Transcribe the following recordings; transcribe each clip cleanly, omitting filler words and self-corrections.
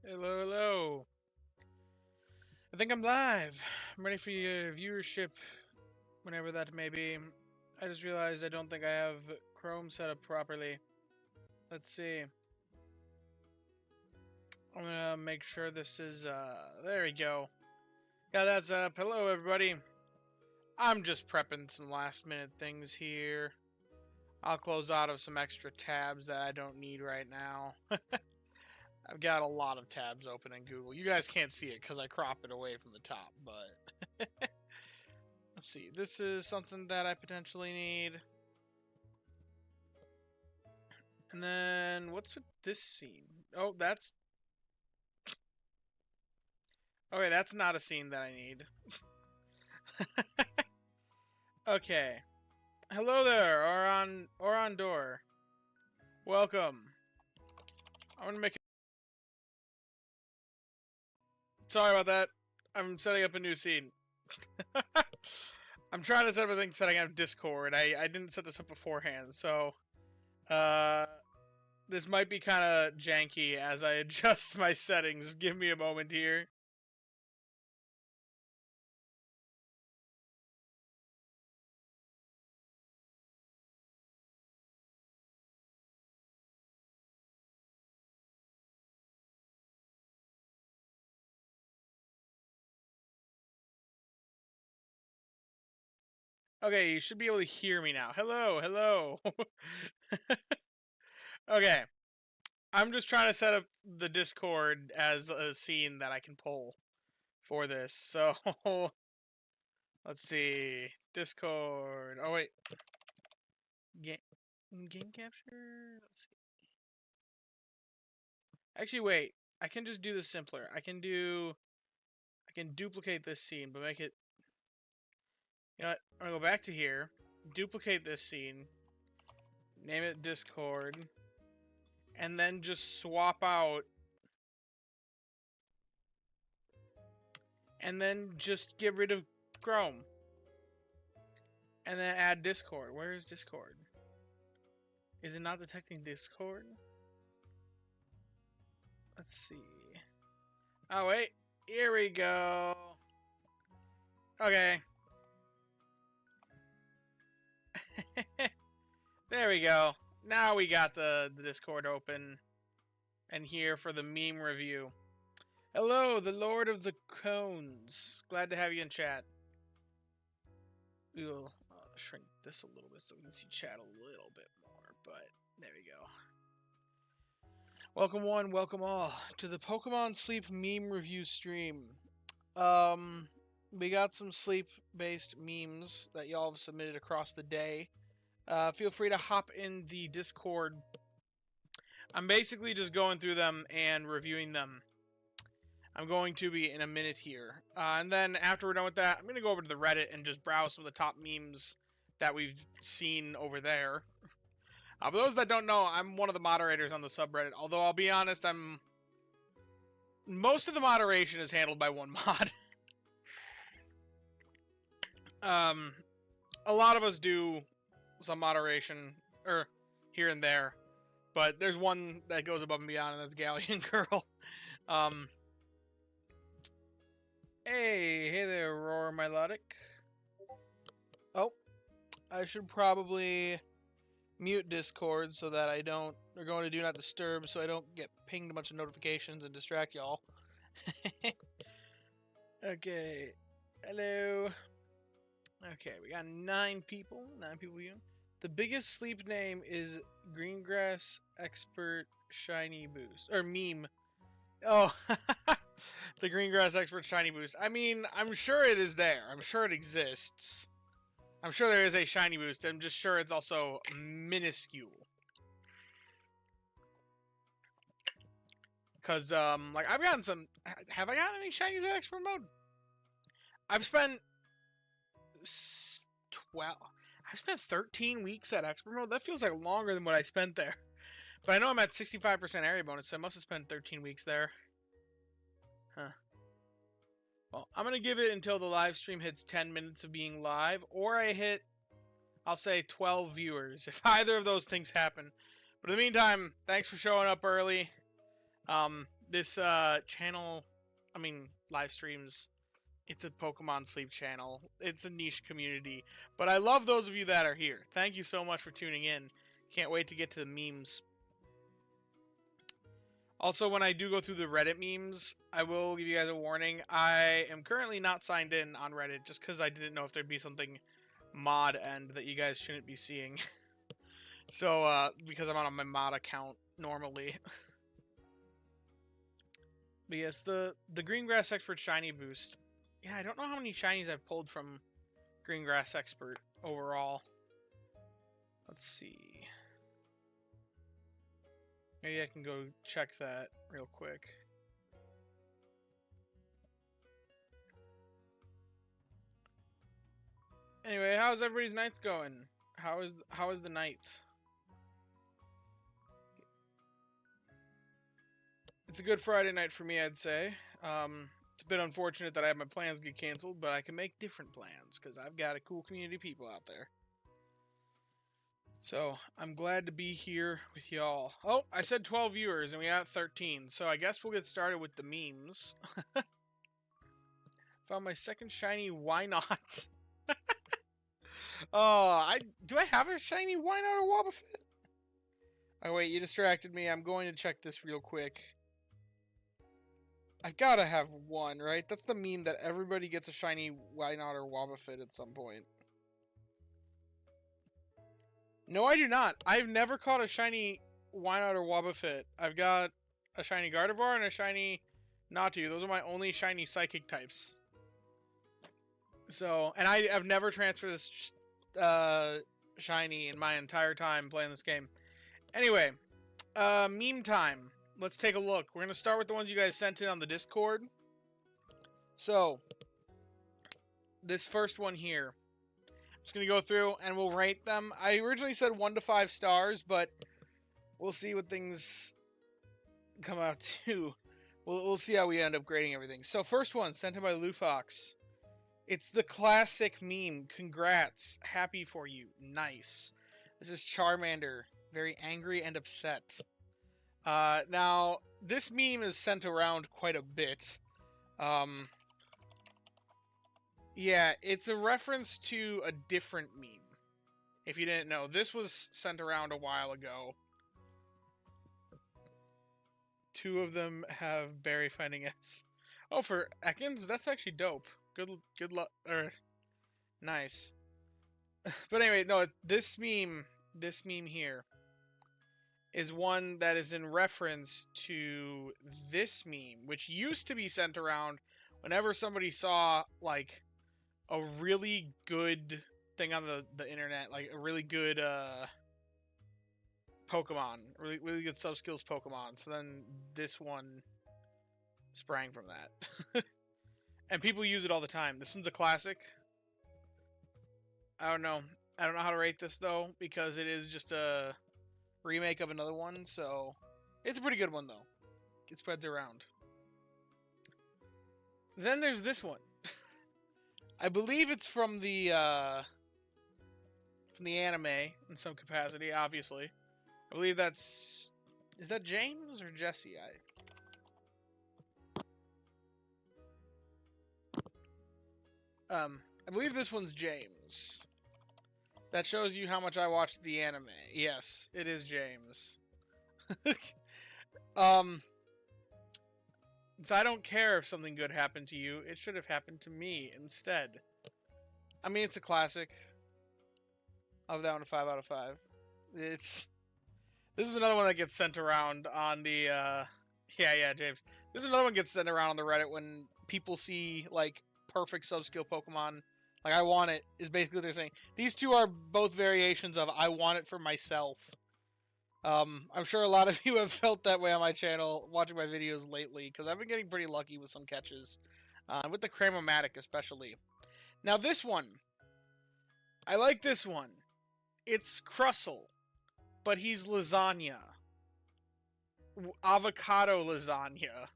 Hello, hello. I think I'm live. I'm ready for your viewership, whenever that may be. I just realized I don't think I have Chrome set up properly. Let's see. I'm gonna make sure this is, there we go. Got that set up. Hello, everybody. I'm just prepping some last minute things here. I'll close out of some extra tabs that I don't need right now. I've got a lot of tabs open in Google. You guys can't see it because I crop it away from the top, but let's see. This is something that I potentially need. And then what's with this scene? Oh, that's okay. That's not a scene that I need. Okay. Hello there, Oron Door. Welcome. I'm gonna make it. Sorry about that. I'm setting up a new scene. I'm trying to set up everything setting up Discord. I didn't set this up beforehand, so uh this might be kind of janky as I adjust my settings. Give me a moment here. Okay, you should be able to hear me now. Hello, hello. Okay, I'm just trying to set up the Discord as a scene that I can pull for this. So, let's see. Discord. Oh, wait. Game, game capture? Let's see. Actually, wait. I can just do this simpler. I can duplicate this scene, but make it. You know what? I'm gonna go back to here, duplicate this scene, name it Discord, and then just swap out, and then just get rid of Chrome, and then add Discord. Where is Discord? Is it not detecting Discord? Let's see. Oh, wait. Here we go. Okay. There we go. Now we got the Discord open and here for the meme review. Hello, the Lord of the Cones. Glad to have you in chat. We'll shrink this a little bit so we can see chat a little bit more, but there we go. Welcome one, welcome all to the Pokemon Sleep meme review stream. We got some sleep-based memes that y'all have submitted across the day. Feel free to hop in the Discord. I'm basically just going through them and reviewing them. I'm going to be in a minute here. And then after we're done with that, I'm going to go over to the Reddit and just browse some of the top memes that we've seen over there. For those that don't know, I'm one of the moderators on the subreddit. Although I'll be honest, most of the moderation is handled by one mod. A lot of us do some moderation, or here and there, but there's one that goes above and beyond, and that's Galleon Girl. Hey there, Roar Milotic. Oh, I should probably mute Discord so that I don't, or go to Do Not Disturb so I don't get pinged a bunch of notifications and distract y'all. Okay, hello. Okay, we got 9 people. 9 people here. The biggest sleep name is Greengrass Expert Shiny Boost. Or meme. Oh, the Greengrass Expert Shiny Boost. I mean, I'm sure it is there. I'm sure it exists. I'm sure there is a Shiny Boost. I'm just sure it's also minuscule. Because, like, I've gotten some... Have I gotten any Shinies at Expert Mode? I've spent 13 weeks at Expert Mode. That feels like longer than what I spent there. But I know I'm at 65% area bonus, so I must have spent 13 weeks there. Huh. Well, I'm going to give it until the live stream hits 10 minutes of being live, or I hit, I'll say, 12 viewers, if either of those things happen. But in the meantime, thanks for showing up early. This channel, I mean, live streams, it's a Pokemon Sleep channel. It's a niche community. But I love those of you that are here. Thank you so much for tuning in. Can't wait to get to the memes. Also, when I do go through the Reddit memes, I will give you guys a warning. I am currently not signed in on Reddit just because I didn't know if there'd be something mod end that you guys shouldn't be seeing. So, because I'm on my mod account normally. But yes, the Greengrass Expert Shiny boost. Yeah, I don't know how many shinies I've pulled from Greengrass Expert overall. Let's see. Maybe I can go check that real quick. Anyway, how's everybody's nights going? How is the night? It's a good Friday night for me, I'd say. It's a bit unfortunate that I have my plans get canceled, but I can make different plans because I've got a cool community of people out there. So, I'm glad to be here with y'all. Oh, I said 12 viewers and we got 13, so I guess we'll get started with the memes. Found my second shiny, why not? Oh, do I have a shiny why not or Wobbuffet? Oh wait, you distracted me. I'm going to check this real quick. I gotta have one, right? That's the meme that everybody gets a shiny Wynaut or Wobbuffet at some point. No, I do not. I've never caught a shiny Wynaut or Wobbuffet. I've got a shiny Gardevoir and a shiny Natu. Those are my only shiny psychic types. So, and I have never transferred this shiny in my entire time playing this game. Anyway, meme time. Let's take a look. We're going to start with the ones you guys sent in on the Discord. So, this first one here. I'm just going to go through and we'll rate them. I originally said 1 to 5 stars, but we'll see what things come out to. We'll see how we end up grading everything. So, first one, sent in by Lufox. It's the classic meme. Congrats. Happy for you. Nice. This is Charmander. Very angry and upset. Now, this meme is sent around quite a bit. Yeah, it's a reference to a different meme. If you didn't know, this was sent around a while ago. 2 of them have Barry finding S. Oh, for Ekans? That's actually dope. Good luck. Nice. But anyway, no, this meme here is one that is in reference to this meme, which used to be sent around whenever somebody saw, like, a really good thing on the internet, like a really good Pokemon, really good sub-skills Pokemon. So then this one sprang from that. And people use it all the time. This one's a classic. I don't know how to rate this, though, because it is just a remake of another one, so it's a pretty good one, though. It spreads around. Then there's this one. I believe it's from the anime in some capacity, obviously. I believe that's... Is that James or Jesse? I believe this one's James. That shows you how much I watched the anime. Yes, it is James. So I don't care if something good happened to you. It should have happened to me instead. I mean, it's a classic. I'll down to 5 out of 5. This is another one that gets sent around on the, yeah, James. This is another one that gets sent around on the Reddit when people see, like, perfect sub-skill Pokemon. Like, I want it, is basically what they're saying. These two are both variations of I want it for myself. I'm sure a lot of you have felt that way on my channel, watching my videos lately, because I've been getting pretty lucky with some catches. With the Cramomatic, especially. Now, this one. I like this one. It's Crustle, but he's lasagna. Avocado lasagna.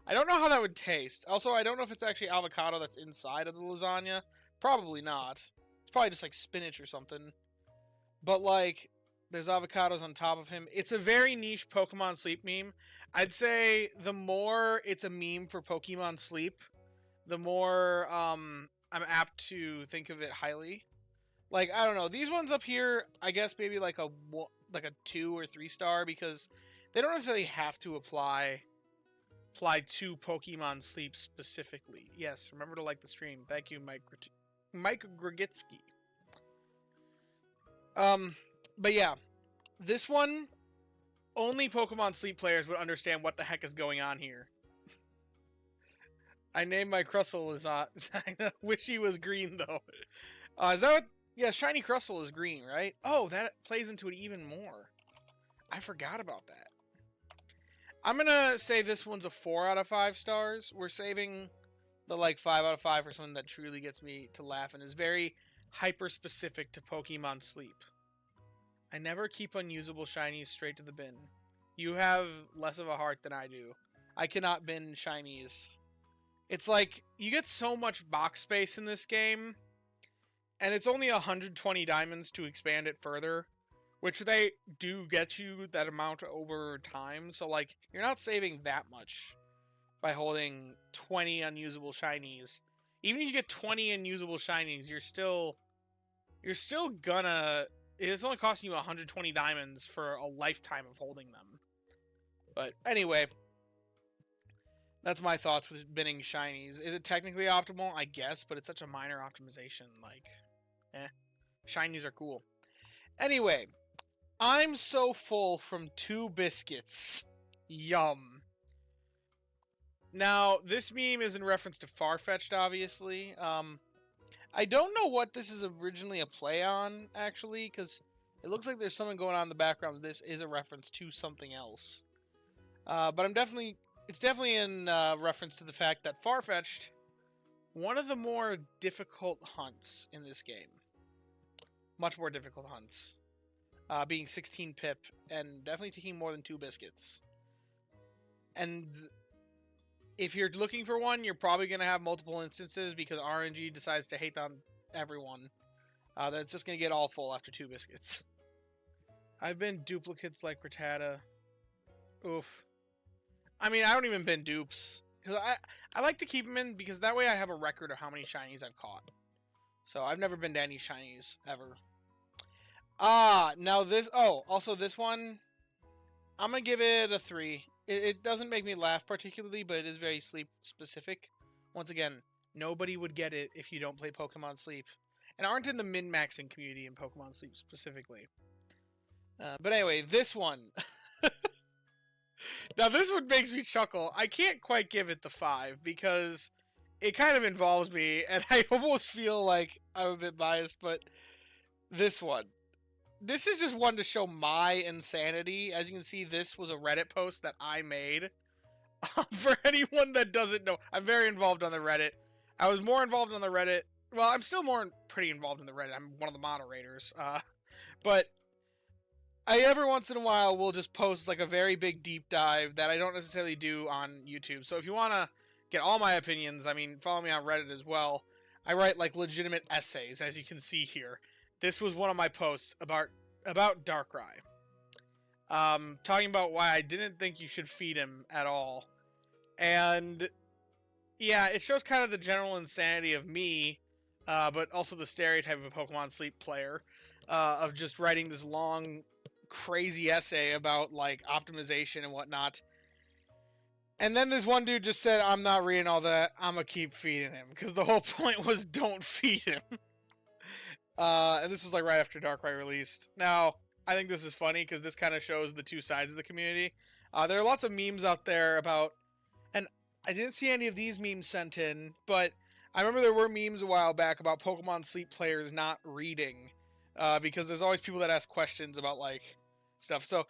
I don't know how that would taste. Also, I don't know if it's actually avocado that's inside of the lasagna. Probably not. It's probably just like spinach or something. But like, There's avocados on top of him. It's a very niche Pokemon Sleep meme. I'd say the more it's a meme for Pokemon Sleep, the more I'm apt to think of it highly. Like, I don't know, these ones up here, I guess maybe like a 2 or 3 star, because they don't necessarily have to apply to Pokemon Sleep specifically. Yes, remember to like the stream. Thank you, Mike Grigitsky. But yeah, this one, only Pokemon Sleep players would understand what the heck is going on here. I named my Crustle as I wish he was green though. Is that what? Yeah, Shiny Crustle is green, right? Oh, that plays into it even more. I forgot about that. I'm gonna say this one's a 4 out of 5 stars. We're saving the like 5 out of 5 for something that truly gets me to laugh and is very hyper specific to Pokemon Sleep. I never keep unusable shinies straight to the bin. You have less of a heart than I do. I cannot bin shinies. It's like, you get so much box space in this game, and it's only 120 diamonds to expand it further, which they do get you that amount over time, so like, you're not saving that much by holding 20 unusable shinies. Even if you get 20 unusable shinies, you're still gonna... It's only costing you 120 diamonds for a lifetime of holding them. But anyway, that's my thoughts with binning shinies. Is it technically optimal? I guess, but it's such a minor optimization. Like, shinies are cool. Anyway, I'm so full from 2 biscuits. Yum. Now, this meme is in reference to Farfetch'd, obviously. I don't know what this is originally a play on, actually, because it looks like there's something going on in the background. This is a reference to something else. But it's definitely in reference to the fact that Farfetch'd, one of the more difficult hunts in this game. Much more difficult hunts. Being 16 pip, and definitely taking more than 2 biscuits. And if you're looking for one, you're probably going to have multiple instances because RNG decides to hate on everyone. That's just going to get all full after 2 biscuits. I've been duplicates like Rattata. Oof. I mean, I don't even bin dupes. Because I like to keep them in because that way I have a record of how many shinies I've caught. So I've never been to any shinies ever. Now this... Oh, also this one, I'm going to give it a 3. It doesn't make me laugh particularly, but it is very Sleep specific. Once again, nobody would get it if you don't play Pokemon Sleep. And aren't in the min-maxing community in Pokemon Sleep specifically. But anyway, this one. Now this one makes me chuckle. I can't quite give it the 5 because it kind of involves me, and I almost feel like I'm a bit biased, but this one. This is just one to show my insanity. As you can see, this was a Reddit post that I made. For anyone that doesn't know, I'm very involved on the Reddit. I was more involved on the Reddit. Well, I'm still pretty involved in the Reddit. I'm one of the moderators. But I every once in a while will just post like a very big deep dive that I don't necessarily do on YouTube. So if you want to get all my opinions, I mean, follow me on Reddit as well. I write like legitimate essays, as you can see here. This was one of my posts about Darkrai. Talking about why I didn't think you should feed him at all. And yeah, it shows kind of the general insanity of me, but also the stereotype of a Pokemon Sleep player, of just writing this long, crazy essay about like optimization and whatnot. And then this one dude just said, I'm not reading all that, I'm gonna keep feeding him. Because the whole point was don't feed him. And this was like right after Darkrai released. Now, I think this is funny because this kind of shows the 2 sides of the community. There are lots of memes out there about, and I didn't see any of these memes sent in, but I remember there were memes a while back about Pokemon Sleep players not reading, because there's always people that ask questions about like stuff. So,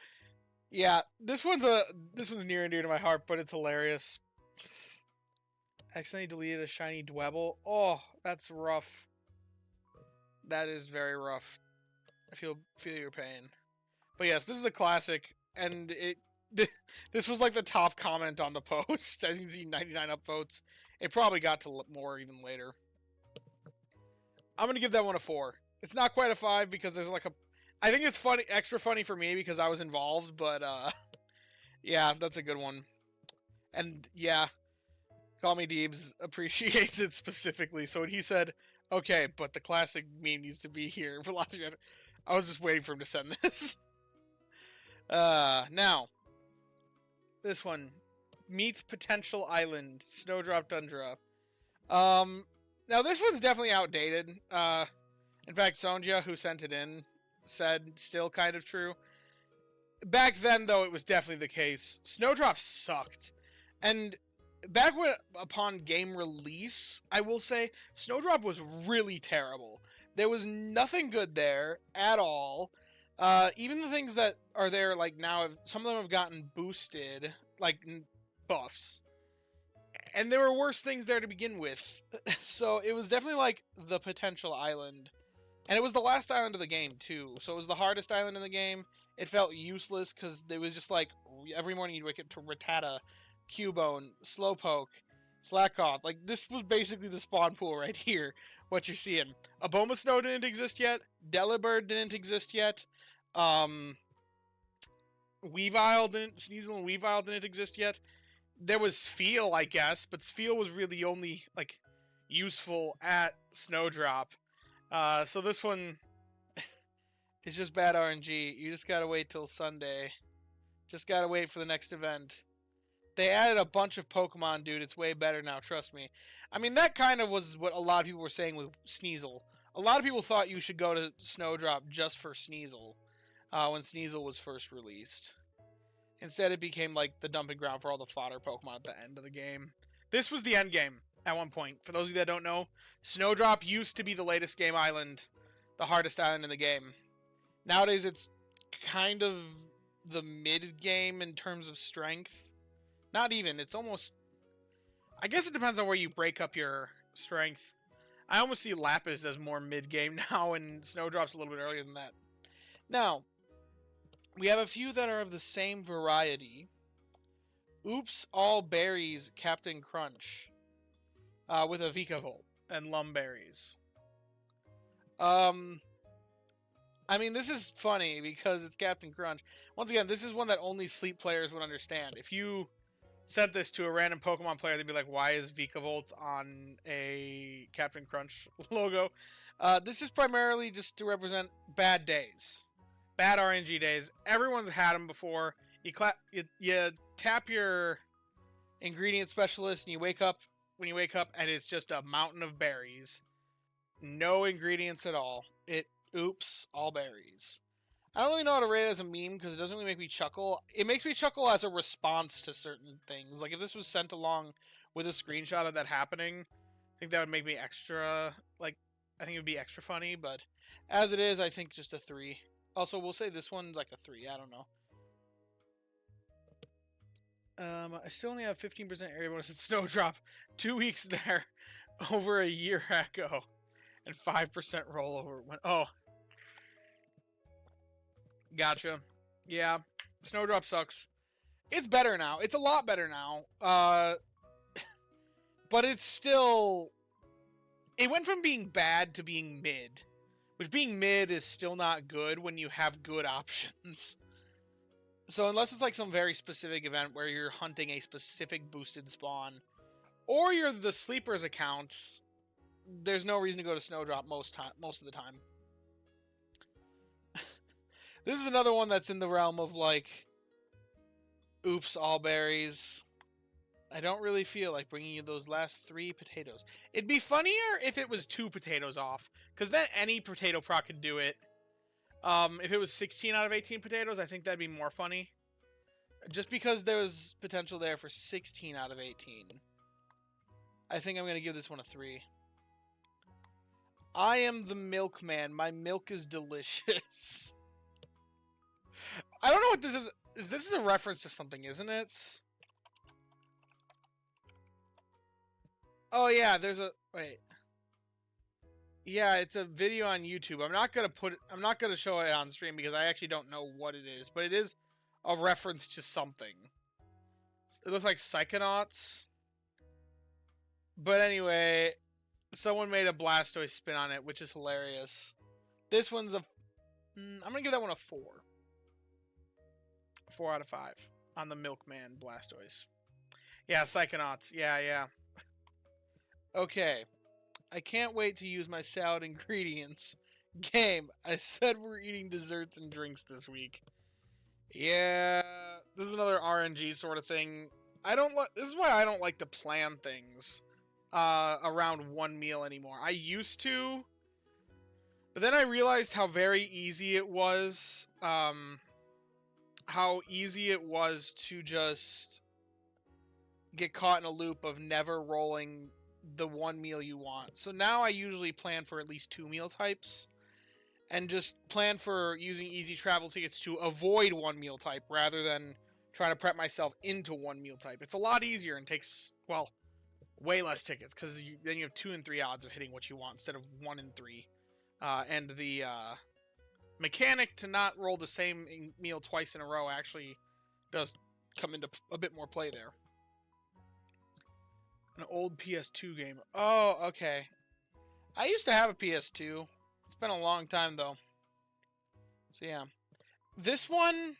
yeah, this one's near and dear to my heart, but it's hilarious. Accidentally deleted a shiny Dwebble. Oh, that's rough. That is very rough. I feel your pain. But yes, this is a classic, and this was like the top comment on the post. As you can see, 99 upvotes. It probably got to more even later. I'm gonna give that one a 4. It's not quite a 5 because there's like I think it's funny, extra funny for me because I was involved, but yeah, that's a good one. And yeah, Call Me Deebs appreciates it specifically. So when he said, "Okay, but the classic meme needs to be here," Velociraptor, I was just waiting for him to send this. Now this one, Meet Potential Island, Snowdrop Tundra. Now this one's definitely outdated. In fact, Sonja, who sent it in, said still kind of true. Back then, though, it was definitely the case. Snowdrop sucked, and back when upon game release, I will say Snowdrop was really terrible. There was nothing good there at all. Even the things that are there, like now, some of them have gotten boosted, like buffs, and there were worse things there to begin with. So it was definitely like the potential island, and it was the last island of the game too. So it was the hardest island in the game. It felt useless because it was just like every morning you'd wake up to Rattata, Cubone, Slowpoke, Slackoth. Like this was basically the spawn pool right here. What you're seeing. Abomasnow didn't exist yet. Delibird didn't exist yet. Weavile didn't. Sneasel and Weavile didn't exist yet. There was Spheal, I guess, but Spheal was really only like useful at Snowdrop. So this one is just bad RNG. You just gotta wait till Sunday. Just gotta wait for the next event. They added a bunch of Pokemon, dude. It's way better now, trust me. I mean, that kind of was what a lot of people were saying with Sneasel. A lot of people thought you should go to Snowdrop just for Sneasel when Sneasel was first released. Instead, it became like the dumping ground for all the fodder Pokemon at the end of the game. This was the end game at one point. For those of you that don't know, Snowdrop used to be the latest game island, the hardest island in the game. Nowadays, it's kind of the mid game in terms of strength. Not even. It's almost... I guess it depends on where you break up your strength. I almost see Lapis as more mid-game now, and Snowdrop's a little bit earlier than that. Now, we have a few that are of the same variety. Oops All Berries Captain Crunch. With a Vikavolt and Lumberries. I mean, this is funny because it's Captain Crunch. Once again, this is one that only Sleep players would understand. If you sent this to a random Pokemon player, they'd be like, why is Vikavolt on a Captain Crunch logo? This is primarily just to represent bad days. Bad RNG days. Everyone's had them before. You tap your ingredient specialist and you wake up, when you wake up, and it's just a mountain of berries. No ingredients at all. Oops, all berries. I don't really know how to rate it as a meme because it doesn't really make me chuckle. It makes me chuckle as a response to certain things. Like if this was sent along with a screenshot of that happening, I think that would make me extra, like, I think it would be extra funny, but as it is, I think just a 3. Also, we'll say this one's like a 3, I don't know. I still only have 15% area bonus at Snowdrop. 2 weeks there, over a year ago, and 5% rollover. Oh, gotcha. Yeah, Snowdrop sucks. It's better now. It's a lot better now. But it's still... It went from being bad to being mid. Which being mid is still not good when you have good options. So unless it's like some very specific event where you're hunting a specific boosted spawn, or you're the Sleepers account, there's no reason to go to Snowdrop most of the time. This is another one that's in the realm of like, oops, all berries. I don't really feel like bringing you those last 3 potatoes. It'd be funnier if it was 2 potatoes off, because then any potato proc could do it. If it was 16 out of 18 potatoes, I think that'd be more funny. Just because there was potential there for 16 out of 18. I think I'm going to give this one a 3. I am the milkman. My milk is delicious. I don't know what this is. This is a reference to something, isn't it? Oh yeah, there's a... Wait. Yeah, it's a video on YouTube. I'm not gonna show it on stream because I actually don't know what it is, but it is a reference to something. It looks like Psychonauts. But anyway, someone made a Blastoise spin on it, which is hilarious. This one's I'm gonna give that one a 4. 4 out of 5 on the Milkman Blastoise. Yeah, Psychonauts. Yeah. Okay. I can't wait to use my salad ingredients. Game, I said we're eating desserts and drinks this week. Yeah, this is another RNG sort of thing. This is why I don't like to plan things around one meal anymore. I used to, but then I realized how very easy it was. How easy it was to just get caught in a loop of never rolling the one meal you want. So now I usually plan for at least 2 meal types and just plan for using easy travel tickets to avoid one meal type rather than trying to prep myself into one meal type. It's a lot easier and takes, well, way less tickets because then you have 2 and 3 odds of hitting what you want instead of 1 and 3. And the mechanic to not roll the same meal twice in a row actually does come into a bit more play there. An old PS2 game. Oh, okay. I used to have a PS2. It's been a long time, though. So, yeah. This one,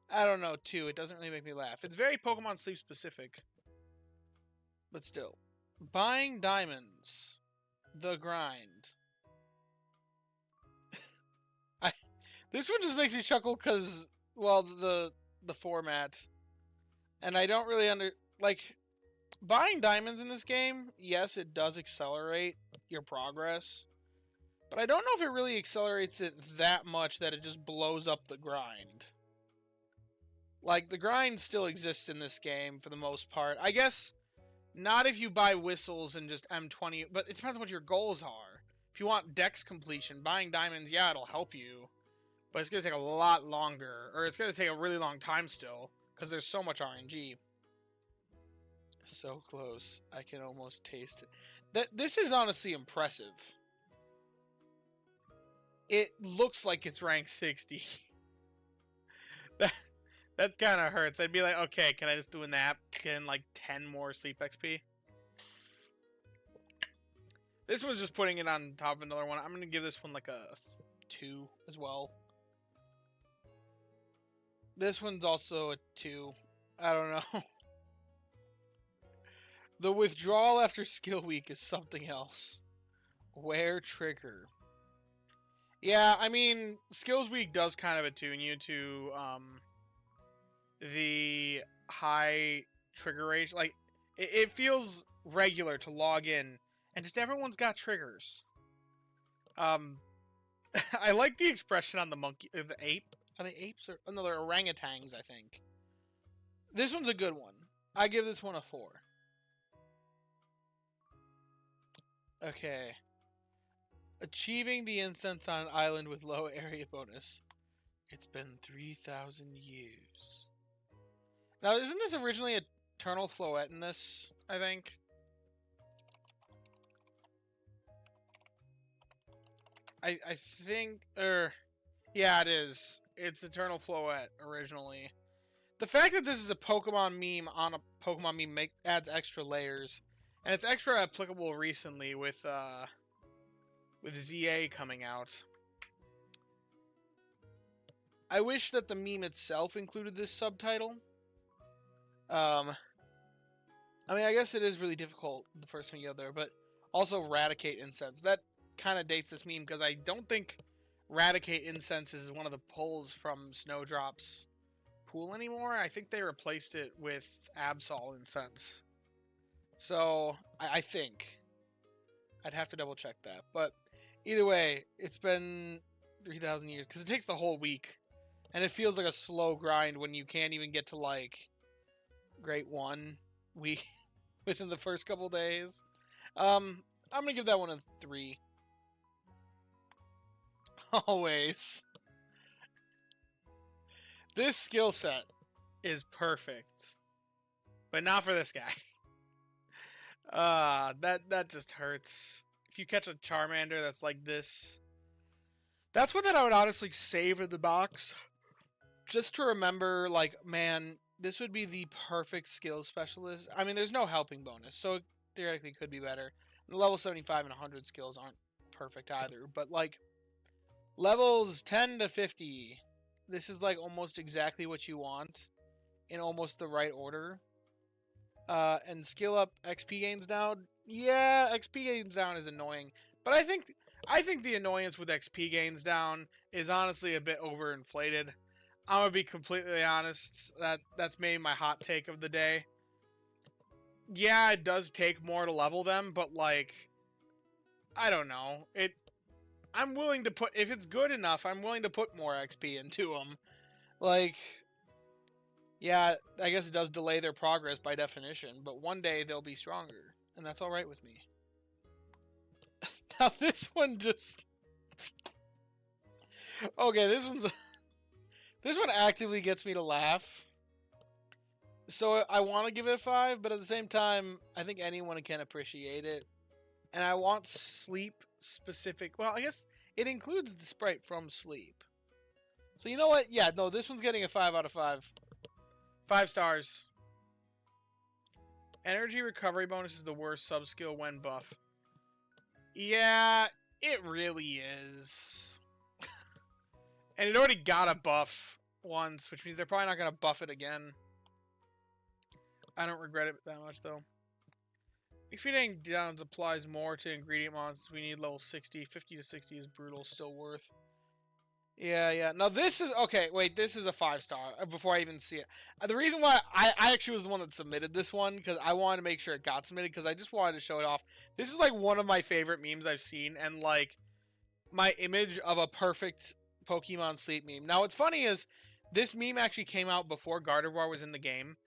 I don't know, 2. It doesn't really make me laugh. It's very Pokemon Sleep specific. But still. Buying diamonds. The grind. This one just makes me chuckle because, well, the format. And I don't really buying diamonds in this game, yes, it does accelerate your progress. But I don't know if it really accelerates it that much that it just blows up the grind. Like, the grind still exists in this game for the most part. I guess not if you buy whistles and just M20, but it depends on what your goals are. If you want dex completion, buying diamonds, yeah, it'll help you. But it's going to take a lot longer, or it's going to take a really long time still, because there's so much RNG. So close. I can almost taste it. This is honestly impressive. It looks like it's rank 60. That kind of hurts. I'd be like, okay, can I just do an app, get like 10 more sleep XP? This one's just putting it on top of another one. I'm going to give this one like a 2 as well. This one's also a 2. I don't know. The withdrawal after skill week is something else. Wear trigger. Yeah, I mean, skills week does kind of attune you to the high trigger rate. Like, it feels regular to log in, and just everyone's got triggers. I like the expression on the monkey, the ape. Are they apes or no? They're orangutans, I think. This one's a good one. I give this one a 4. Okay. Achieving the incense on an island with low area bonus. It's been 3,000 years. Now, isn't this originally Eternal Floette in this, I think? I think, yeah, it is. It's Eternal Floette originally. The fact that this is a Pokemon meme on a Pokemon meme adds extra layers. And it's extra applicable recently with ZA coming out. I wish that the meme itself included this subtitle. I mean, I guess it is really difficult the first time you go there, but also Raticate Incense. That kind of dates this meme because I don't think Raticate Incense is one of the pulls from Snowdrop's pool anymore. I think they replaced it with Absol Incense. So, I think. I'd have to double check that. But either way, it's been 3,000 years. Because it takes the whole week. And it feels like a slow grind when you can't even get to, like, Grade 1 week within the first couple days. I'm going to give that one a 3. Always. This skill set is perfect. But not for this guy. That just hurts. If you catch a Charmander that's like this, that's one that I would honestly save in the box, just to remember, like, man, this would be the perfect skill specialist. I mean, there's no helping bonus, so it theoretically could be better. And level 75 and 100 skills aren't perfect either, but, like, Levels 10 to 50. This is like almost exactly what you want in almost the right order. And skill up XP gains down. Yeah, XP gains down is annoying, but I think the annoyance with XP gains down is honestly a bit overinflated. I'm gonna be completely honest. That's maybe my hot take of the day. Yeah, it does take more to level them, but like, I don't know. I'm willing to put, if it's good enough, I'm willing to put more XP into them. Like, yeah, I guess it does delay their progress by definition, but one day they'll be stronger, and that's alright with me. Now this one just... Okay, this one actively gets me to laugh. So I want to give it a 5, but at the same time, I think anyone can appreciate it. And I want Sleep specific... Well, I guess it includes the sprite from Sleep. So you know what? Yeah, no, this one's getting a 5 out of 5. 5 stars. Energy recovery bonus is the worst sub-skill when buff. Yeah, it really is. And it already got a buff once, which means they're probably not going to buff it again. I don't regret it that much, though. XP downs applies more to ingredient monsters. We need level 60. 50 to 60 is brutal, still worth. Yeah. Now this is... Okay, wait, this is a 5-star before I even see it. The reason why I actually was the one that submitted this one, because I wanted to make sure it got submitted, because I just wanted to show it off. This is like one of my favorite memes I've seen, and like my image of a perfect Pokemon Sleep meme. Now what's funny is this meme actually came out before Gardevoir was in the game.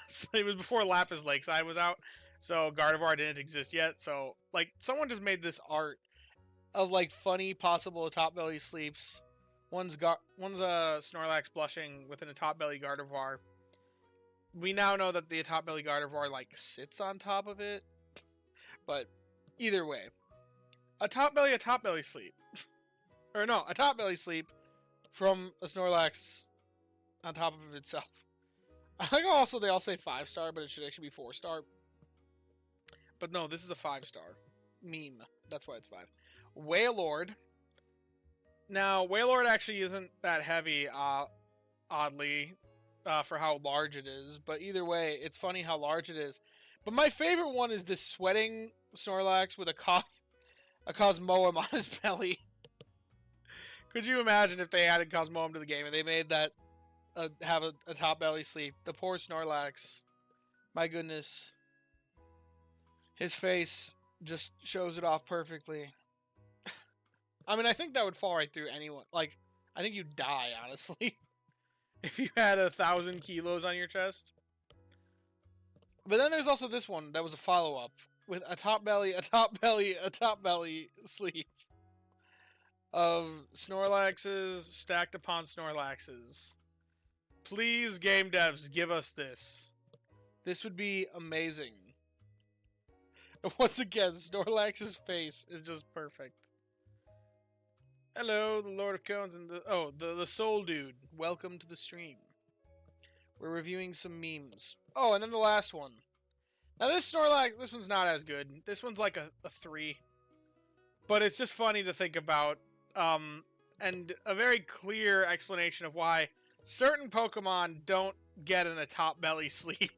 So it was before Lapis Lakeside was out, so Gardevoir didn't exist yet. So like someone just made this art of like funny possible top belly sleeps. One's Snorlax blushing with an atop belly Gardevoir. We now know that the atop belly Gardevoir like sits on top of it, but either way, a top belly sleep, or no, a top belly sleep from a Snorlax on top of itself. I think also they all say 5-star, but it should actually be 4-star. But no, this is a 5-star meme. That's why it's 5. Wailord. Now, Wailord actually isn't that heavy, oddly, for how large it is. But either way, it's funny how large it is. But my favorite one is this sweating Snorlax with a Cosmoem on his belly. Could you imagine if they added Cosmoem to the game and they made that have a top belly sleep? The poor Snorlax. My goodness. His face just shows it off perfectly. I mean, I think that would fall right through anyone. Like, I think you'd die, honestly, if you had 1,000 kilos on your chest. But then there's also this one that was a follow-up with a top belly sleep of Snorlaxes stacked upon Snorlaxes. Please, game devs, give us this. This would be amazing. And once again, Snorlax's face is just perfect. Hello, the Lord of Cones and the Soul Dude. Welcome to the stream. We're reviewing some memes. Oh, and then the last one. Now this Snorlax, this one's not as good. This one's like a 3. But it's just funny to think about. And a very clear explanation of why certain Pokemon don't get in a top belly sleep.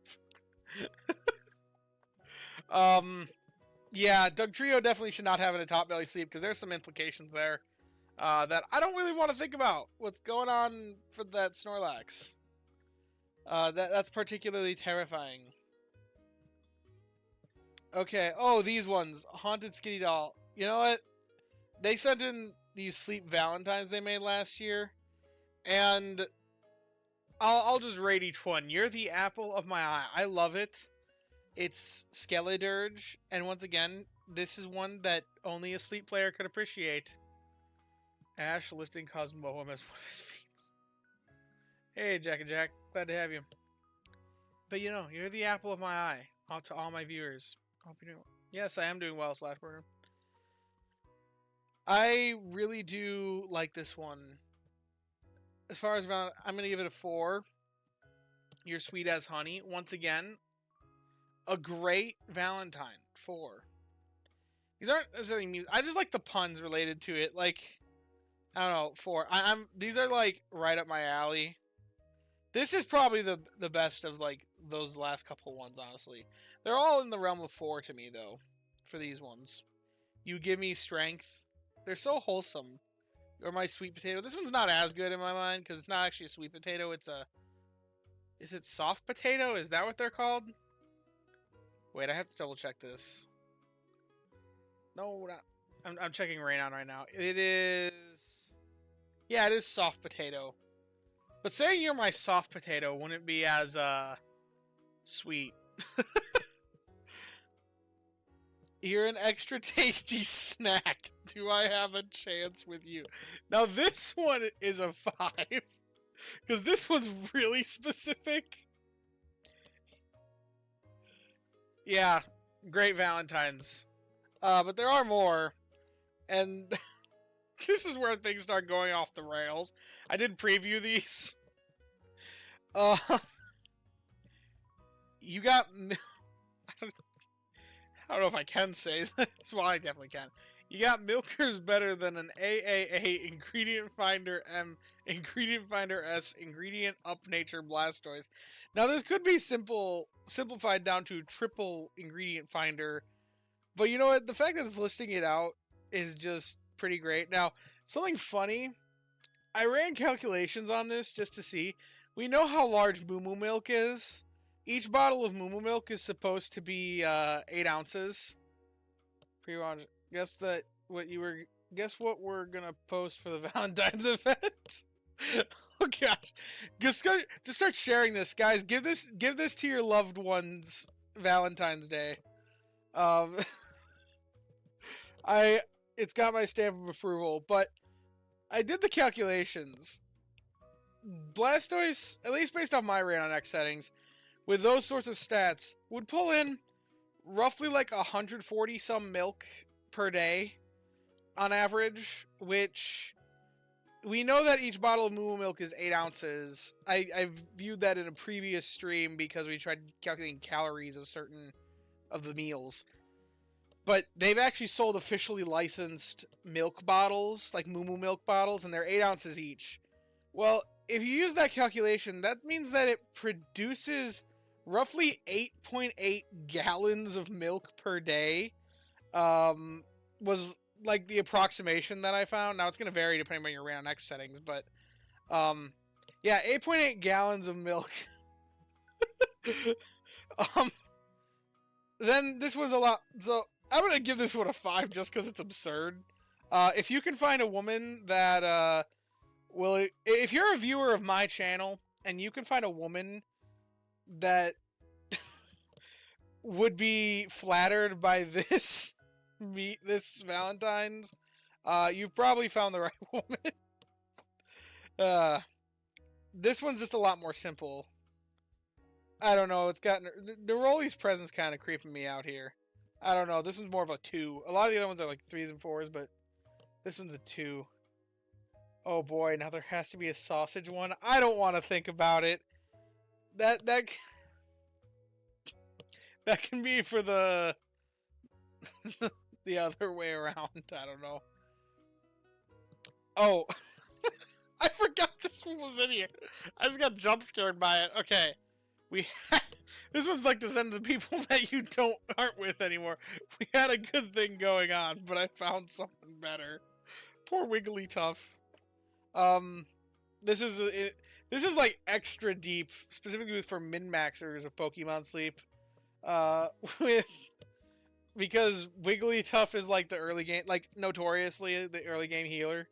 Yeah, Dugtrio definitely should not have in a top belly sleep because there's some implications there. That I don't really want to think about. What's going on for that Snorlax? That's particularly terrifying. Okay. Oh, these ones. Haunted Skitty Doll. You know what? They sent in these Sleep Valentines they made last year. And I'll just rate each one. You're the apple of my eye. I love it. It's Skeledirge. And once again, this is one that only a Sleep player could appreciate. Ash lifting Cosmoem as one of his feats. Hey, Jack and Jack. Glad to have you. But you know, you're the apple of my eye. Out to all my viewers. Hope you're doing well. Yes, I am doing well, Slashburger. I really do like this one. As far as I'm going to give it a 4. You're sweet as honey. Once again, a great Valentine. 4. These aren't necessarily music. I just like the puns related to it. Like, I don't know, 4. I'm these are like right up my alley. This is probably the best of like those last couple ones, honestly. They're all in the realm of 4 to me though. For these ones, you give me strength. They're so wholesome. Or my sweet potato. This one's not as good in my mind because it's not actually a sweet potato. It's a. Is it soft potato? Is that what they're called? Wait, I have to double check this. No, not. I'm checking Raynon right now. It is. Yeah, it is soft potato. But saying you're my soft potato wouldn't be as sweet. You're an extra tasty snack. Do I have a chance with you? Now this one is a 5. Because this one's really specific. Yeah, great Valentine's. But there are more. And this is where things start going off the rails. I did preview these. You got... I don't know if I can say this. Well, I definitely can. You got milkers better than an AAA Ingredient Finder M, Ingredient Finder S, Ingredient Up Nature Blastoise. Now, this could be simplified down to triple Ingredient Finder. But you know what? The fact that it's listing it out is just pretty great. Now, something funny. I ran calculations on this just to see. We know how large Moo Moo Milk is. Each bottle of Moo Moo Milk is supposed to be 8 ounces. Guess what we're gonna post for the Valentine's event? Oh gosh, just start sharing this, guys. Give this to your loved ones Valentine's Day. It's got my stamp of approval, but I did the calculations. Blastoise, at least based off my Raynon X settings, with those sorts of stats, would pull in roughly like 140 some milk per day on average, which we know that each bottle of Moo Moo Milk is 8 ounces. I viewed that in a previous stream because we tried calculating calories of certain of the meals. But they've actually sold officially licensed milk bottles, like Moo Moo Milk bottles, and they're 8 ounces each. Well, if you use that calculation, that means that it produces roughly 8.8 gallons of milk per day. Was like the approximation that I found. Now it's going to vary depending on your Raynon X settings, but yeah, 8.8 gallons of milk. Then this was a lot. So I'm going to give this one a 5 just because it's absurd. If you can find a woman that if you're a viewer of my channel and you can find a woman that would be flattered by this Valentine's, you've probably found the right woman. This one's just a lot more simple. I don't know. It's got Neroli's presence kind of creeping me out here. I don't know. This one's more of a 2. A lot of the other ones are like 3s and 4s, but this one's a 2. Oh boy, now there has to be a sausage one. I don't want to think about it. That can be for the the other way around. I don't know. Oh, I forgot this one was in here. I just got jump scared by it. Okay, this one's like to send to the people that you aren't with anymore. We had a good thing going on, but I found something better. Poor Wigglytuff. This is like extra deep, specifically for min-maxers of Pokemon Sleep. Because Wigglytuff is like the early game, like notoriously the early game healer.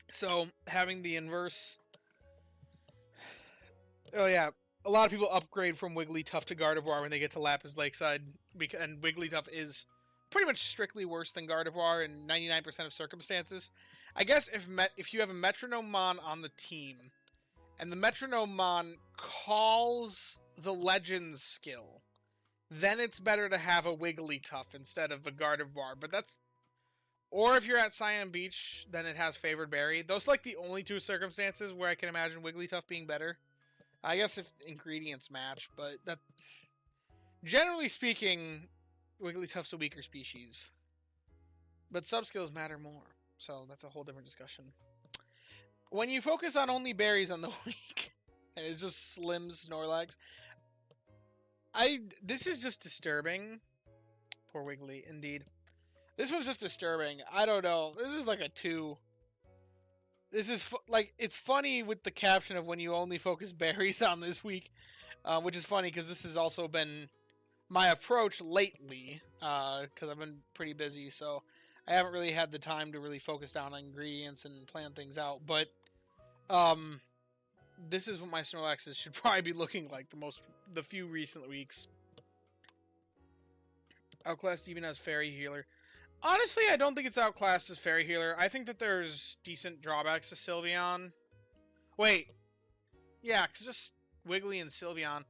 So having the inverse. Oh yeah, a lot of people upgrade from Wigglytuff to Gardevoir when they get to Lapis Lakeside, and Wigglytuff is pretty much strictly worse than Gardevoir in 99% of circumstances. I guess if you have a Metronomon on the team, and the Metronomon calls the Legends skill, then it's better to have a Wigglytuff instead of a Gardevoir. But that's... Or if you're at Cyan Beach, then it has Favored Berry. Those are like the only 2 circumstances where I can imagine Wigglytuff being better. I guess if ingredients match, but that... Generally speaking, Wigglytuff's a weaker species. but sub skills matter more. So that's a whole different discussion. When you focus on only berries on the week, and it's just Slims, Snorlax, this is just disturbing. Poor Wiggly, indeed. This was just disturbing. I don't know. This is like a 2. This is like, it's funny with the caption of when you only focus berries on this week, which is funny because this has also been my approach lately, because I've been pretty busy, so I haven't really had the time to really focus down on ingredients and plan things out. But this is what my Snorlaxes should probably be looking like the few recent weeks. Outclassed even as Fairy Healer. Honestly, I don't think it's outclassed as Fairy Healer. I think that there's decent drawbacks to Sylveon. Wait. Yeah, because just Wiggly and Sylveon,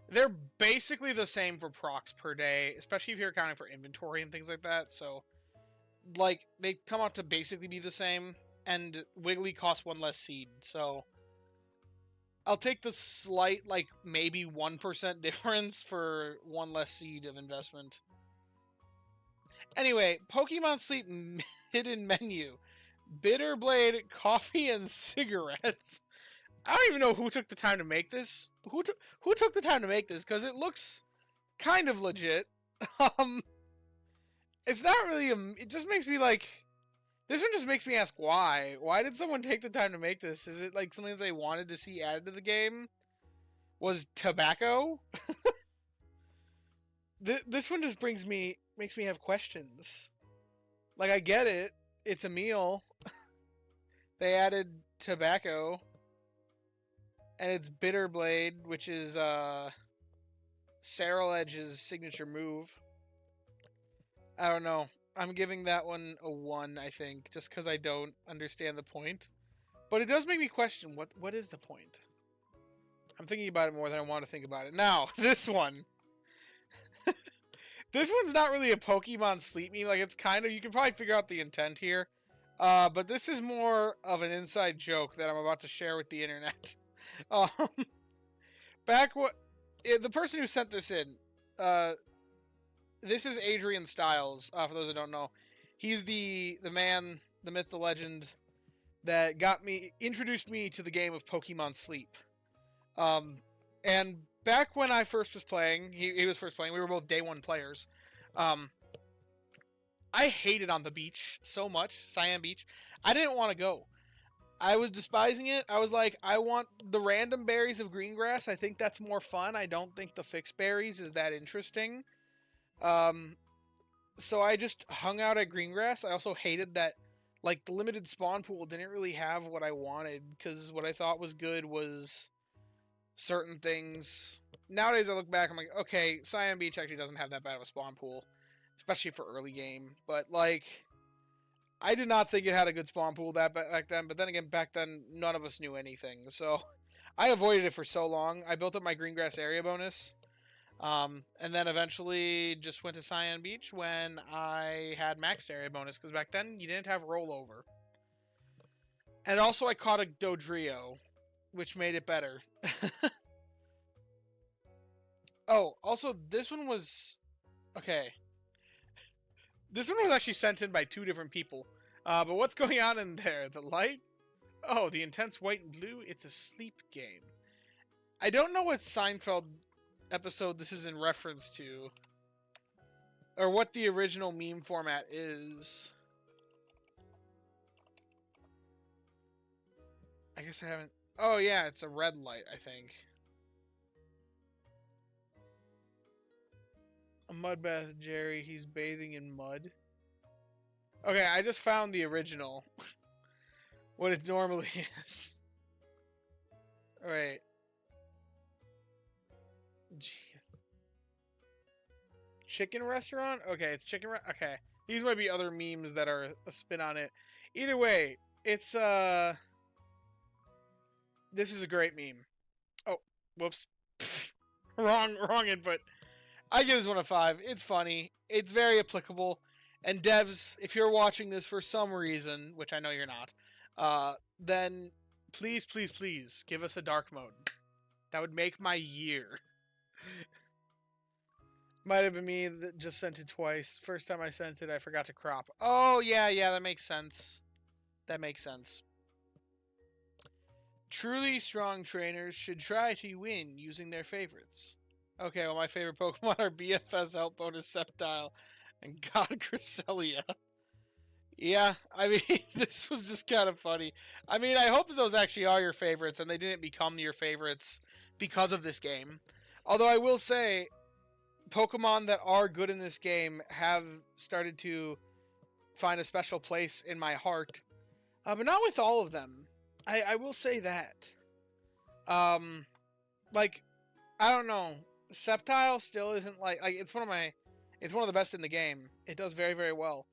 they're basically the same for procs per day, especially if you're accounting for inventory and things like that. So, like, they come out to basically be the same, and Wiggly costs 1 less seed. So, I'll take the slight, like, maybe 1% difference for 1 less seed of investment. Anyway, Pokemon Sleep hidden menu. Bitterblade, coffee, and cigarettes. I don't even know who took the time to make this. Who took the time to make this? Because it looks kind of legit. It's not really it just makes me like... This one just makes me ask why. Why did someone take the time to make this? Is it like something that they wanted to see added to the game? Was tobacco? This one just makes me have questions. Like, I get it. It's a meal. They added tobacco. And it's Bitterblade, which is Ceruledge's signature move. I don't know. I'm giving that one a 1, I think, just because I don't understand the point. But it does make me question, what is the point? I'm thinking about it more than I want to think about it. Now, this one. This one's not really a Pokemon Sleep meme. Like, it's kind of... You can probably figure out the intent here. But this is more of an inside joke that I'm about to share with the internet. The person who sent this in, this is Adrian Styles, for those that don't know. He's the man, the myth, the legend that introduced me to the game of Pokemon Sleep. And back when I first was playing, he was first playing, we were both day 1 players. I hated On the Beach so much, Cyan Beach. I didn't want to go. I was despising it. I was like, I want the random berries of Greengrass. I think that's more fun. I don't think the fixed berries is that interesting. So I just hung out at Greengrass. I also hated that, like, the limited spawn pool didn't really have what I wanted, because what I thought was good was certain things. Nowadays I look back, I'm like, okay, Cyan Beach actually doesn't have that bad of a spawn pool, especially for early game. But, like, I did not think it had a good spawn pool back then, but then again, back then, none of us knew anything. So I avoided it for so long. I built up my Greengrass area bonus, and then eventually just went to Cyan Beach when I had maxed area bonus, because back then you didn't have rollover. And also I caught a Dodrio, which made it better. Oh, also this one was... Okay. This one was actually sent in by 2 different people. But what's going on in there? The light? Oh, the intense white and blue? It's a sleep game. I don't know what Seinfeld episode this is in reference to. Or what the original meme format is. I guess I haven't... Oh, yeah, it's a red light, I think. A mud bath, Jerry. He's bathing in mud. Okay, I just found the original. What it normally is. Alright. Chicken restaurant? Okay, it's chicken okay. These might be other memes that are a spin on it. Either way, it's this is a great meme. Oh, whoops. wrong input. I give this one a 5. It's funny. It's very applicable. And devs, if you're watching this for some reason, which I know you're not, then please, please, please give us a dark mode. That would make my year. Might have been me that just sent it twice. First time I sent it, I forgot to crop. Oh, yeah, that makes sense. That makes sense. Truly strong trainers should try to win using their favorites. Okay, well, my favorite Pokemon are BFS, Help Bonus, Sceptile, and God Cresselia. Yeah, I mean, this was just kind of funny. I mean, I hope that those actually are your favorites and they didn't become your favorites because of this game. Although I will say, Pokemon that are good in this game have started to find a special place in my heart, but not with all of them. I will say that. Like, I don't know. Sceptile still isn't like it's one of the best in the game. It does very, very well.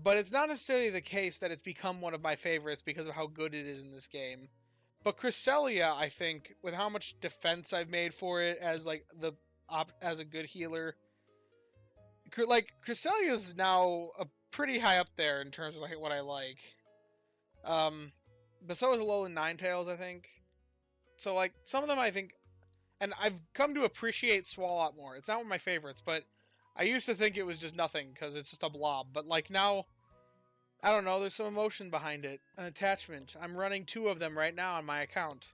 But it's not necessarily the case that it's become one of my favorites because of how good it is in this game. But Cresselia, I think, with how much defense I've made for it as like as a good healer, like Cresselia is now a pretty high up there in terms of like what I like. But so is Alolan Ninetales, I think. So like some of them I think, and I've come to appreciate Swalot more. It's not one of my favorites, but I used to think it was just nothing because it's just a blob. But like now, I don't know. There's some emotion behind it, an attachment. I'm running 2 of them right now on my account,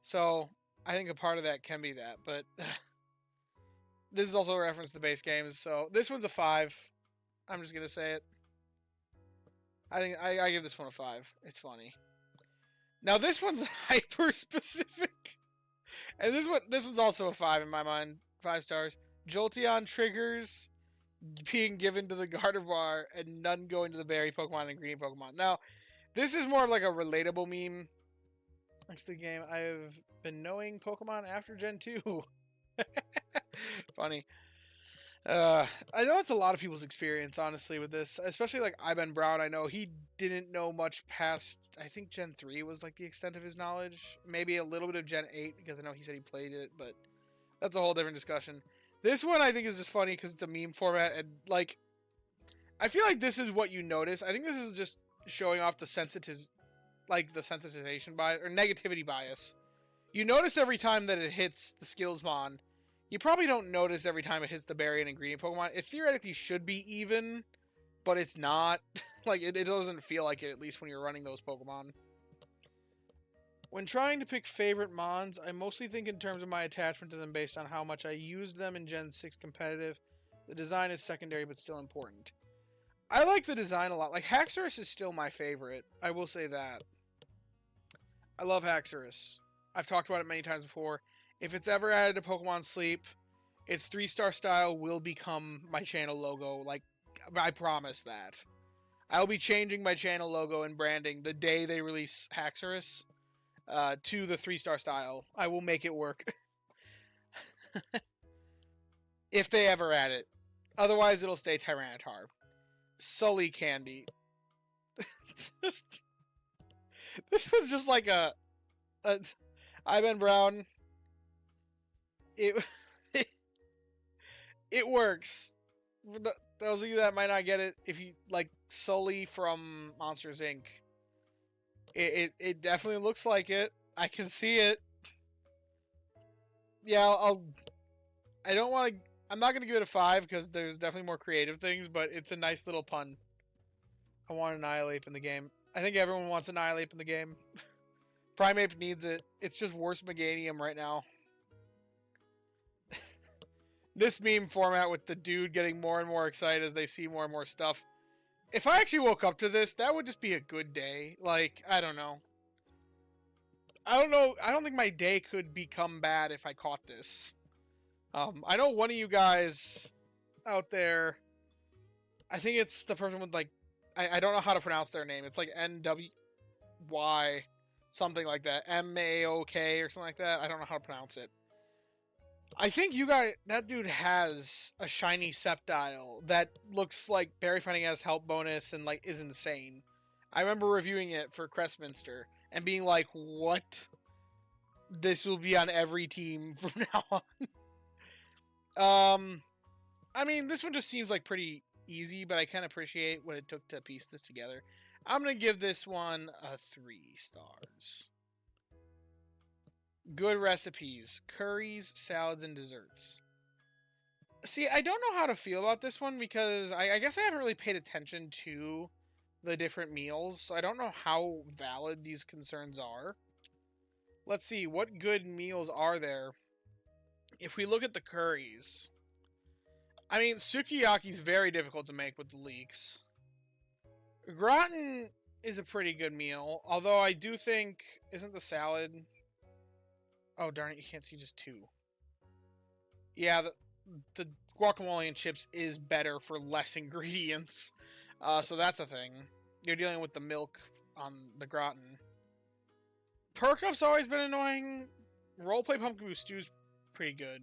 so I think a part of that can be that. But this is also a reference to base games, so this one's a 5. I'm just gonna say it. I think I give this one a 5. It's funny. Now this one's hyper specific, and this one's also a 5 in my mind. 5 stars. Jolteon triggers being given to the Gardevoir and none going to the berry Pokemon and green Pokemon. Now, this is more of like a relatable meme. Next to the game, I've been knowing Pokemon after Gen 2. Funny. I know it's a lot of people's experience, honestly, with this. Especially like Iben Brown. I know he didn't know much past, I think Gen 3 was like the extent of his knowledge. Maybe a little bit of Gen 8, because I know he said he played it, but that's a whole different discussion. This one I think is just funny because it's a meme format, and like, I feel like this is what you notice. I think this is just showing off the sensitization bias or negativity bias. You notice every time that it hits the Skillsmon. You probably don't notice every time it hits the berry and ingredient Pokemon. It theoretically should be even, but it's not. Like, it doesn't feel like it, at least when you're running those Pokemon. When trying to pick favorite Mons, I mostly think in terms of my attachment to them based on how much I used them in Gen 6 competitive. The design is secondary, but still important. I like the design a lot. Like, Haxorus is still my favorite. I will say that. I love Haxorus. I've talked about it many times before. If it's ever added to Pokemon Sleep, its 3-star style will become my channel logo. Like, I promise that. I'll be changing my channel logo and branding the day they release Haxorus to the 3-star style. I will make it work. If they ever add it. Otherwise, it'll stay Tyranitar. Sully Candy. this was just like a Iben Brown. It it works. For those of you that might not get it, if you like Sully from Monsters Inc., it definitely looks like it. I can see it. Yeah, I don't want to. I'm not gonna give it a 5 because there's definitely more creative things, but it's a nice little pun. I want Annihilape in the game. I think everyone wants Annihilape in the game. Primeape needs it. It's just worse Meganium right now. This meme format with the dude getting more and more excited as they see more and more stuff. If I actually woke up to this, that would just be a good day. Like, I don't know. I don't think my day could become bad if I caught this. I know one of you guys out there, I think it's the person with like, I don't know how to pronounce their name. It's like NWY, something like that. MAOK or something like that. I don't know how to pronounce it. I think that dude has a shiny Sceptile that looks like Berry Finding has Help Bonus and like is insane. I remember reviewing it for Crestminster and being like, what? This will be on every team from now on. I mean, this one just seems like pretty easy, but I can appreciate what it took to piece this together. I'm going to give this one a 3 stars. Good recipes, curries, salads, and desserts. See, I don't know how to feel about this one because I guess I haven't really paid attention to the different meals, so I don't know how valid these concerns are. Let's see, what good meals are there? If we look at the curries, I mean, sukiyaki's very difficult to make with the leeks. Gratin is a pretty good meal, although I do think, isn't the salad... Oh, darn it, you can't see just two. Yeah, the guacamole and chips is better for less ingredients. So that's a thing. You're dealing with the milk on the gratin. Perk up's always been annoying. Roleplay pumpkin stew's pretty good.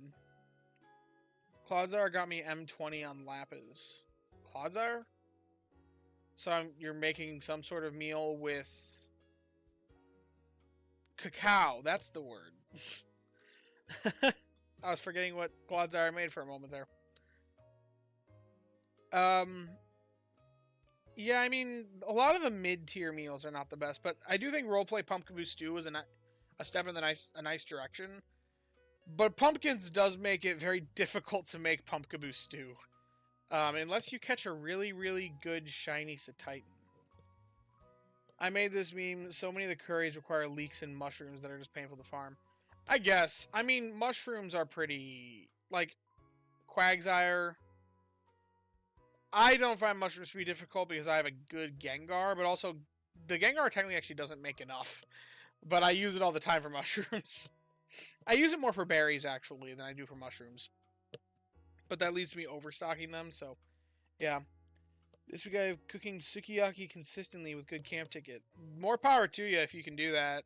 Clodzar got me M20 on Lapis. Clodzar? So you're making some sort of meal with cacao. That's the word. I was forgetting what Clodzar made for a moment there. Yeah, I mean, a lot of the mid-tier meals are not the best, but I do think roleplay pumpkin stew is a step in a nice direction. But pumpkins does make it very difficult to make pumpkin stew. Unless you catch a really, really good shiny Satitan. I made this meme, so many of the curries require leeks and mushrooms that are just painful to farm. I guess. I mean, mushrooms are pretty... Like, Quagsire... I don't find mushrooms to be difficult because I have a good Gengar, but also the Gengar technically actually doesn't make enough. But I use it all the time for mushrooms. I use it more for berries, actually, than I do for mushrooms. But that leads to me overstocking them, so... Yeah. This guy cooking sukiyaki consistently with good camp ticket. More power to you if you can do that.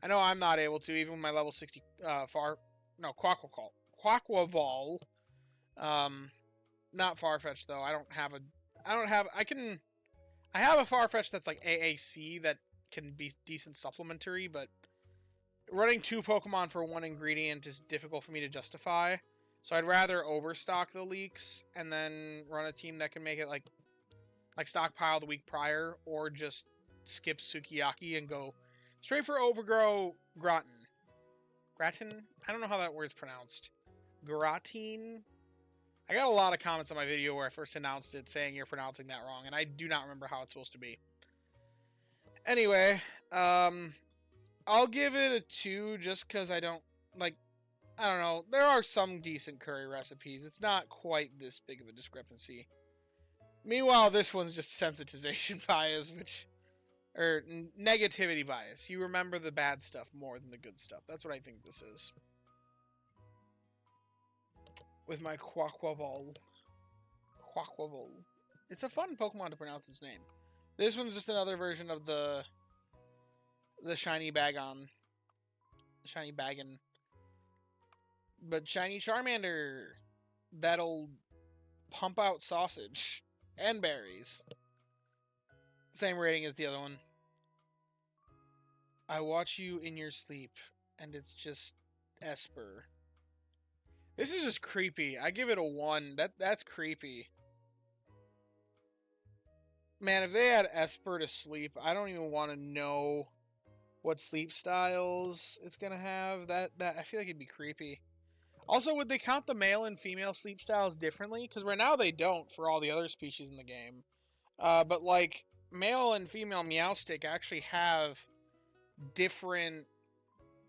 I know I'm not able to, even with my level 60 Quaquaval. Not Farfetch though. I have a Farfetch that's like AAC that can be decent supplementary, but running 2 Pokemon for 1 ingredient is difficult for me to justify. So I'd rather overstock the leeks and then run a team that can make it like stockpile the week prior, or just skip Sukiyaki and go straight for Overgrow Gratin. Gratin? I don't know how that word's pronounced. Gratin? I got a lot of comments on my video where I first announced it saying you're pronouncing that wrong, and I do not remember how it's supposed to be. Anyway, I'll give it a 2 just because I don't know. There are some decent curry recipes. It's not quite this big of a discrepancy. Meanwhile, this one's just sensitization bias, or negativity bias. You remember the bad stuff more than the good stuff. That's what I think this is. With my Quaquaval. It's a fun Pokemon to pronounce its name. This one's just another version of the shiny Bagon. Shiny Bagon. But shiny Charmander. That'll pump out sausage. And berries. Same rating as the other one. I watch you in your sleep, and it's just Esper. This is just creepy. I give it a 1. That's creepy. Man, if they had Esper to sleep, I don't even want to know what sleep styles it's gonna have. That I feel like it'd be creepy. Also, would they count the male and female sleep styles differently? Because right now they don't for all the other species in the game. But like, male and female Meowstic actually have different...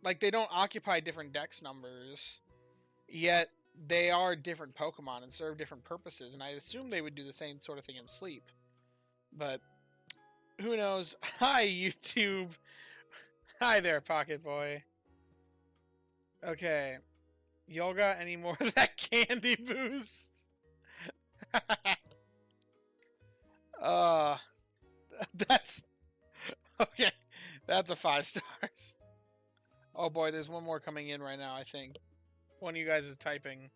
Like, they don't occupy different dex numbers. Yet, they are different Pokemon and serve different purposes. And I assume they would do the same sort of thing in sleep. But, who knows? Hi, YouTube! Hi there, Pocket Boy. Okay. Y'all got any more of that candy boost? That's... Okay. That's a 5 stars. Oh boy, there's one more coming in right now, I think. One of you guys is typing.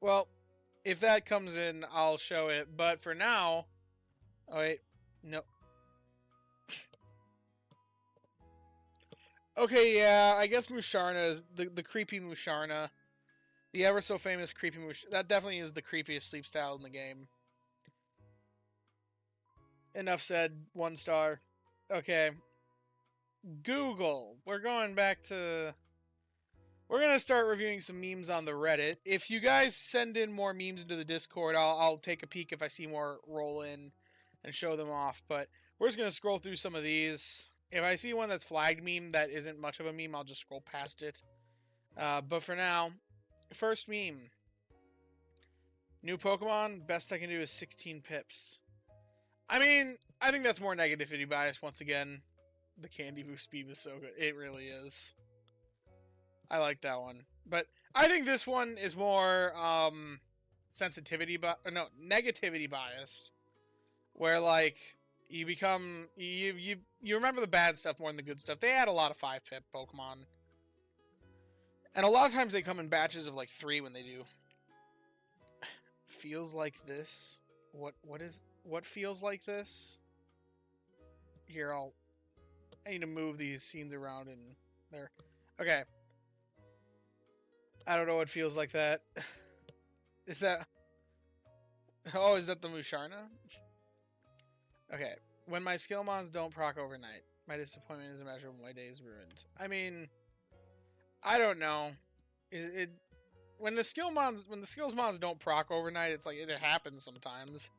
Well, if that comes in, I'll show it. But for now... Oh, wait. No. Okay, yeah, I guess Musharna is the creepy Musharna. The ever so famous creepy Musharna. That definitely is the creepiest sleep style in the game. Enough said. 1 star. Okay. Google. We're going back to we're gonna start reviewing some memes on the Reddit. If you guys send in more memes into the Discord, I'll take a peek if I see more roll in and show them off. But we're just gonna scroll through some of these. If I see one that's flagged meme that isn't much of a meme, I'll just scroll past it. But for now, first meme. New Pokemon, best I can do is 16 pips. I mean, I think that's more negativity bias once again. The Candy Boost speed was so good. It really is. I like that one. But I think this one is more negativity biased. Where like you become you remember the bad stuff more than the good stuff. They add a lot of 5-pip Pokemon. And a lot of times they come in batches of like 3 when they do. Feels like this. What feels like this? Here, I need to move these scenes around in there. Okay. I don't know what feels like that. Is that... Oh, is that the Musharna? Okay. When my skill mons don't proc overnight, my disappointment is immeasurable. My day is ruined. I mean, I don't know. When the skills mons don't proc overnight, it's like it happens sometimes.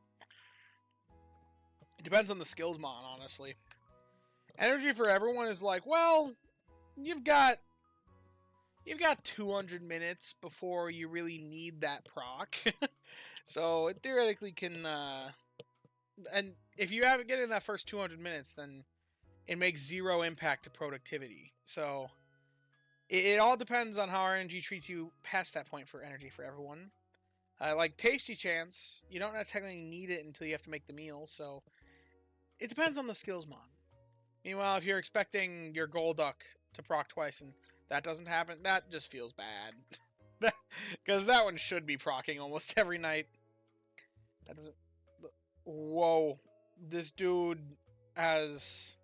It depends on the skills mon, honestly. Energy for everyone is like, well, you've got 200 minutes before you really need that proc. So it theoretically can and if you haven't get in that first 200 minutes, then it makes 0 impact to productivity. So it all depends on how RNG treats you past that point for energy for everyone. Like Tasty Chance, you don't technically need it until you have to make the meal, so it depends on the skills mon. Meanwhile, if you're expecting your Golduck to proc twice and that doesn't happen, that just feels bad. Because that one should be procking almost every night. That doesn't... Whoa. This dude has...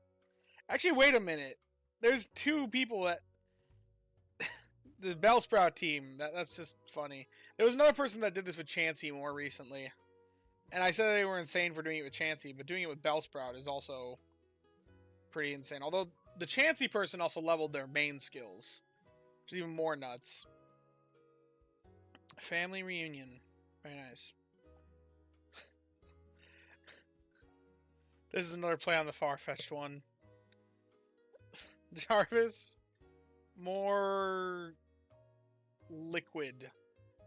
Actually, wait a minute. There's 2 people that... The Bellsprout team, that's just funny. There was another person that did this with Chansey more recently. And I said they were insane for doing it with Chansey, but doing it with Bellsprout is also pretty insane. Although the Chansey person also leveled their main skills, which is even more nuts. Family reunion. Very nice. This is another play on the far-fetched one. Jarvis. More liquid.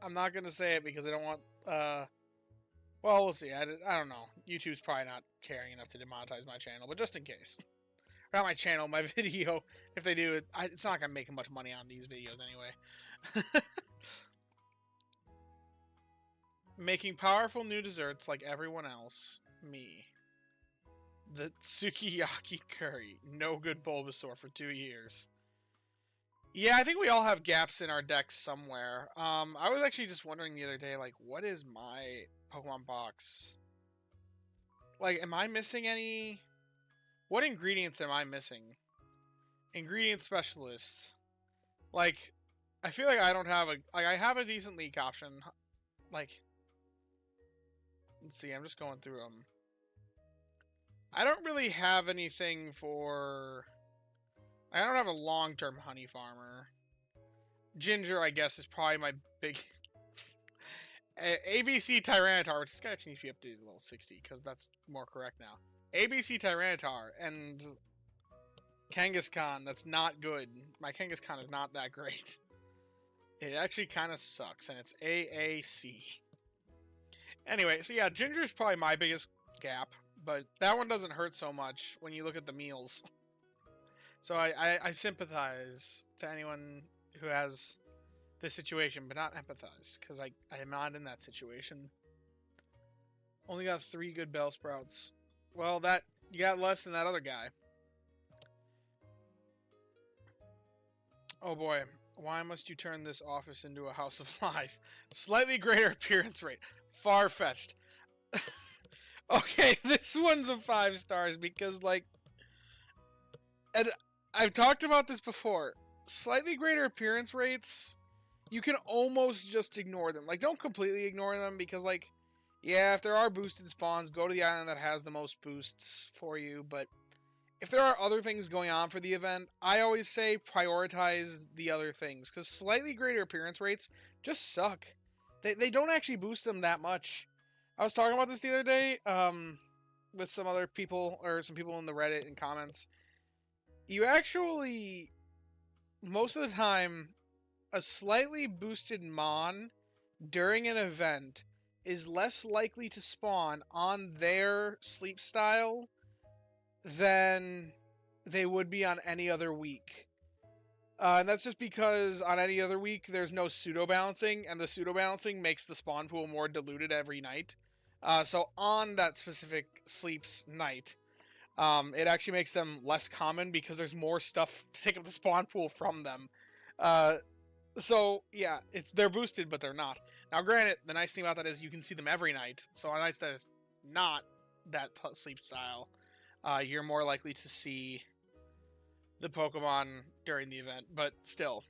I'm not going to say it because I don't want... well, we'll see. I don't know. YouTube's probably not caring enough to demonetize my channel, but just in case. Not my channel, my video. If they do, it's not going to make much money on these videos anyway. Making powerful new desserts like everyone else. Me. The Sukiyaki curry. No good Bulbasaur for 2 years. Yeah, I think we all have gaps in our decks somewhere. I was actually just wondering the other day, like, what is my Pokemon box? Like, am I missing any... What ingredients am I missing? Ingredient specialists. Like, I feel like I don't have a... Like, I have a decent leak option. Like... Let's see, I'm just going through them. I don't really have anything for... I don't have a long-term honey farmer. Ginger, I guess, is probably my big... ABC Tyranitar, which this guy actually needs to be updated to level 60, because that's more correct now. ABC Tyranitar and Kangaskhan, that's not good. My Kangaskhan is not that great. It actually kind of sucks, and it's AAC. Anyway, so yeah, Ginger is probably my biggest gap, but that one doesn't hurt so much when you look at the meals. So I sympathize to anyone who has this situation, but not empathize, because I am not in that situation. Only got 3 good Bellsprouts. Well, you got less than that other guy. Oh boy, why must you turn this office into a house of lies? Slightly greater appearance rate. Far-fetched. Okay, this one's a 5 stars because, like... And I've talked about this before. Slightly greater appearance rates, you can almost just ignore them. Like, don't completely ignore them because, like, yeah, if there are boosted spawns, go to the island that has the most boosts for you, but if there are other things going on for the event, I always say prioritize the other things, because slightly greater appearance rates just suck. They don't actually boost them that much. I was talking about this the other day with some other people, or some people in the Reddit and comments. You actually, most of the time, a slightly boosted Mon during an event is less likely to spawn on their sleep style than they would be on any other week. And that's just because on any other week, there's no pseudo balancing, and the pseudo balancing makes the spawn pool more diluted every night. So on that specific sleeps night, it actually makes them less common because there's more stuff to take up the spawn pool from them. So yeah, they're boosted, but they're not. Now, granted, the nice thing about that is you can see them every night. So on nights that is not that sleep style, you're more likely to see the Pokemon during the event, but still.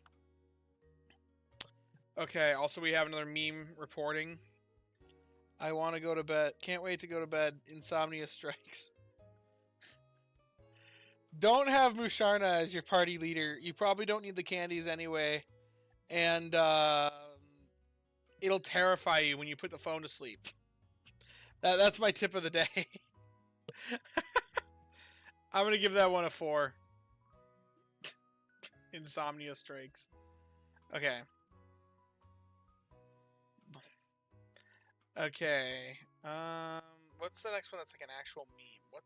Okay, also we have another meme reporting. I want to go to bed. Can't wait to go to bed. Insomnia strikes. Don't have Musharna as your party leader. You probably don't need the candies anyway. And it'll terrify you when you put the phone to sleep. That's my tip of the day. I'm going to give that one a 4. Insomnia strikes. Okay. Okay. What's the next one that's like an actual meme?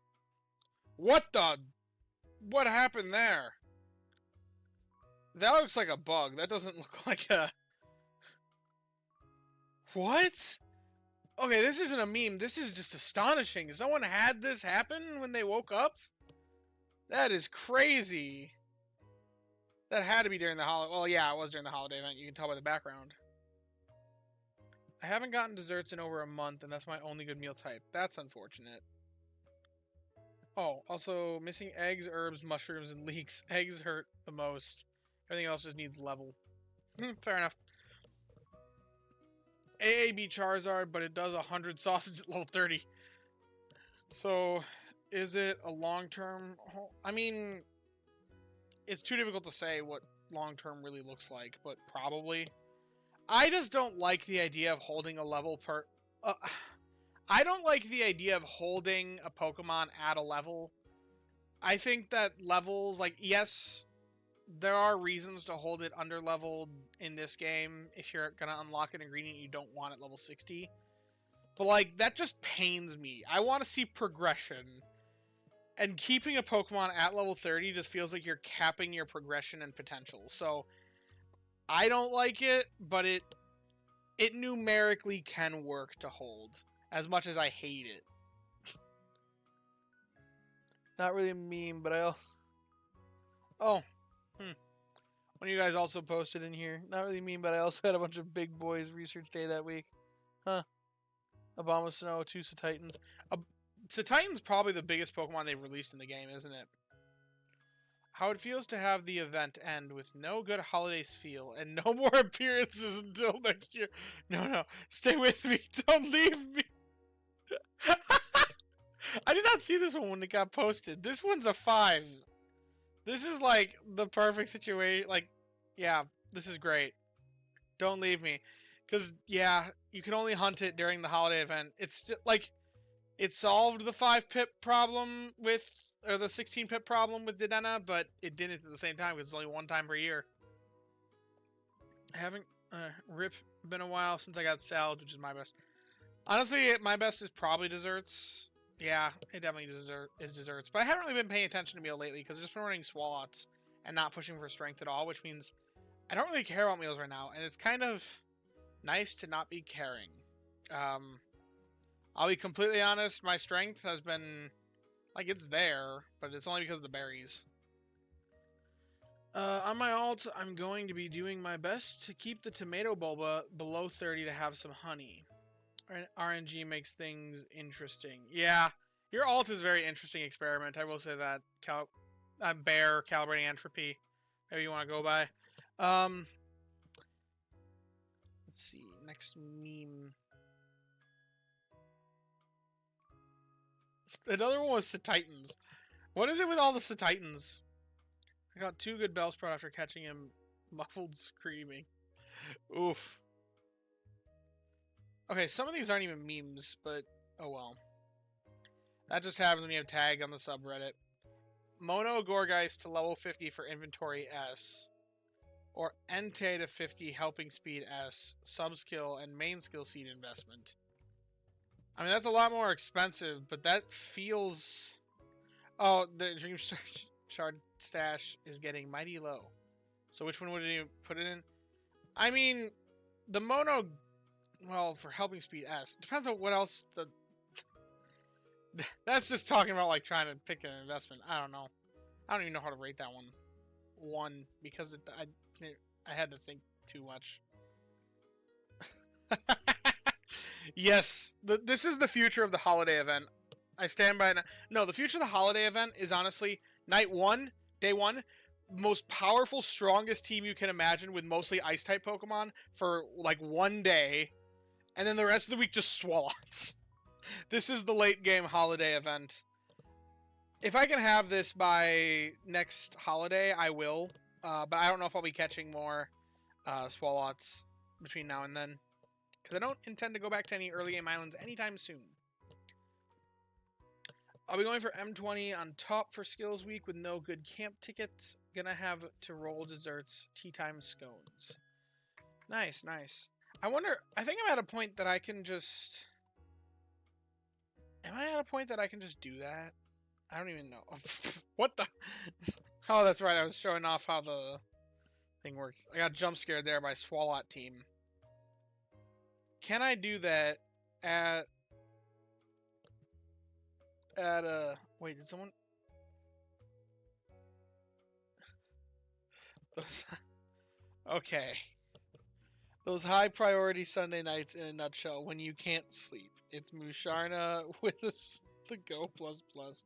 What happened there? That looks like a bug. That doesn't look like a... What? Okay, this isn't a meme. This is just astonishing. Someone had this happen when they woke up? That is crazy. That had to be during the holiday. Well, yeah, it was during the holiday event. You can tell by the background. I haven't gotten desserts in over a month, and that's my only good meal type. That's unfortunate. Oh, also, missing eggs, herbs, mushrooms, and leeks. Eggs hurt the most. Everything else just needs level. Fair enough. AAB Charizard, but it does 100 sausage at level 30. So, is it a long-term... I mean, it's too difficult to say what long-term really looks like, but probably. I just don't like the idea of holding a level per... I don't like the idea of holding a Pokemon at a level. I think that levels, like, yes, there are reasons to hold it under-leveled in this game if you're going to unlock an ingredient you don't want at level 60. But, like, that just pains me. I want to see progression. And keeping a Pokemon at level 30 just feels like you're capping your progression and potential. So, I don't like it, but it numerically can work to hold. As much as I hate it. Not really a meme, but I... Oh. One of you guys also posted in here. Not really meme, but I also had a bunch of big boys research day that week. Huh. Abomasnow, 2 Cetitans. Cetitan's probably the biggest Pokemon they've released in the game, isn't it? How it feels to have the event end with no good holidays feel and no more appearances until next year. No. Stay with me. Don't leave me. I did not see this one when it got posted. This one's a 5. This is like the perfect situation. Like, yeah, this is great. Don't leave me. Because, yeah, you can only hunt it during the holiday event. It's still, like, it solved the 5 pip problem with, or the 16 pip problem with Dedenne, but it didn't at the same time because it's only one time per year. I haven't, been a while since I got salads, which is my best. Honestly, my best is probably desserts. Yeah, it definitely is desserts. But I haven't really been paying attention to meal lately because I've just been running Swalots and not pushing for strength at all, which means I don't really care about meals right now. And it's kind of nice to not be caring. I'll be completely honest, my strength has been, like, it's there, but it's only because of the berries. On my alt, I'm going to be doing my best to keep the tomato bulba below 30 to have some honey. RNG makes things interesting. Yeah, your alt is a very interesting experiment. I will say that. Bear calibrating entropy. Maybe you want to go by. Let's see. Next meme. Another one was the Titans. What is it with all the Titans? I got 2 good Bellsprout after catching him muffled screaming. Oof. Okay, some of these aren't even memes, but oh well. That just happens when you have tag on the subreddit. Mono Gorgeist to level 50 for inventory S. Or Entei to 50 helping speed S, sub-skill, and main skill seed investment. I mean, that's a lot more expensive, but that feels... Oh, the Dream Shard stash is getting mighty low. So which one would you put it in? I mean, the Mono... Well, for helping speed S. Depends on what else the... That's just talking about, like, trying to pick an investment. I don't know. I don't even know how to rate that one. 1, because I had to think too much. Yes, this is the future of the holiday event. I stand by it. No, the future of the holiday event is honestly night 1, day 1, most powerful, strongest team you can imagine with mostly Ice-type Pokemon for like 1 day, and then the rest of the week just Swallots. This is the late game holiday event. If I can have this by next holiday, I will. But I don't know if I'll be catching more Swallots between now and then. Because I don't intend to go back to any early game islands anytime soon. I'll be going for M20 on top for skills week with no good camp tickets. Gonna have to roll desserts, tea time scones. Nice, nice. I wonder, I think I'm at a point that I can just... Am I at a point that I can just do that? I don't even know. What the? Oh, that's right. I was showing off how the thing works. I got jump scared there by Swalot team. Can I do that at wait, did someone... Okay. Those high priority Sunday nights in a nutshell when you can't sleep. It's Musharna with the Go Plus Plus.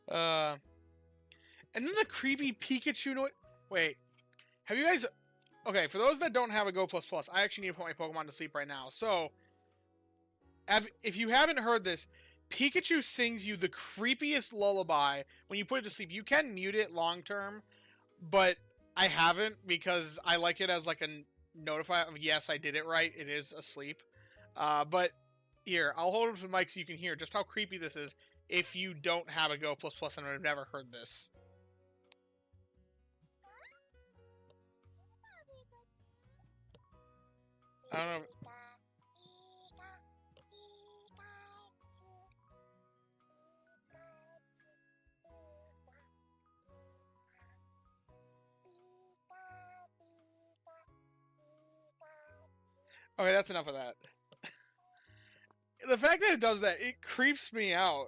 And then the creepy Pikachu noise. Wait. Have you guys... Okay, for those that don't have a Go Plus Plus, I actually need to put my Pokemon to sleep right now. So, if you haven't heard this, Pikachu sings you the creepiest lullaby when you put it to sleep. You can mute it long term, but I haven't because I like it as like a notify of yes, I did it right. It is asleep. But here, I'll hold it to the mic so you can hear just how creepy this is if you don't have a Go Plus Plus and have never heard this. I don't know. Okay, that's enough of that. The fact that it does that, it creeps me out.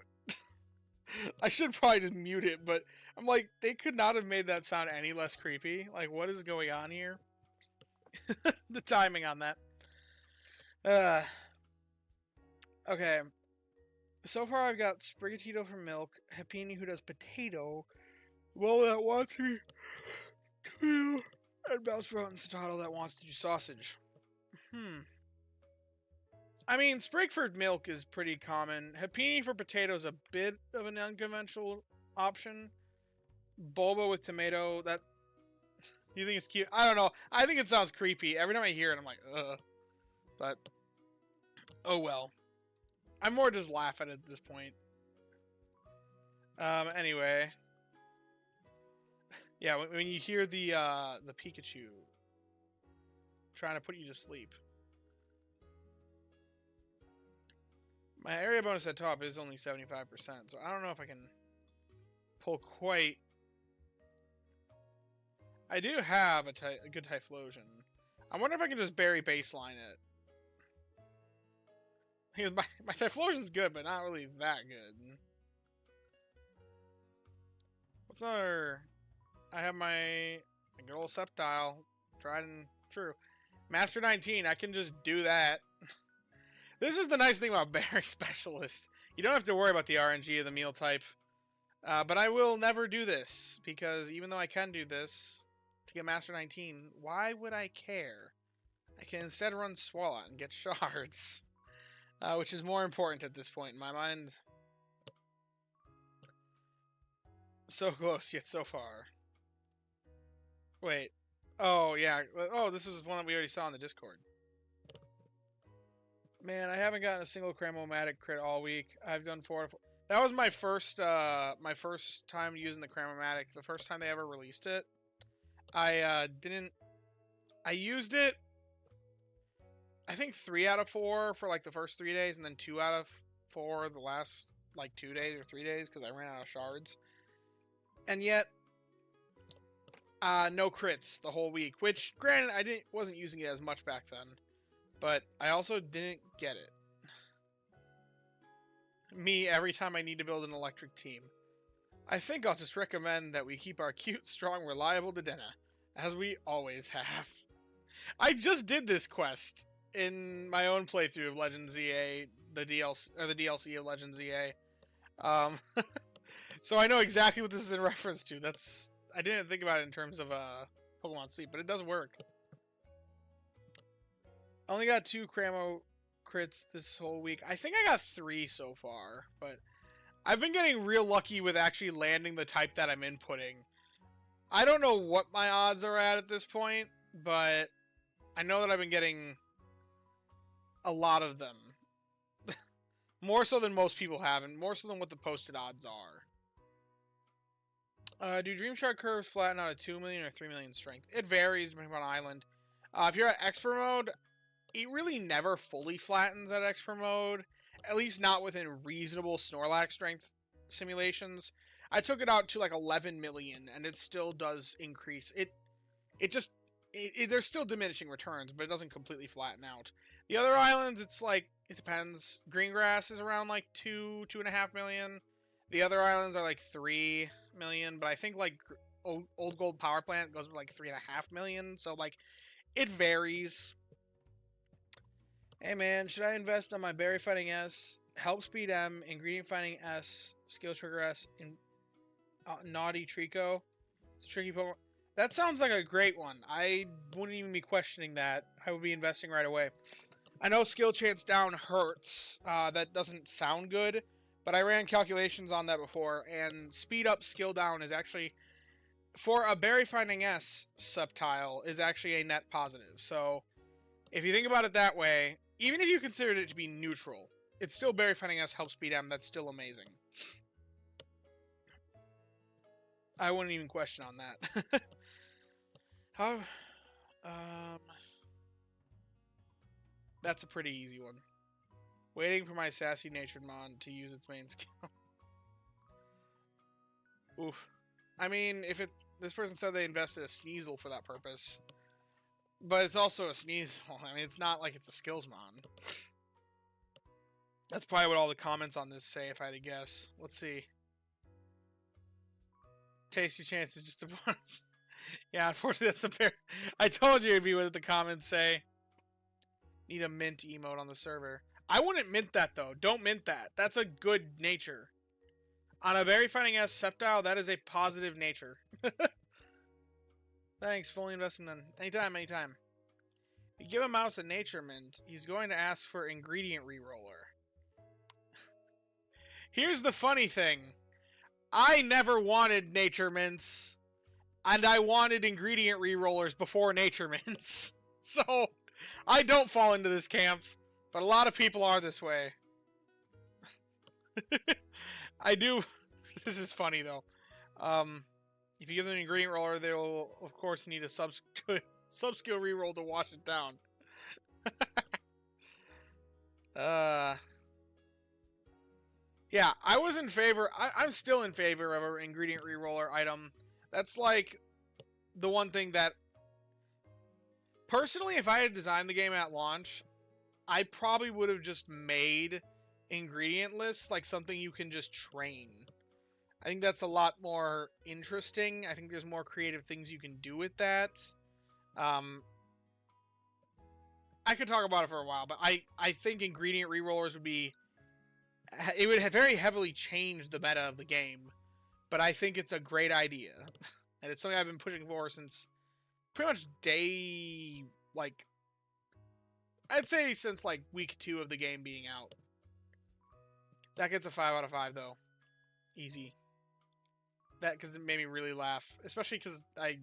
I should probably just mute it, but I'm like, they could not have made that sound any less creepy. Like, what is going on here? The timing on that. Okay. So far, I've got Sprigatito for milk, Happiny who does potato, Lola that wants to be Camille, and Bellsprout and Satotl that wants to do sausage. I mean, Sprig for milk is pretty common. Happiny for potato is a bit of an unconventional option. Bulba with tomato, that... You think it's cute? I don't know. I think it sounds creepy. Every time I hear it, I'm like, ugh. But, oh well. I more just laugh at it at this point. Anyway. Yeah, when you hear the Pikachu trying to put you to sleep. My area bonus at top is only 75%, so I don't know if I can pull quite... I do have a good Typhlosion. I wonder if I can just bury baseline it. Because my Typhlosion's good, but not really that good. What's our... I have my good old Sceptile. Tried and true. Master 19, I can just do that. This is the nice thing about Berry Specialist. You don't have to worry about the RNG of the meal type. But I will never do this, because even though I can do this to get Master 19, why would I care? I can instead run Swalot and get shards. Which is more important at this point in my mind. So close, yet so far. Wait. Oh, yeah. Oh, this was one that we already saw in the Discord. Man, I haven't gotten a single Cramomatic crit all week. I've done 4 That was my first time using the Cramomatic. The first time they ever released it. I didn't... I used it, I think 3 out of 4 for like the first 3 days, and then 2 out of 4 the last like 2 days or 3 days because I ran out of shards. And yet, no crits the whole week. Which, granted, I wasn't using it as much back then, but I also didn't get it. Me, every time I need to build an electric team. I think I'll just recommend that we keep our cute, strong, reliable Dedenne, as we always have. I just did this quest in my own playthrough of Legends ZA, the DLC of Legends ZA. So I know exactly what this is in reference to. I didn't think about it in terms of Pokemon Sleep, but it does work. I only got 2 Cramo crits this whole week. I think I got 3 so far, but I've been getting real lucky with actually landing the type that I'm inputting. I don't know what my odds are at this point, but I know that I've been getting a lot of them. More so than most people have, and more so than what the posted odds are. Do Dream Shard curves flatten out at 2 million or 3 million strength? It varies depending on island. If you're at Expert mode, it really never fully flattens at Expert mode. At least not within reasonable Snorlax strength simulations. I took it out to like 11 million, and it still does increase. There's still diminishing returns, but it doesn't completely flatten out. The other islands, it's like, it depends. Greengrass is around like 2.5 million. The other islands are like 3 million, but I think like Old Gold Power Plant goes with like 3.5 million, so like it varies. Hey man, should I invest on my Berry Fighting S, Help Speed M, Ingredient Finding S, Skill Trigger S, in Naughty Trico? It's a tricky Pokemon. That sounds like a great one. I wouldn't even be questioning that. I would be investing right away. I know Skill Chance Down hurts. That doesn't sound good, but I ran calculations on that before, and Speed Up Skill Down is actually, for a Berry Finding S subtile, is actually a net positive. So, if you think about it that way, even if you considered it to be neutral, it's still Berry Finding S helps Speed M. That's still amazing. I wouldn't even question on that. That's a pretty easy one. Waiting for my Sassy Natured Mon to use its main skill. Oof. I mean, this person said they invested a Sneasel for that purpose. But it's also a Sneasel. I mean, it's not like it's a Skills Mon. That's probably what all the comments on this say, if I had to guess. Let's see. Tasty Chance is just a bonus. Yeah, unfortunately, that's a pair. I told you it'd be what the comments say. Need a mint emote on the server. I wouldn't mint that, though. Don't mint that. That's a good nature. On a Berry Finding S Sceptile, that is a positive nature. Thanks, fully investing then. Anytime, anytime. If you give a mouse a nature mint, he's going to ask for ingredient reroller. Here's the funny thing. I never wanted nature mints, and I wanted ingredient rerollers before nature mints. So, I don't fall into this camp, but a lot of people are this way. I do. This is funny, though. If you give them an ingredient roller, they'll, of course, need a sub-skill reroll to wash it down. Yeah, I was in favor. I'm still in favor of an ingredient reroller item. That's like the one thing that, personally, if I had designed the game at launch, I probably would have just made ingredient lists like something you can just train. I think that's a lot more interesting. I think there's more creative things you can do with that. I could talk about it for a while, but I think ingredient rerollers would be... It would have very heavily changed the meta of the game, but I think it's a great idea. And it's something I've been pushing for since pretty much day... like... I'd say since like week 2 of the game being out. That gets a 5 out of 5, though. Easy. that because it made me really laugh, especially because I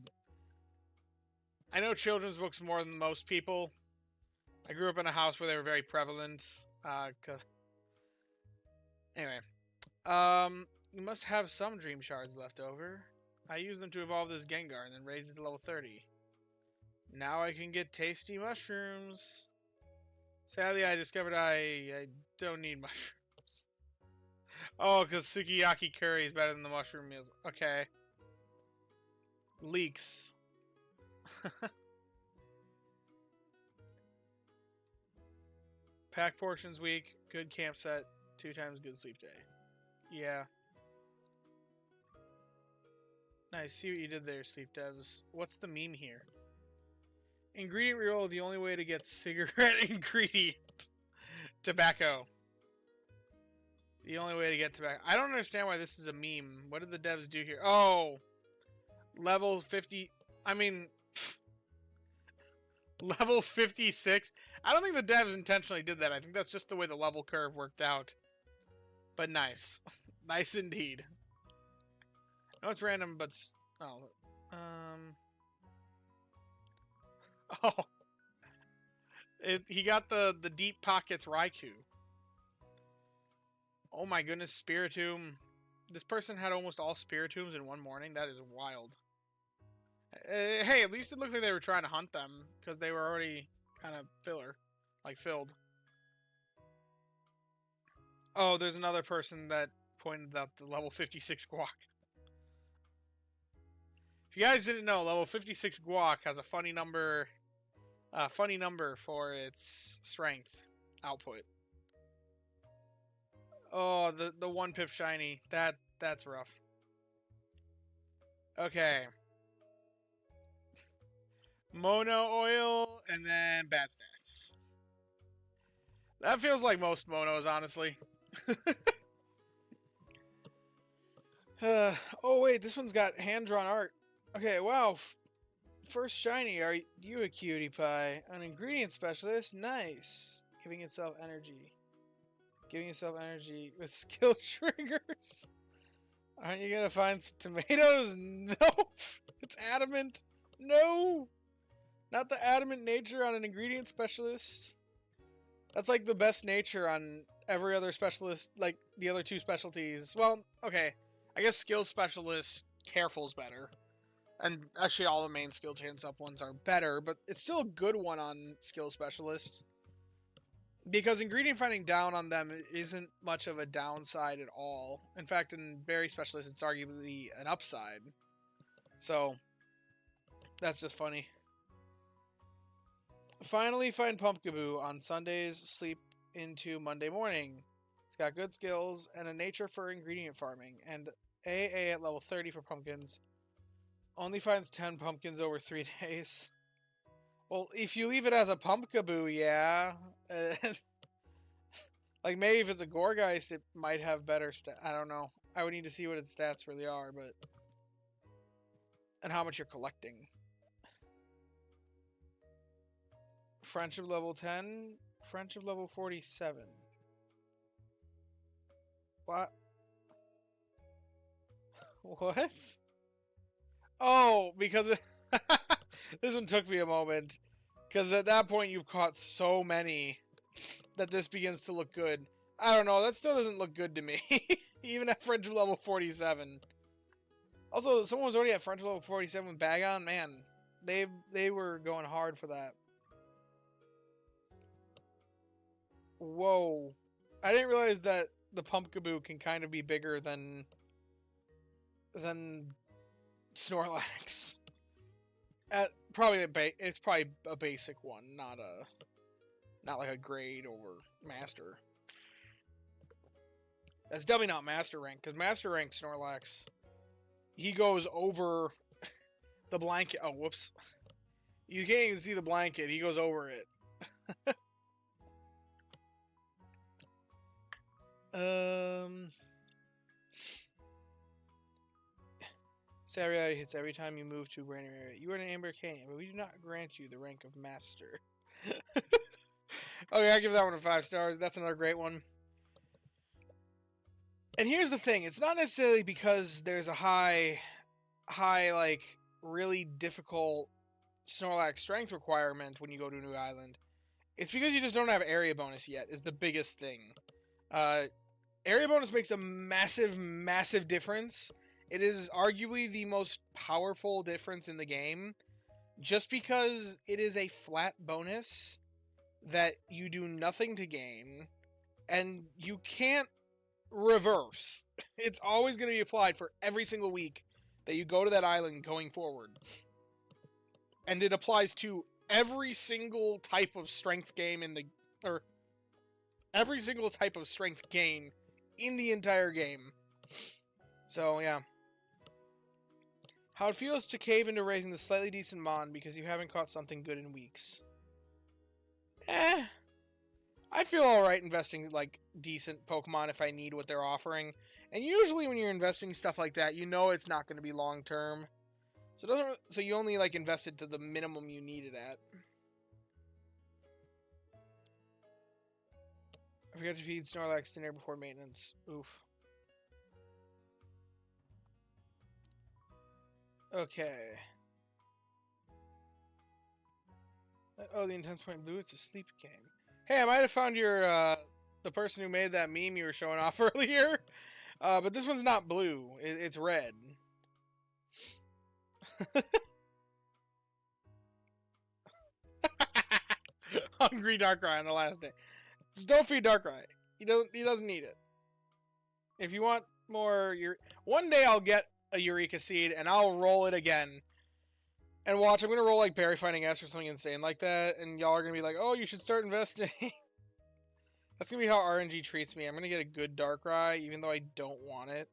know children's books more than most people. I grew up in a house where they were very prevalent. Anyway, you must have some dream shards left over. I used them to evolve this Gengar and then raise it to level 30. Now I can get tasty mushrooms. Sadly, I discovered I don't need mushrooms. Oh, because sukiyaki curry is better than the mushroom meals. Okay. Leeks. Pack portions weak. Good camp set. 2 times good sleep day. Yeah. Nice. See what you did there, sleep devs. What's the meme here? Ingredient reroll, the only way to get cigarette ingredient. Tobacco. The only way to get tobacco. I don't understand why this is a meme. What did the devs do here? Oh! Level 50... I mean... Level 56? I don't think the devs intentionally did that. I think that's just the way the level curve worked out. But nice. Nice indeed. I know it's random, but... Oh. Oh. He got the Deep Pockets Raikou. Oh my goodness, Spiritomb. This person had almost all Spiritombs in one morning. That is wild. Hey, at least it looked like they were trying to hunt them. Because they were already kind of filled. Oh, there's another person that pointed out the level 56 Guac. If you guys didn't know, level 56 Guac has a funny number for its strength output. Oh, the 1 pip shiny. That's rough. Okay. Mono oil and then bad stats. That feels like most monos, honestly. Oh wait, this one's got hand-drawn art. Okay, wow. First shiny, are you a cutie pie? An ingredient specialist? Nice. Giving itself energy. Giving yourself energy with skill triggers. Aren't you gonna find some tomatoes? Nope. It's adamant. No. Not the adamant nature on an ingredient specialist. That's like the best nature on every other specialist, like the other 2 specialties. Well, okay. I guess skill specialist, careful's better. And actually all the main skill chance up ones are better, but it's still a good one on skill specialists. Because ingredient finding down on them isn't much of a downside at all. In fact, in berry specialists, it's arguably an upside. So, that's just funny. Finally find Pumpkaboo on Sundays, sleep into Monday morning. It's got good skills and a nature for ingredient farming. And AA at level 30 for pumpkins. Only finds 10 pumpkins over 3 days. Well, if you leave it as a Pumpkaboo, yeah. Like, maybe if it's a Gourgeist, it might have better stats. I don't know. I would need to see what its stats really are, but... And how much you're collecting. Friendship level 10. Friendship level 47. What? What? Oh, because... This one took me a moment. Because at that point, you've caught so many that this begins to look good. I don't know. That still doesn't look good to me. Even at friendship level 47. Also, someone was already at friendship level 47 with Bagon. Man, they were going hard for that. Whoa. I didn't realize that the Pumpkaboo can kind of be bigger than Snorlax. It's probably a basic one, not like a grade over master. That's definitely not master rank, because master rank Snorlax, he goes over the blanket. Oh, whoops. You can't even see the blanket. He goes over it. Salary hits every time you move to a random area. You are an Amber Canyon, but we do not grant you the rank of Master. Okay, I give that one a 5 stars. That's another great one. And here's the thing, it's not necessarily because there's a high, like, really difficult Snorlax strength requirement when you go to a new island. It's because you just don't have area bonus yet, is the biggest thing. Area bonus makes a massive, massive difference. It is arguably the most powerful difference in the game, just because it is a flat bonus that you do nothing to gain, and you can't reverse. It's always going to be applied for every single week that you go to that island going forward. And it applies to every single type of strength game or every single type of strength gain in the entire game. So, yeah. How it feels to cave into raising the slightly decent Mon because you haven't caught something good in weeks. I feel alright investing, like, decent Pokemon if I need what they're offering. And usually when you're investing stuff like that, you know it's not going to be long-term. So you only, like, invest it to the minimum you need it at. I forgot to feed Snorlax dinner before maintenance. Oof. Okay. Oh, the Intense Point Blue, it's a sleep game. Hey, I might have found your, the person who made that meme you were showing off earlier. But this one's not blue. It's red. Hungry Darkrai on the last day. Just don't feed Darkrai. He doesn't need it. If you want more, one day I'll get a Eureka Seed and I'll roll it again. And watch, I'm gonna roll like Berry Finding S or something insane like that, and y'all are gonna be like, oh, you should start investing. That's gonna be how RNG treats me. I'm gonna get a good Darkrai, even though I don't want it.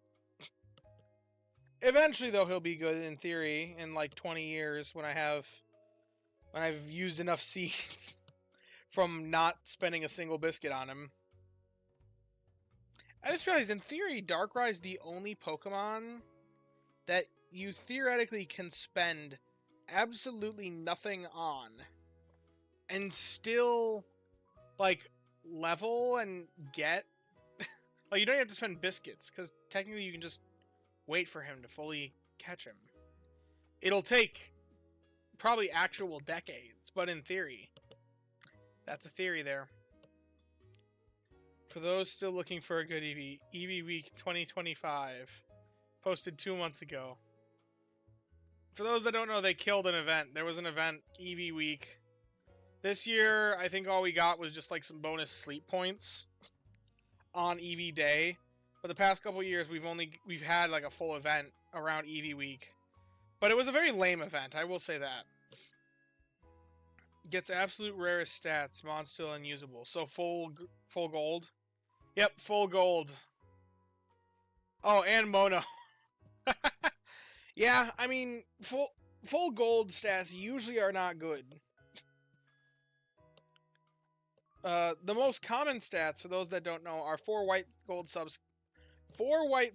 Eventually, though, he'll be good in theory in like 20 years when I've used enough seeds from not spending a single biscuit on him. I just realized, in theory, Darkrai is the only Pokemon that you theoretically can spend absolutely nothing on and still, like, level and get. Like, you don't have to spend biscuits, because technically you can just wait for him to fully catch him. It'll take probably actual decades, but in theory. That's a theory there. For those still looking for a good Eevee, Eevee Week 2025. Posted 2 months ago. For those that don't know, they killed an event. There was an event, Eevee Week. This year, I think all we got was just like some bonus sleep points on Eevee Day. But the past couple years, we've had like a full event around Eevee Week. But it was a very lame event, I will say that. Gets absolute rarest stats, Mon's still unusable. So full gold? Yep, full gold. Oh, and Mono. Yeah, I mean, full gold stats usually are not good. The most common stats, for those that don't know, are 4 white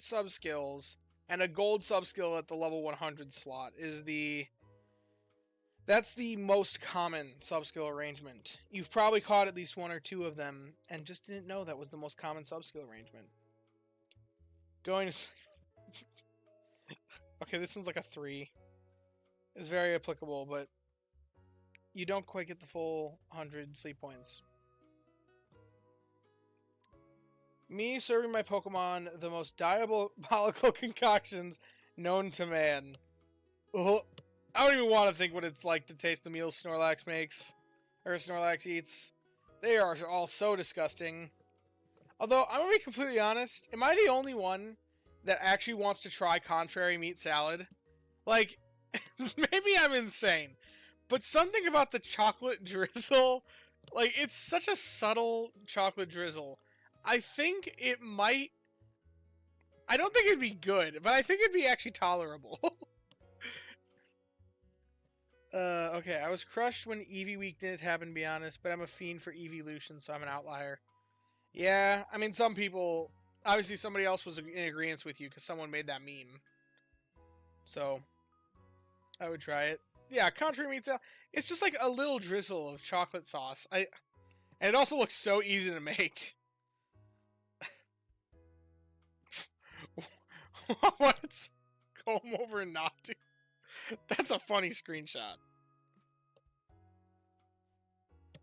sub skills and a gold sub skill at the level 100 slot that's the most common sub skill arrangement. You've probably caught at least 1 or 2 of them and just didn't know that was the most common sub skill arrangement. Going to okay, this one's like a 3. It's very applicable, but you don't quite get the full 100 sleep points. Me serving my Pokemon the most diabolical concoctions known to man. Ugh. I don't even want to think what it's like to taste the meals Snorlax makes. Or Snorlax eats. They are all so disgusting. Although, I'm going to be completely honest. Am I the only one that actually wants to try contrary meat salad? Like, maybe I'm insane. But something about the chocolate drizzle. Like, it's such a subtle chocolate drizzle. I think it might... I don't think it'd be good, but I think it'd be actually tolerable. Okay, I was crushed when Eevee Week didn't happen, to be honest, but I'm a fiend for Eeveelution, so I'm an outlier. Yeah, I mean, some people... Obviously, somebody else was in agreement with you, because someone made that meme. So, I would try it. Yeah, contrary meat salad. It's just like a little drizzle of chocolate sauce. And it also looks so easy to make. What? Comb over and not to. That's a funny screenshot.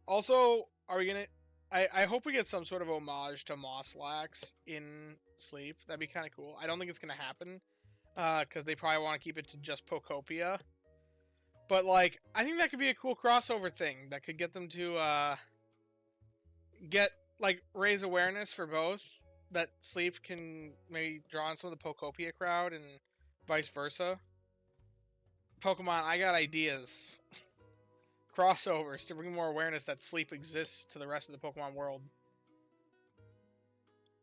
Also, are we gonna... I hope we get some sort of homage to Mosslax in Sleep. That'd be kind of cool. I don't think it's gonna happen, because they probably want to keep it to just Pokopia. But, like, I think that could be a cool crossover thing that could get them to, raise awareness for both. That Sleep can maybe draw on some of the Pokopia crowd and vice versa. Pokemon, I got ideas. Crossovers to bring more awareness that Sleep exists to the rest of the Pokemon world.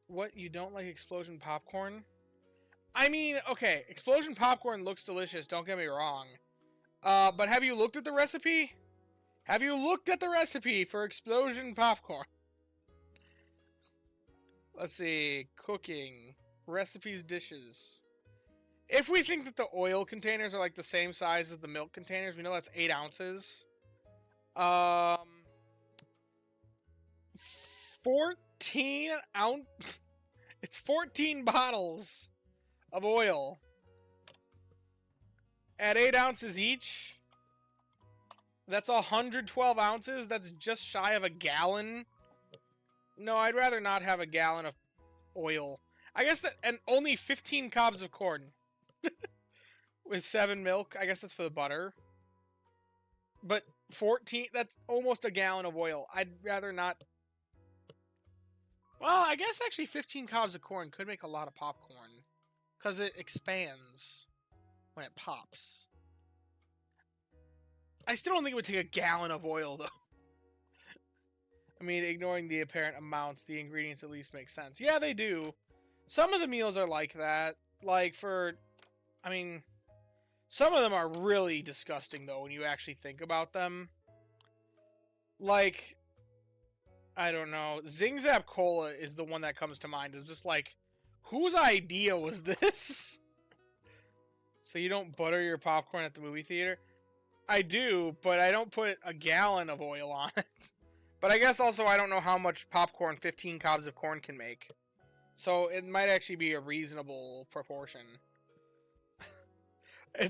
What, you don't like explosion popcorn? I mean, okay, explosion popcorn looks delicious, don't get me wrong. But have you looked at the recipe? Have you looked at the recipe for explosion popcorn? Let's see, cooking, recipes, dishes. If we think that the oil containers are like the same size as the milk containers, we know that's 8 ounces. 14 ounce. It's 14 bottles of oil at 8 ounces each. That's 112 ounces. That's just shy of a gallon. No, I'd rather not have a gallon of oil. I guess that, and only 15 cobs of corn with 7 milk. I guess that's for the butter. But 14, that's almost a gallon of oil. I'd rather not. Well, I guess actually 15 cobs of corn could make a lot of popcorn, because it expands when it pops. I still don't think it would take a gallon of oil, though. I mean, ignoring the apparent amounts, the ingredients at least make sense. Yeah, they do. Some of the meals are like that. Like, I mean, some of them are really disgusting, though, when you actually think about them. Like, I don't know. Zing Zap Cola is the one that comes to mind. It's just like, whose idea was this? So you don't butter your popcorn at the movie theater? I do, but I don't put a gallon of oil on it. But I guess also I don't know how much popcorn 15 cobs of corn can make. So it might actually be a reasonable proportion.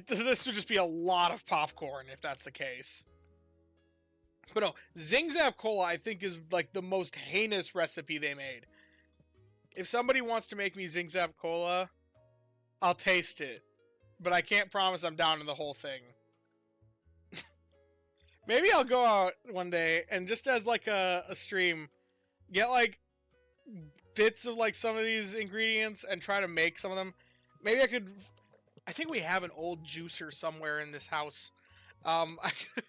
This would just be a lot of popcorn if that's the case. But no, Zing Zap Cola I think is like the most heinous recipe they made. If somebody wants to make me Zing Zap Cola, I'll taste it. But I can't promise I'm down to the whole thing. Maybe I'll go out one day and just as like a stream, get like bits of like some of these ingredients and try to make some of them. Maybe I think we have an old juicer somewhere in this house. I could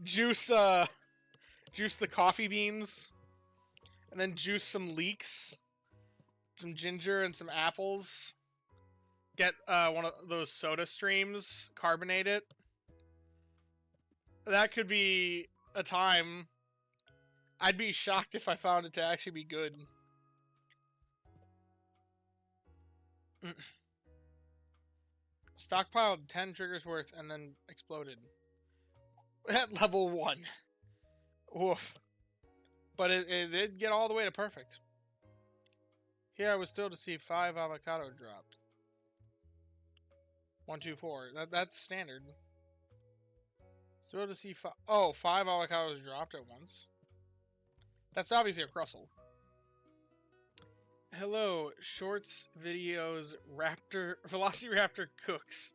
juice the coffee beans and then juice some leeks, some ginger and some apples. Get one of those soda streams, carbonate it. That could be a time. I'd be shocked if I found it to actually be good. Stockpiled 10 triggers worth and then exploded. At level 1. Woof. But it did get all the way to perfect. Here I was still to see 5 avocado drops. 1, 2, 4. That's standard. Still to see 5 avocados dropped at once. That's obviously a Crustle. Hello, shorts, videos, Velociraptor cooks.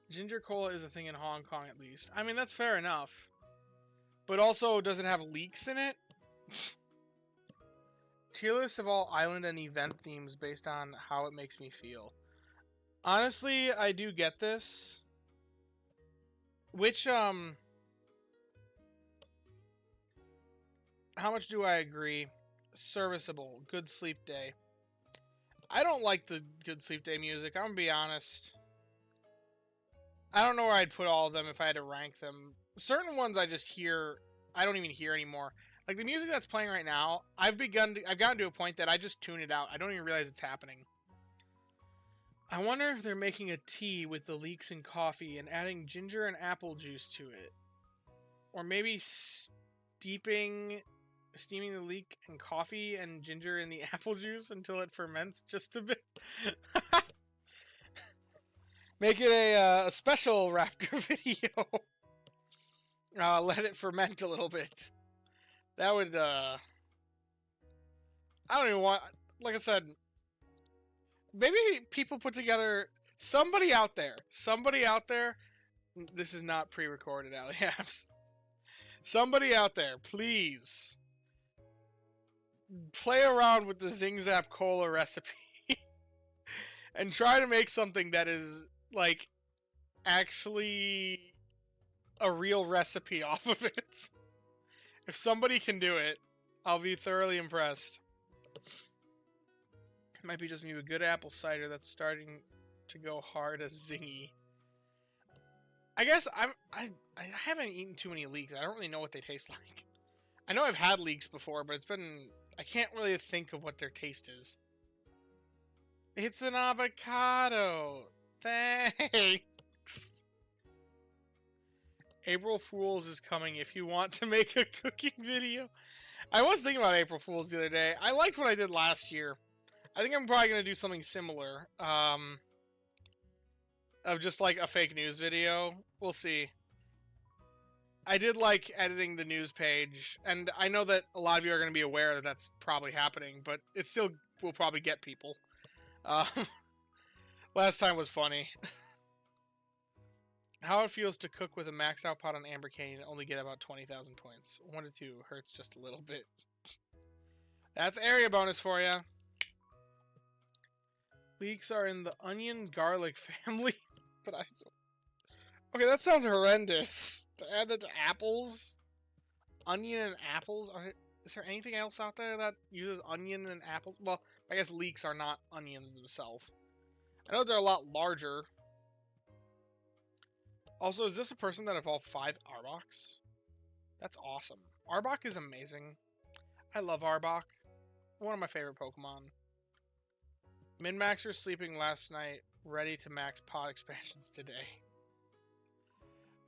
Ginger cola is a thing in Hong Kong at least. I mean, that's fair enough. But also, does it have leaks in it? Tier list of all island and event themes based on how it makes me feel. Honestly, I do get this. Which, how much do I agree? Serviceable. Good sleep day. I don't like the good sleep day music. I'm gonna be honest. I don't know where I'd put all of them if I had to rank them. Certain ones I just hear, I don't even hear anymore. Like the music that's playing right now, I've gotten to a point that I just tune it out. I don't even realize it's happening. I wonder if they're making a tea with the leeks in coffee and adding ginger and apple juice to it. Or maybe steaming the leek in coffee and ginger in the apple juice until it ferments just a bit. Make it a special raptor video. Let it ferment a little bit. That would, I don't even want, like I said, maybe people put together, somebody out there, this is not pre-recorded, Ali Apps. Somebody out there, please, play around with the Zing Zap Cola recipe and try to make something that is, like, actually a real recipe off of it. If somebody can do it, I'll be thoroughly impressed. It might be just me with good apple cider that's starting to go hard as zingy. I guess I haven't eaten too many leeks. I don't really know what they taste like. I know I've had leeks before, but I can't really think of what their taste is. It's an avocado. Thanks. April Fool's is coming if you want to make a cooking video. I was thinking about April Fool's the other day. I liked what I did last year. I think I'm probably going to do something similar. Of just like a fake news video. We'll see. I did like editing the news page, and I know that a lot of you are going to be aware that that's probably happening, but it still will probably get people. Last time was funny. How it feels to cook with a maxed out pot on Amber Canyon and only get about 20,000 points. 1 to 2 hurts just a little bit. That's area bonus for ya. Leeks are in the onion garlic family, but I don't. Okay, that sounds horrendous. To add that to apples? Onion and apples? Is there anything else out there that uses onion and apples? Well, I guess leeks are not onions themselves. I know they're a lot larger. Also, is this a person that evolved 5 Arboks? That's awesome. Arbok is amazing. I love Arbok. One of my favorite Pokemon. Min-maxer sleeping last night. Ready to max pod expansions today.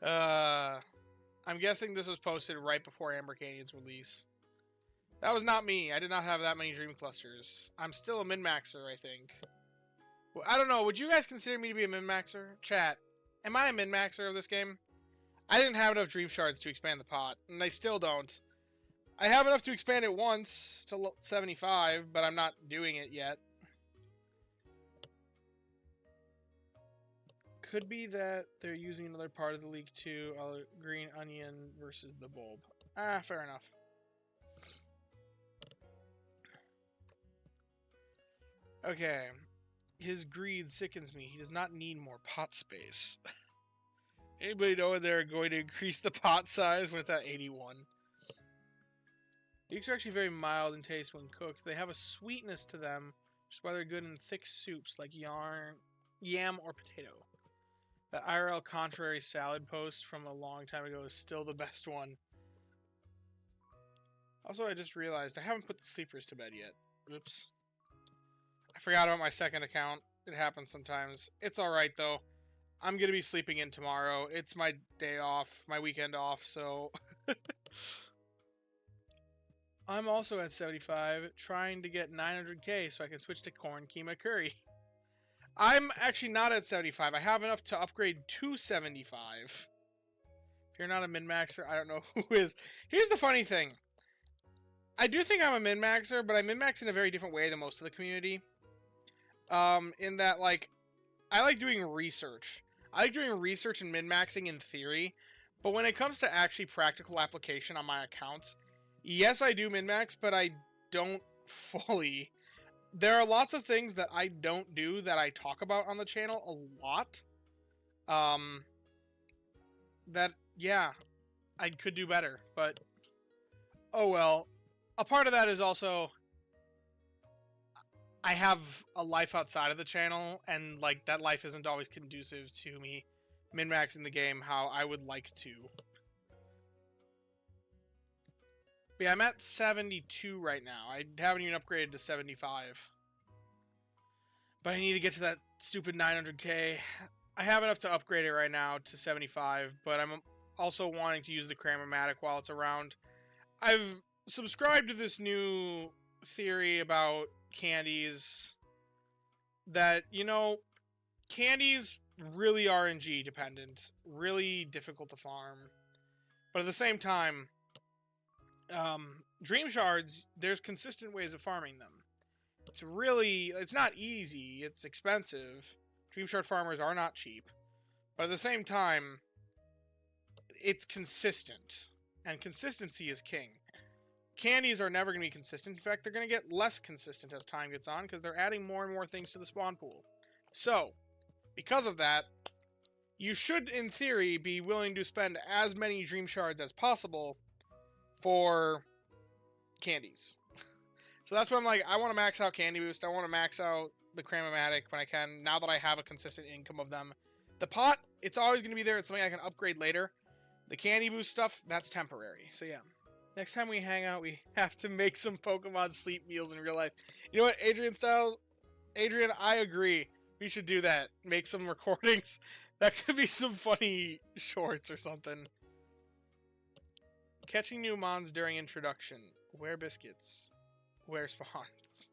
I'm guessing this was posted right before Amber Canyon's release. That was not me. I did not have that many Dream Clusters. I'm still a min-maxer, I think. Well, I don't know. Would you guys consider me to be a min-maxer? Chat. Am I a min-maxer of this game? I didn't have enough Dream Shards to expand the pot, and I still don't. I have enough to expand it once to 75, but I'm not doing it yet. Could be that they're using another part of the league too. Green onion versus the bulb. Ah, fair enough. Okay. His greed sickens me. He does not need more pot space. Anybody know when they're going to increase the pot size when it's at 81? Leeks are actually very mild in taste when cooked. They have a sweetness to them, which is why they're good in thick soups like yam or potato. The IRL contrary salad post from a long time ago is still the best one. Also, I just realized I haven't put the sleepers to bed yet. Oops. I forgot about my second account. It happens sometimes. It's alright, though. I'm going to be sleeping in tomorrow. It's my day off, my weekend off, so... I'm also at 75, trying to get 900k so I can switch to corn keema curry. I'm actually not at 75. I have enough to upgrade to 75. If you're not a min-maxer, I don't know who is. Here's the funny thing. I do think I'm a min-maxer, but I min-max in a very different way than most of the community. In that, like, I like doing research. I like doing research and min-maxing in theory, but when it comes to actually practical application on my accounts, yes, I do min-max, but I don't fully. There are lots of things that I don't do that I talk about on the channel a lot. That, yeah, I could do better, but oh well. A part of that is also I have a life outside of the channel, and like that life isn't always conducive to me min-maxing the game how I would like to. But yeah, I'm at 72 right now. I haven't even upgraded to 75. But I need to get to that stupid 900k. I have enough to upgrade it right now to 75, but I'm also wanting to use the Cramomatic while it's around. I've subscribed to this new theory about candies that, you know, candies really RNG dependent, really difficult to farm. But at the same time, Dream Shards, there's consistent ways of farming them. It's not easy, it's expensive. Dream Shard farmers are not cheap. But at the same time, it's consistent. And consistency is king. Candies are never going to be consistent. In fact, they're going to get less consistent as time gets on because they're adding more and more things to the spawn pool. So, because of that, you should, in theory, be willing to spend as many Dream Shards as possible for candies. So that's why I'm like, I want to max out Candy Boost. I want to max out the Cram-O-Matic when I can, now that I have a consistent income of them. The pot, it's always going to be there. It's something I can upgrade later. The Candy Boost stuff, that's temporary. So yeah. Next time we hang out, we have to make some Pokemon sleep meals in real life. You know what, Adrian Styles? Adrian, I agree. We should do that. Make some recordings. That could be some funny shorts or something. Catching new mons during introduction. Where biscuits? Where spawns?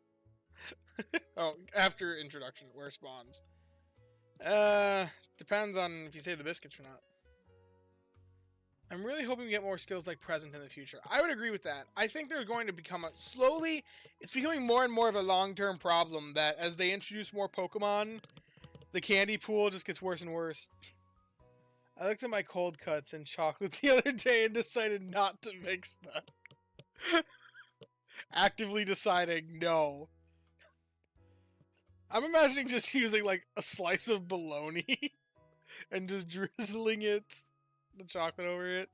Oh, after introduction. Where spawns? Depends on if you say the biscuits or not. I'm really hoping we get more skills like present in the future. I would agree with that. I think there's going to become slowly, it's becoming more and more of a long-term problem that as they introduce more Pokemon, the candy pool just gets worse and worse. I looked at my cold cuts and chocolate the other day and decided not to mix them. Actively deciding no. I'm imagining just using like a slice of bologna and just drizzling the chocolate over it.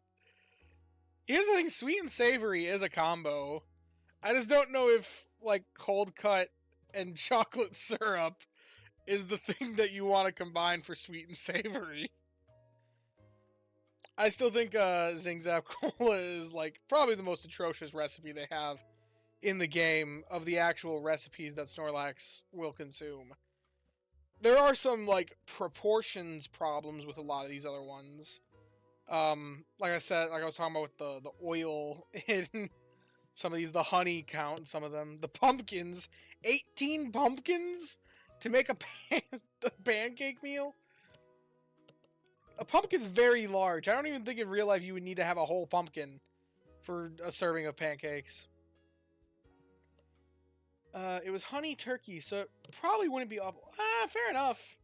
Here's the thing, sweet and savory is a combo. I just don't know if like cold cut and chocolate syrup is the thing that you want to combine for sweet and savory. I still think Zing Zap Cola is like probably the most atrocious recipe they have in the game of the actual recipes that Snorlax will consume. There are some like proportions problems with a lot of these other ones. Like I said, like I was talking about with the oil in some of these, the honey count, some of them, the pumpkins, 18 pumpkins to make a pancake meal. A pumpkin's very large. I don't even think in real life you would need to have a whole pumpkin for a serving of pancakes. It was honey turkey, so it probably wouldn't be awful. Fair enough.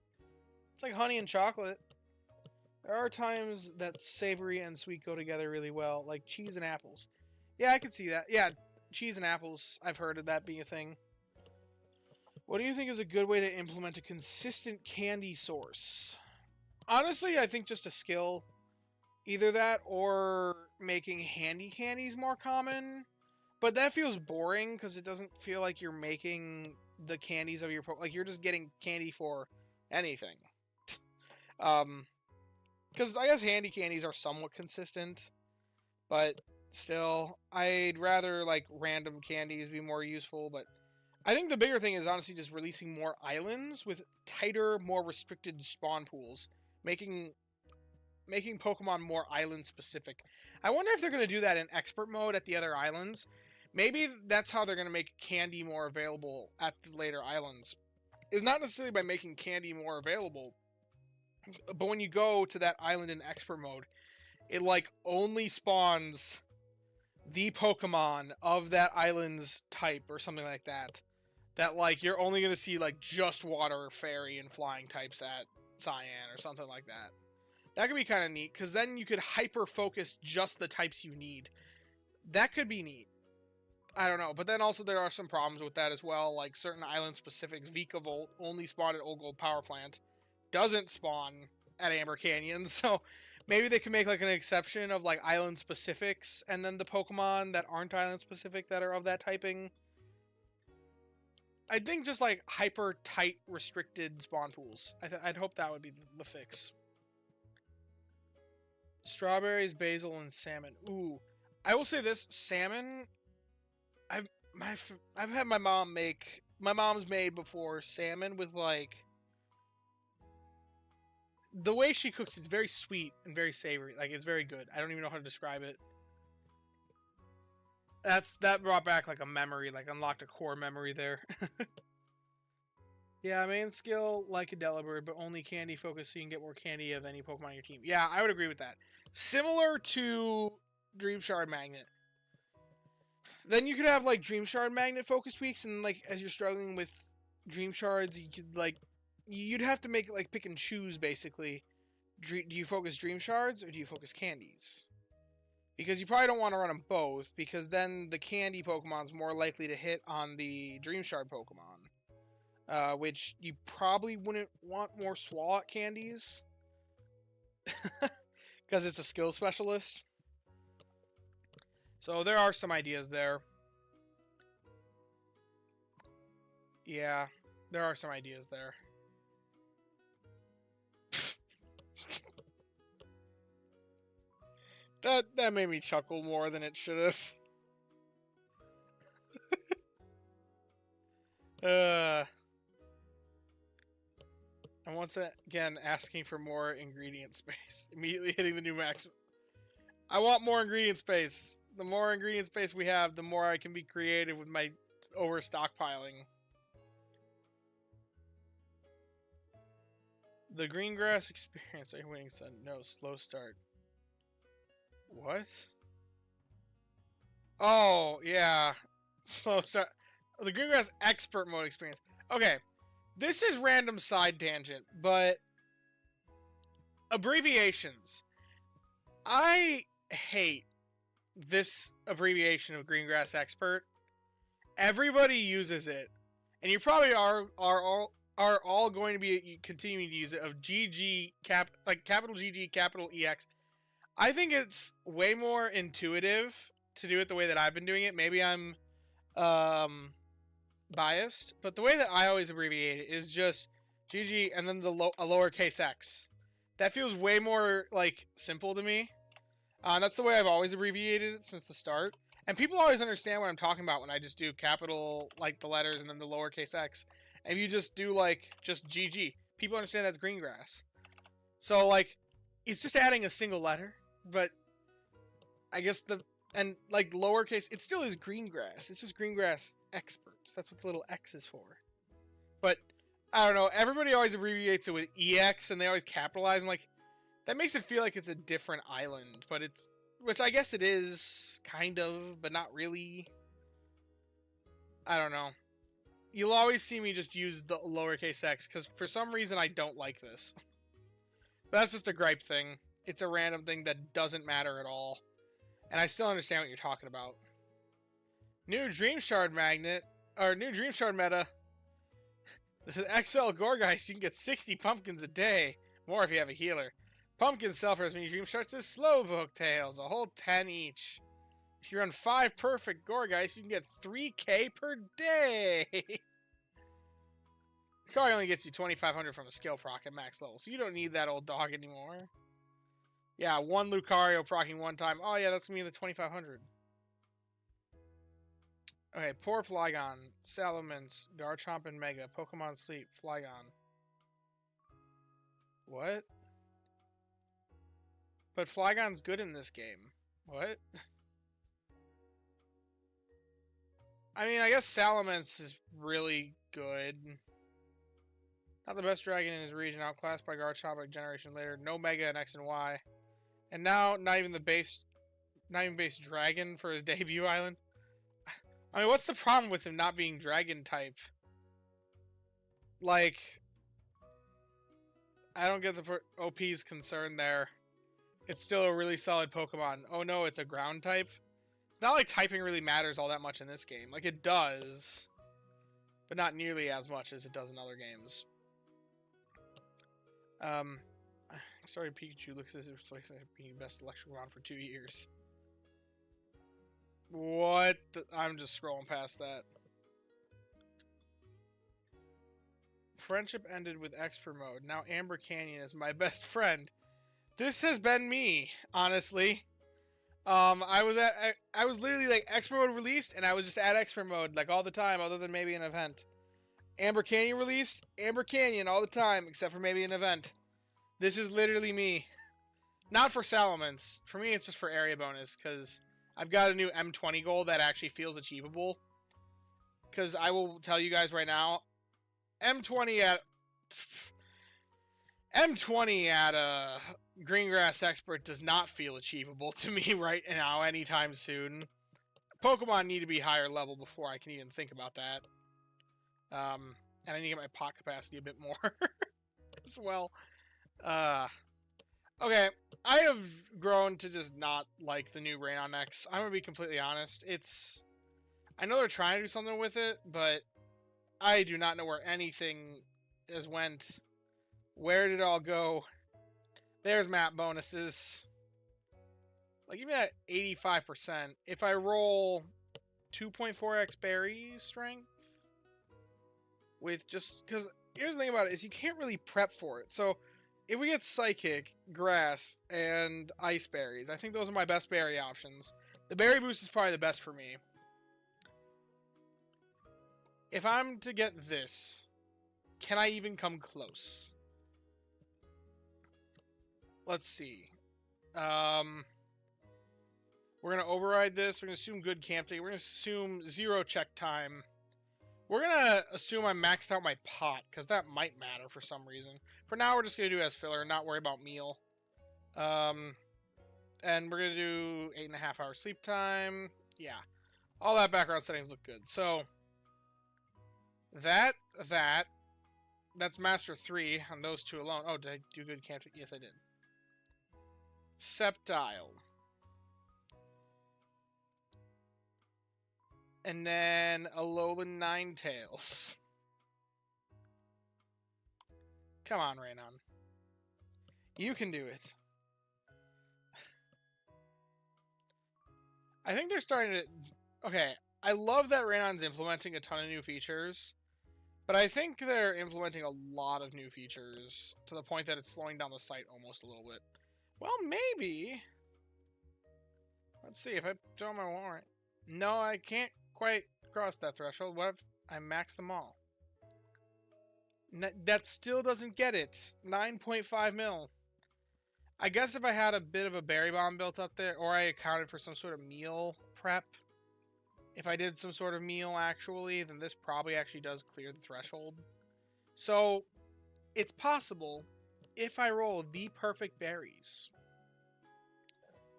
It's like honey and chocolate. There are times that savory and sweet go together really well, like cheese and apples. Yeah, I could see that. Yeah, cheese and apples, I've heard of that being a thing. What do you think is a good way to implement a consistent candy source? Honestly, I think just a skill. Either that or making handy candies more common. But that feels boring because it doesn't feel like you're making the candies of your like you're just getting candy for anything. Because I guess handy candies are somewhat consistent, but still, I'd rather like random candies be more useful. But I think the bigger thing is honestly just releasing more islands with tighter, more restricted spawn pools, making Pokemon more island specific. I wonder if they're going to do that in expert mode at the other islands. Maybe that's how they're going to make candy more available at the later islands. It's not necessarily by making candy more available, but when you go to that island in expert mode, it like only spawns the Pokemon of that island's type or something like that. That like you're only going to see like just water, fairy, and flying types at Cyan or something like that. That could be kind of neat, because then you could hyper-focus just the types you need. That could be neat. I don't know, but then also there are some problems with that as well, like certain island specifics. Vikavolt only spawned at Old Gold Power Plant, doesn't spawn at Amber Canyon, so maybe they can make like an exception of like island specifics, and then the Pokemon that aren't island specific that are of that typing. I think just like hyper tight restricted spawn pools. I'd hope that would be the fix. Strawberries, basil, and salmon. Ooh, I will say this: salmon. I've had my mom make. My mom's made before salmon with like. The way she cooks, it's very sweet and very savory. Like it's very good. I don't even know how to describe it. That brought back like a memory, like unlocked a core memory there. Yeah, main skill like a Delibird, but only candy focus so you can get more candy of any Pokemon on your team. Yeah, I would agree with that. Similar to Dream Shard Magnet. Then you could have like Dream Shard Magnet focus tweaks, and like as you're struggling with Dream Shards, you could like you'd have to make like pick and choose basically. Do you focus Dream Shards or do you focus candies? Because you probably don't want to run them both, because then the candy Pokemon's more likely to hit on the Dream Shard Pokemon. Which you probably wouldn't want more Swalot candies. Because it's a skill specialist. So there are some ideas there. Yeah, there are some ideas there. That made me chuckle more than it should have. And once again, asking for more ingredient space. Immediately hitting the new max. I want more ingredient space. The more ingredient space we have, the more I can be creative with my over stockpiling. The green grass experience. Are you winning, son? No, slow start. What? Oh, yeah. Slow start. The green grass expert mode experience. Okay. This is random side tangent, but abbreviations. I hate this abbreviation of green grass expert. Everybody uses it, and you probably are all going to be continuing to use it. Of GG capital GG capital EX. I think it's way more intuitive to do it the way that I've been doing it. Maybe I'm biased, but the way that I always abbreviate it is just GG and then a lowercase x. That feels way more like simple to me. That's the way I've always abbreviated it since the start. And people always understand what I'm talking about when I just do capital, like the letters, and then the lowercase x. And if you just do like just GG, people understand that's green grass. So like, it's just adding a single letter, but I guess and like lowercase, it still is green grass. It's just green grass experts. That's what the little X is for. But I don't know. Everybody always abbreviates it with EX, and they always capitalize. I'm like, that makes it feel like it's a different island, but it's, which I guess it is, kind of, but not really. I don't know. You'll always see me just use the lowercase x, because for some reason I don't like this. But that's just a gripe thing. It's a random thing that doesn't matter at all. And I still understand what you're talking about. New Dream Shard Magnet, or new Dream Shard meta. This is XL Gourgeist. You can get 60 pumpkins a day. More if you have a healer. Pumpkins sell for as many Dream Shards as Slowpoke tails. A whole 10 each. If you run 5 perfect Gourgeist, you can get 3k per day. Lucario only gets you 2,500 from a skill proc at max level, so you don't need that old dog anymore. Yeah, one Lucario procking one time. Oh yeah, that's me the 2,500. Okay, poor Flygon, Salamence, Garchomp, and Mega. Pokemon Sleep, Flygon. What? But Flygon's good in this game. What? I mean, I guess Salamence is really good. Not the best dragon in his region, outclassed by Garchomp a generation later. No Mega in X and Y. And now, not even base dragon for his debut island. I mean, what's the problem with him not being dragon type? Like, I don't get the OP's concern there. It's still a really solid Pokemon. Oh no, it's a ground type? It's not like typing really matters all that much in this game. Like, it does. But not nearly as much as it does in other games. Sorry, Pikachu looks as if it's being best Electromon for 2 years. What? I'm just scrolling past that. Friendship ended with Expert mode. Now Amber Canyon is my best friend. This has been me, honestly. I was literally like Expert mode released, and I was just at Expert mode like all the time, other than maybe an event. Amber Canyon released, Amber Canyon all the time, except for maybe an event. This is literally me. Not for Salamence. For me, it's just for area bonus, because I've got a new M20 goal that actually feels achievable. Because I will tell you guys right now, M20 at M20 at Greengrass Expert does not feel achievable to me right now anytime soon. Pokemon need to be higher level before I can even think about that. And I need to get my pot capacity a bit more as well. Okay, I have grown to just not like the new Raynon X. I'm gonna be completely honest. I know they're trying to do something with it, but I do not know where anything has went. Where did it all go? There's map bonuses. Like, even at 85%, if I roll 2.4x berry strength with just... Because here's the thing about it, is you can't really prep for it. So, if we get Psychic, Grass, and Ice Berries, I think those are my best berry options. The Berry Boost is probably the best for me. If I'm to get this, can I even come close? Let's see. We're going to override this. We're going to assume good camp take. We're going to assume 0 check time. We're going to assume I maxed out my pot, because that might matter for some reason. For now, we're just going to do as filler and not worry about meal. And we're going to do 8.5 hours sleep time. Yeah. All that background settings look good. So, that's Master 3 on those two alone. Oh, did I do good camp take? Yes, I did. Sceptile. And then Alolan Ninetales. Come on, Raynon. You can do it. I think they're starting to... Okay, I love that Raynon's implementing a ton of new features, but I think they're implementing a lot of new features to the point that it's slowing down the site almost a little bit. Well, maybe. Let's see if I show my warrant. No, I can't quite cross that threshold. What if I max them all? That still doesn't get it. 9.5 mil. I guess if I had a bit of a berry bomb built up there, or I accounted for some sort of meal prep, if I did some sort of meal actually, then this probably actually does clear the threshold. So, it's possible if I roll the perfect berries.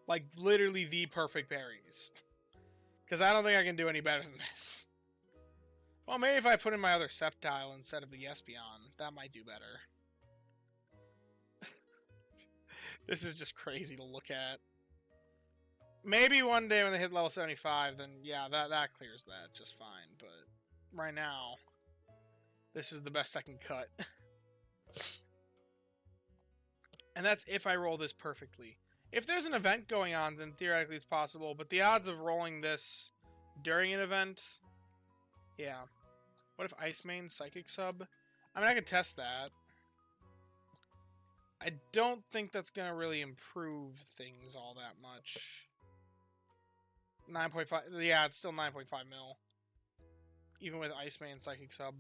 Like, literally the perfect berries. Because I don't think I can do any better than this. Well, maybe if I put in my other Sceptile instead of the Espeon, that might do better. This is just crazy to look at. Maybe one day when they hit level 75, then yeah, that clears that just fine. But right now, this is the best I can cut. And that's if I roll this perfectly. If there's an event going on, then theoretically it's possible. But the odds of rolling this during an event... Yeah. What if Ice Main Psychic Sub? I mean, I could test that. I don't think that's going to really improve things all that much. 9.5... Yeah, it's still 9.5 mil. Even with Ice Main Psychic Sub.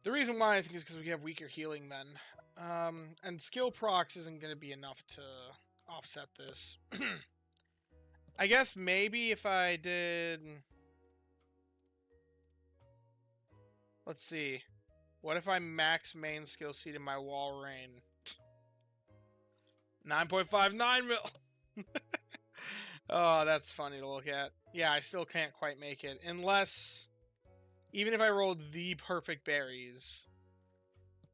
The reason why I think is because we have weaker healing then. And skill procs isn't going to be enough to offset this. I guess maybe if I did... Let's see. What if I max main skill seed in my Walrein? 9.59 mil! Oh, that's funny to look at. Yeah, I still can't quite make it. Unless... Even if I rolled the perfect berries.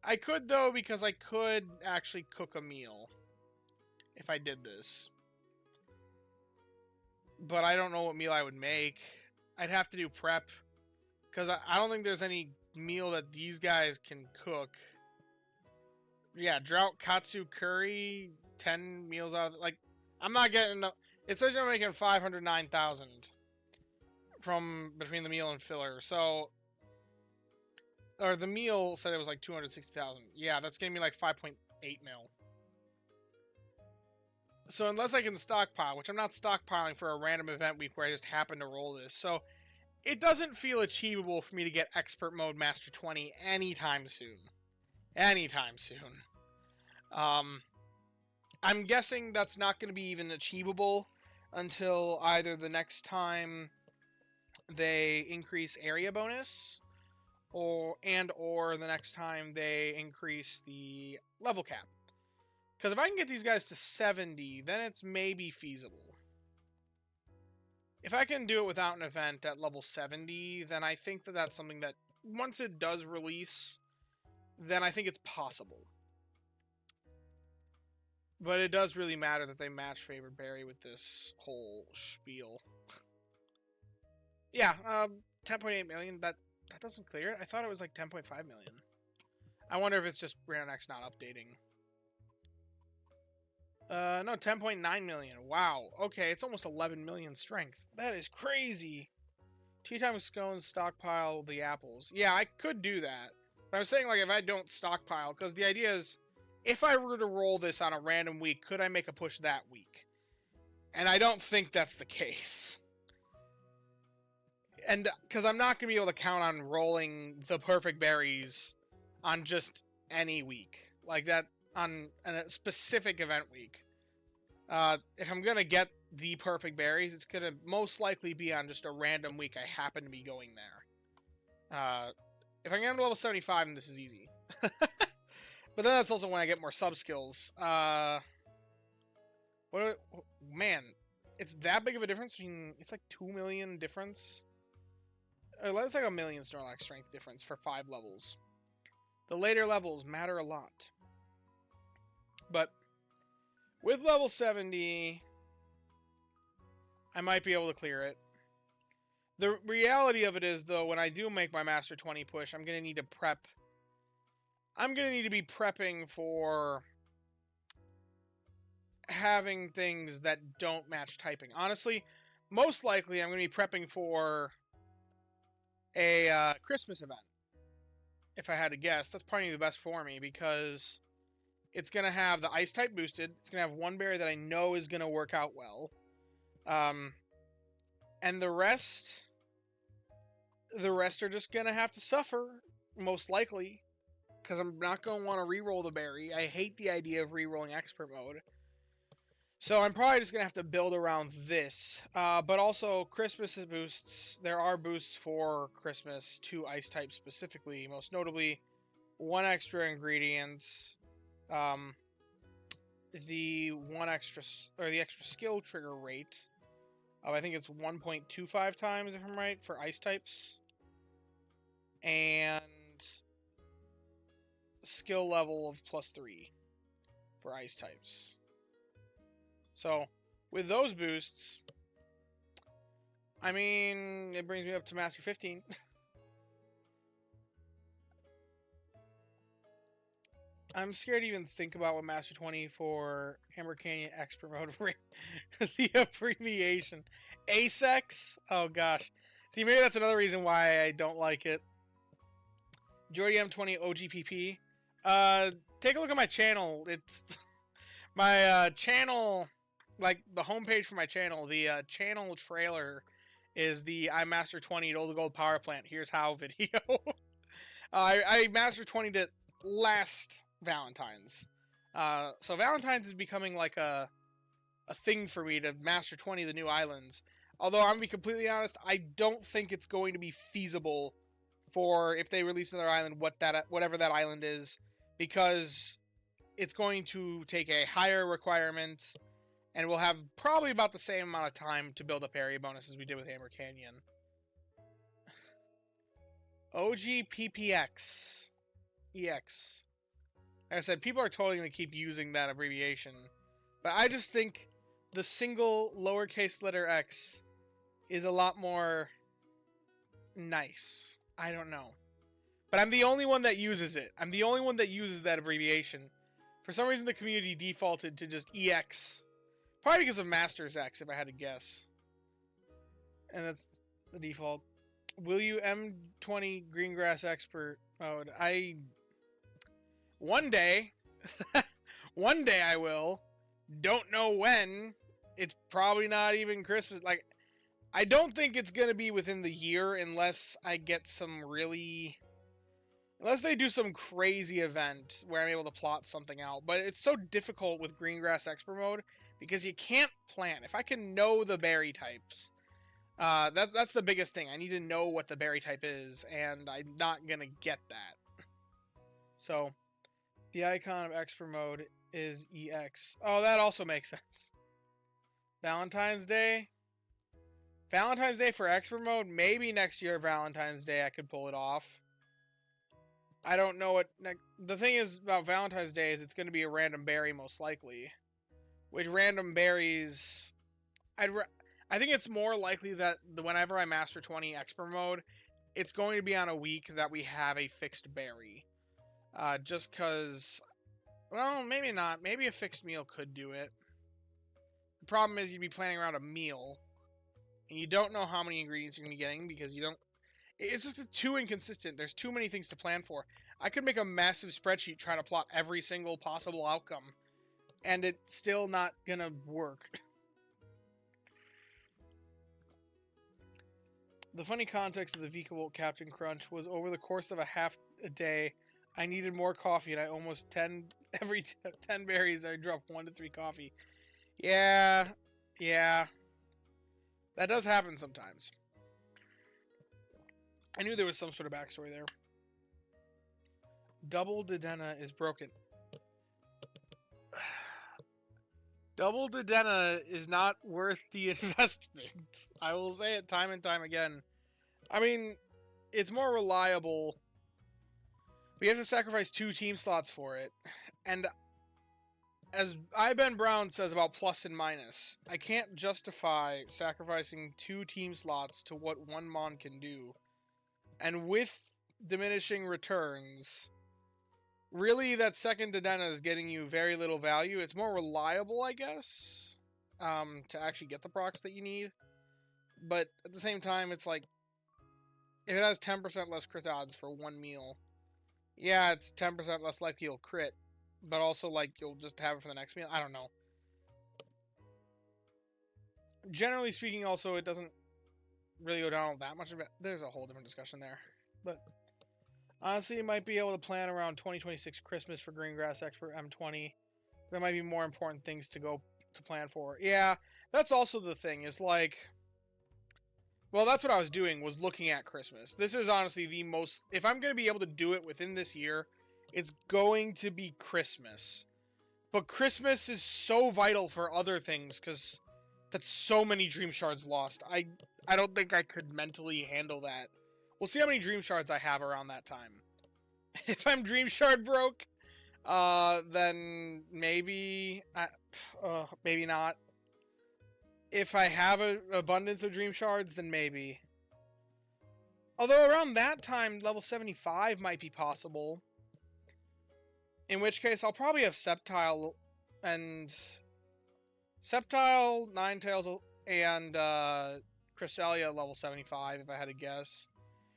I could, though, because I could actually cook a meal. If I did this. But I don't know what meal I would make. I'd have to do prep. Because I don't think there's any meal that these guys can cook. Yeah, Drought Katsu Curry, 10 meals out of... Like, I'm not getting... It says I'm making 509,000 from between the meal and filler. So... Or the meal said it was like 260,000. Yeah, that's getting me like 5.8 mil. So unless I can stockpile, which I'm not stockpiling for a random event week where I just happen to roll this. So it doesn't feel achievable for me to get Expert Mode Master 20 anytime soon. Anytime soon. I'm guessing that's not going to be even achievable until either the next time they increase area bonus, or the next time they increase the level cap. Because if I can get these guys to 70, then it's maybe feasible. If I can do it without an event at level 70, then I think that that's something that, once it does release, then I think it's possible. But it does really matter that they match Favored Berry with this whole spiel. Yeah, 10.8 million, that doesn't clear it. I thought it was like 10.5 million. I wonder if it's just Random X not updating. No, 10.9 million. Wow. Okay, it's almost 11 million strength. That is crazy. Tea time scones, stockpile the apples. Yeah, I could do that. But I'm saying, like, if I don't stockpile, because the idea is, if I were to roll this on a random week, could I make a push that week? And I don't think that's the case. And, because I'm not going to be able to count on rolling the perfect berries on just any week. Like that, on a specific event week. If I'm going to get the perfect berries, it's going to most likely be on just a random week I happen to be going there. If I get to level 75, then this is easy. But then that's also when I get more sub-skills. Man, it's that big of a difference between... It's like 2 million difference. Or it's like a million Snorlax strength difference for 5 levels. The later levels matter a lot. But with level 70, I might be able to clear it. The reality of it is, though, when I do make my Master 20 push, I'm going to need to prep. I'm going to need to be prepping for having things that don't match typing. Honestly, most likely I'm going to be prepping for a Christmas event. If I had to guess, that's probably the best for me, because it's going to have the Ice type boosted. It's going to have one berry that I know is going to work out well. And the rest are just going to have to suffer, most likely, because I'm not going to want to reroll the berry. I hate the idea of rerolling expert mode. So I'm probably just going to have to build around this. But also, Christmas boosts. There are boosts for Christmas to Ice type specifically. Most notably, 1 extra ingredient. The extra skill trigger rate. I think it's 1.25 times, if I'm right, for Ice types. And skill level of +3 for Ice types. So, with those boosts, I mean, it brings me up to Master 15. I'm scared to even think about what Master 20 for Hammer Canyon Expert Mode, the abbreviation. ASEX? Oh gosh. See, maybe that's another reason why I don't like it. Jordy M20 OGPP. Take a look at my channel. It's my channel, like the homepage for my channel. The channel trailer is the I Master 20 Old Gold Power Plant. Here's how video. I Master 20'd it last Valentine's. So Valentine's is becoming like a thing for me to Master 20 the new islands. Although I'm gonna be completely honest, I don't think it's going to be feasible for if they release another island, whatever that island is, because it's going to take a higher requirement, and we'll have probably about the same amount of time to build up area bonus as we did with Hammer Canyon. OGPPX. EX. Like I said, people are totally going to keep using that abbreviation. But I just think the single lowercase letter X is a lot more nice. I don't know. But I'm the only one that uses it. I'm the only one that uses that abbreviation. For some reason, the community defaulted to just EX. Probably because of Masters X, if I had to guess. And that's the default. Will you M20 Greengrass Expert mode? One day. One day I will. Don't know when. It's probably not even Christmas. Like, I don't think it's going to be within the year unless I get some really... Unless they do some crazy event where I'm able to plot something out. But it's so difficult with Greengrass Expert mode because you can't plan. If I can know the berry types, That's the biggest thing. I need to know what the berry type is, and I'm not gonna get that. So, the icon of expert mode is EX. Oh, that also makes sense. Valentine's Day? Valentine's Day for expert mode? Maybe next year Valentine's Day I could pull it off. I don't know what... The thing is about Valentine's Day is it's going to be a random berry most likely. Which random berries... I think it's more likely that whenever I master 20 expert mode, it's going to be on a week that we have a fixed berry. Just because... Well, maybe not. Maybe a fixed meal could do it. The problem is you'd be planning around a meal, and you don't know how many ingredients you're going to be getting because you don't... It's just too inconsistent. There's too many things to plan for. I could make a massive spreadsheet trying to plot every single possible outcome, and it's still not going to work. The funny context of the Vikavolt Captain Crunch was over the course of half a day, I needed more coffee, and I almost 10... Every 10 berries, I drop 1 to 3 coffee. Yeah. That does happen sometimes. I knew there was some sort of backstory there. Double Dedenne is broken. Double Dedenne is not worth the investment. I will say it time and time again. I mean, it's more reliable. We have to sacrifice 2 team slots for it. And as Ben Brown says about plus and minus, I can't justify sacrificing 2 team slots to what 1 Mon can do. And with diminishing returns, really that second Dedenne is getting you very little value. It's more reliable, I guess, to actually get the procs that you need. But at the same time, it's like, if it has 10% less crit odds for 1 meal, yeah, it's 10% less likely you'll crit. But also, like, you'll just have it for the next meal. I don't know. Generally speaking, also, it doesn't really go down that much of it. There's a whole different discussion there. But honestly, you might be able to plan around 2026 Christmas for Greengrass Expert M20. There might be more important things to plan for. Yeah, that's also the thing, is like... Well, that's what I was doing, was looking at Christmas. This is honestly the most... If I'm going to be able to do it within this year, it's going to be Christmas. But Christmas is so vital for other things, because that's so many Dream Shards lost. I don't think I could mentally handle that. We'll see how many Dream Shards I have around that time. If I'm Dream Shard broke, then maybe... maybe not. If I have an abundance of Dream Shards, then maybe. Although around that time, level 75 might be possible. In which case, I'll probably have Sceptile and... Sceptile, Ninetales, and Cresselia level 75, if I had to guess.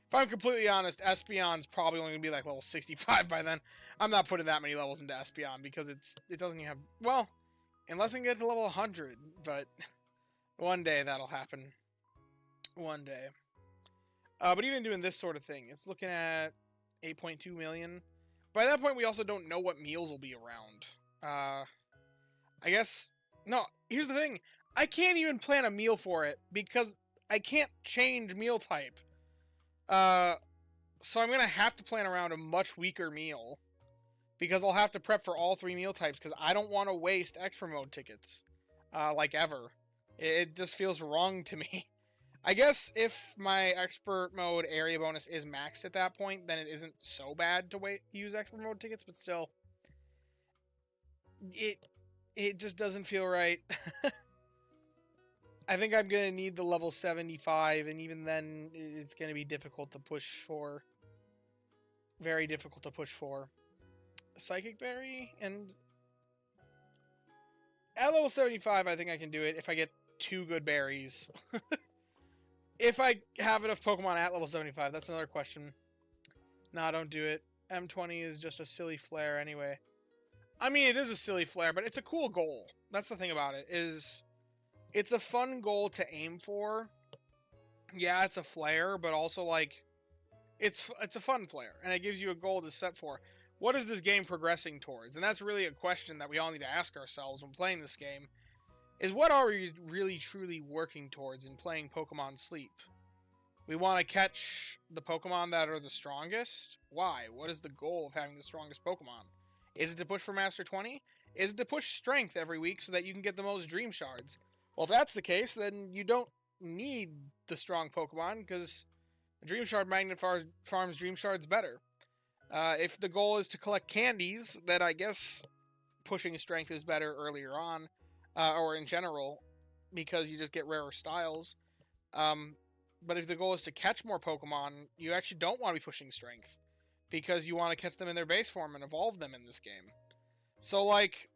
If I'm completely honest, Espeon's probably only going to be like level 65 by then. I'm not putting that many levels into Espeon, because it doesn't even have... Well, unless I can get to level 100, but... One day that'll happen. One day. But even doing this sort of thing, it's looking at 8.2 million. By that point, we also don't know what meals will be around. I guess... No, here's the thing. I can't even plan a meal for it, because I can't change meal type. So I'm going to have to plan around a much weaker meal. Because I'll have to prep for all 3 meal types, because I don't want to waste expert mode tickets. Like ever. It just feels wrong to me. I guess if my expert mode area bonus is maxed at that point, then it isn't so bad to use expert mode tickets, but still, it just doesn't feel right. I think I'm gonna need the level 75, and even then, it's gonna be difficult to push for. Very difficult to push for. Psychic Berry, and at level 75, I think I can do it if I get 2 good berries. If I have enough Pokemon at level 75, that's another question. Nah, don't do it. M20 is just a silly flare anyway. I mean, it is a silly flare, but it's a cool goal. That's the thing about it, is it's a fun goal to aim for. Yeah, it's a flare, but also, like, it's a fun flare, and it gives you a goal to set for. What is this game progressing towards? And that's really a question that we all need to ask ourselves when playing this game. is what are we really truly working towards in playing Pokemon Sleep? We want to catch the Pokemon that are the strongest? Why? What is the goal of having the strongest Pokemon? Is it to push for Master 20? Is it to push strength every week so that you can get the most Dream Shards? Well, if that's the case, then you don't need the strong Pokemon, because Dream Shard Magnet farms Dream Shards better. If the goal is to collect candies, then I guess pushing strength is better earlier on, or in general, because you just get rarer styles. But if the goal is to catch more Pokemon, you actually don't want to be pushing strength, because you want to catch them in their base form and evolve them in this game. So, like,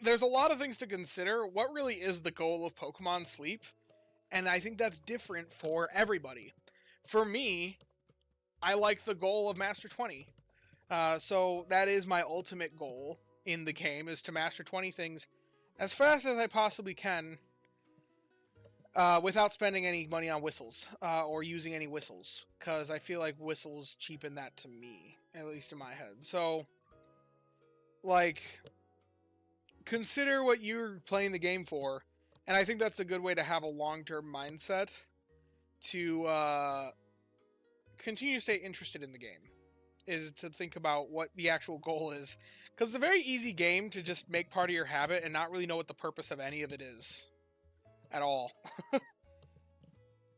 there's a lot of things to consider. What really is the goal of Pokemon Sleep? And I think that's different for everybody. For me, I like the goal of Master 20. So that is my ultimate goal in the game, is to master 20 things as fast as I possibly can, without spending any money on whistles, or using any whistles, because I feel like whistles cheapen that to me, at least in my head. So, like, consider what you're playing the game for, and I think that's a good way to have a long-term mindset to continue to stay interested in the game, is to think about what the actual goal is. Because it's a very easy game to just make part of your habit and not really know what the purpose of any of it is at all.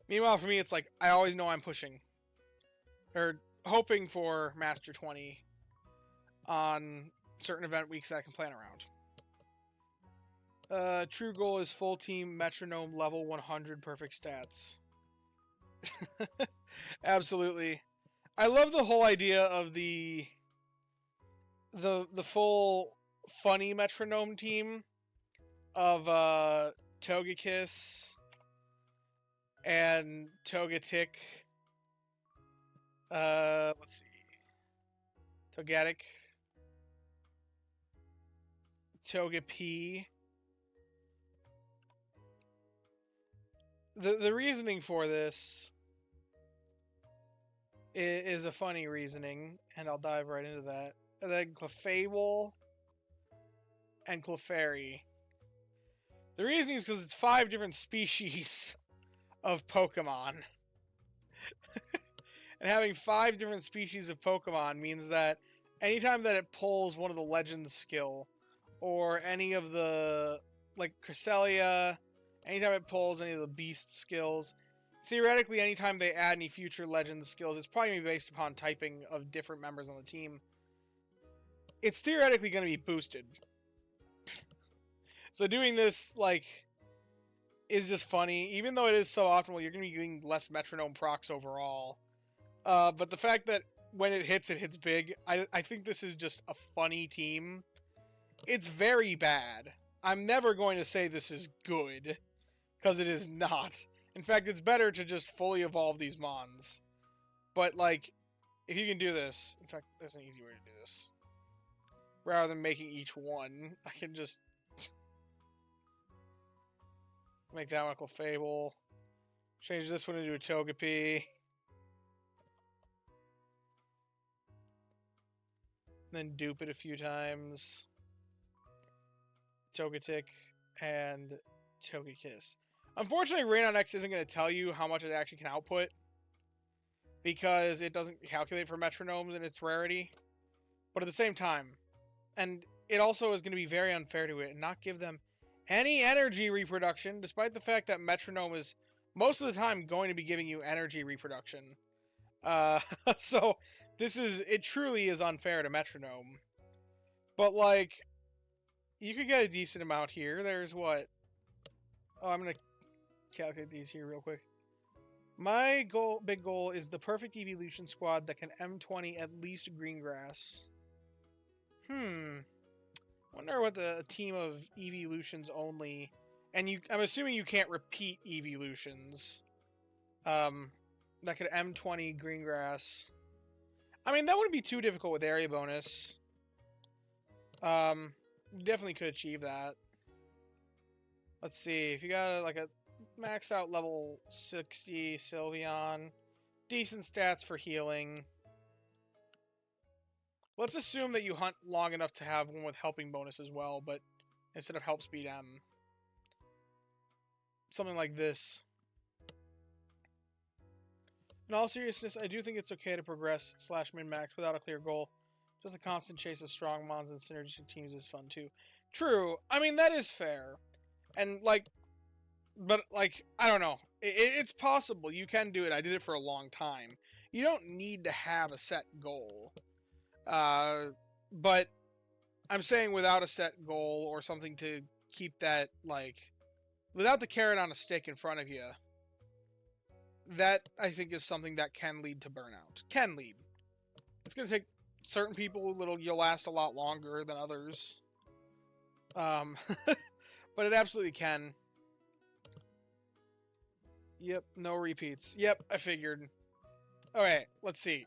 Meanwhile, for me, it's like, I always know I'm pushing, or hoping for Master 20 on certain event weeks that I can plan around. True goal is full team metronome level 100 perfect stats. Absolutely. I love the whole idea of the full funny metronome team of Togekiss and Togetic. Let's see. Togetic. Togepi. The reasoning for this is a funny reasoning, and I'll dive right into that. And then Clefable and Clefairy. The reasoning is because it's 5 different species of Pokemon. And having 5 different species of Pokemon means that anytime that it pulls one of the Legends skill, or any of the, like, Cresselia, anytime it pulls any of the Beast skills, theoretically, anytime they add any future Legends skills, it's probably going to be based upon typing of different members on the team. It's theoretically going to be boosted. So doing this, like, is just funny. Even though it is so optimal, you're going to be getting less metronome procs overall. But the fact that when it hits big, I think this is just a funny team. It's very bad. I'm never going to say this is good, because it is not. In fact, it's better to just fully evolve these Mons. But, like, if you can do this... In fact, there's an easy way to do this. Rather than making each one, I can just... make that one a Clefable. Change this one into a Togepi. Then dupe it a few times. Togetic and Togekiss. Unfortunately, Rain on X isn't going to tell you how much it actually can output, because it doesn't calculate for metronomes and its rarity. But at the same time, and it also is going to be very unfair to it and not give them any energy reproduction, despite the fact that metronome is most of the time going to be giving you energy reproduction. So it truly is unfair to metronome. But, like, you could get a decent amount here. There's what? Oh, I'm going to calculate these here real quick. My big goal is the perfect evolution squad that can M20 at least Greengrass. Wonder what the team of evolutions only, and I'm assuming you can't repeat evolutions. That could M20 Greengrass. I mean, that wouldn't be too difficult with area bonus. Definitely could achieve that. Let's see, if you got like a maxed out level 60 Sylveon, decent stats for healing. Let's assume that you hunt long enough to have one with helping bonus as well, but instead of help speed M. Something like this. In all seriousness, I do think it's okay to progress / min-max without a clear goal. Just the constant chase of strong mons and synergistic teams is fun too. True. I mean, that is fair. And, like, but, like, I don't know. It's possible. You can do it. I did it for a long time. You don't need to have a set goal. But I'm saying without a set goal or something to keep that, like, without the carrot on a stick in front of you, that, I think, is something that can lead to burnout. Can lead. It's going to take certain people, you'll last a lot longer than others. But it absolutely can. Yep, no repeats. Yep, I figured. Okay, let's see.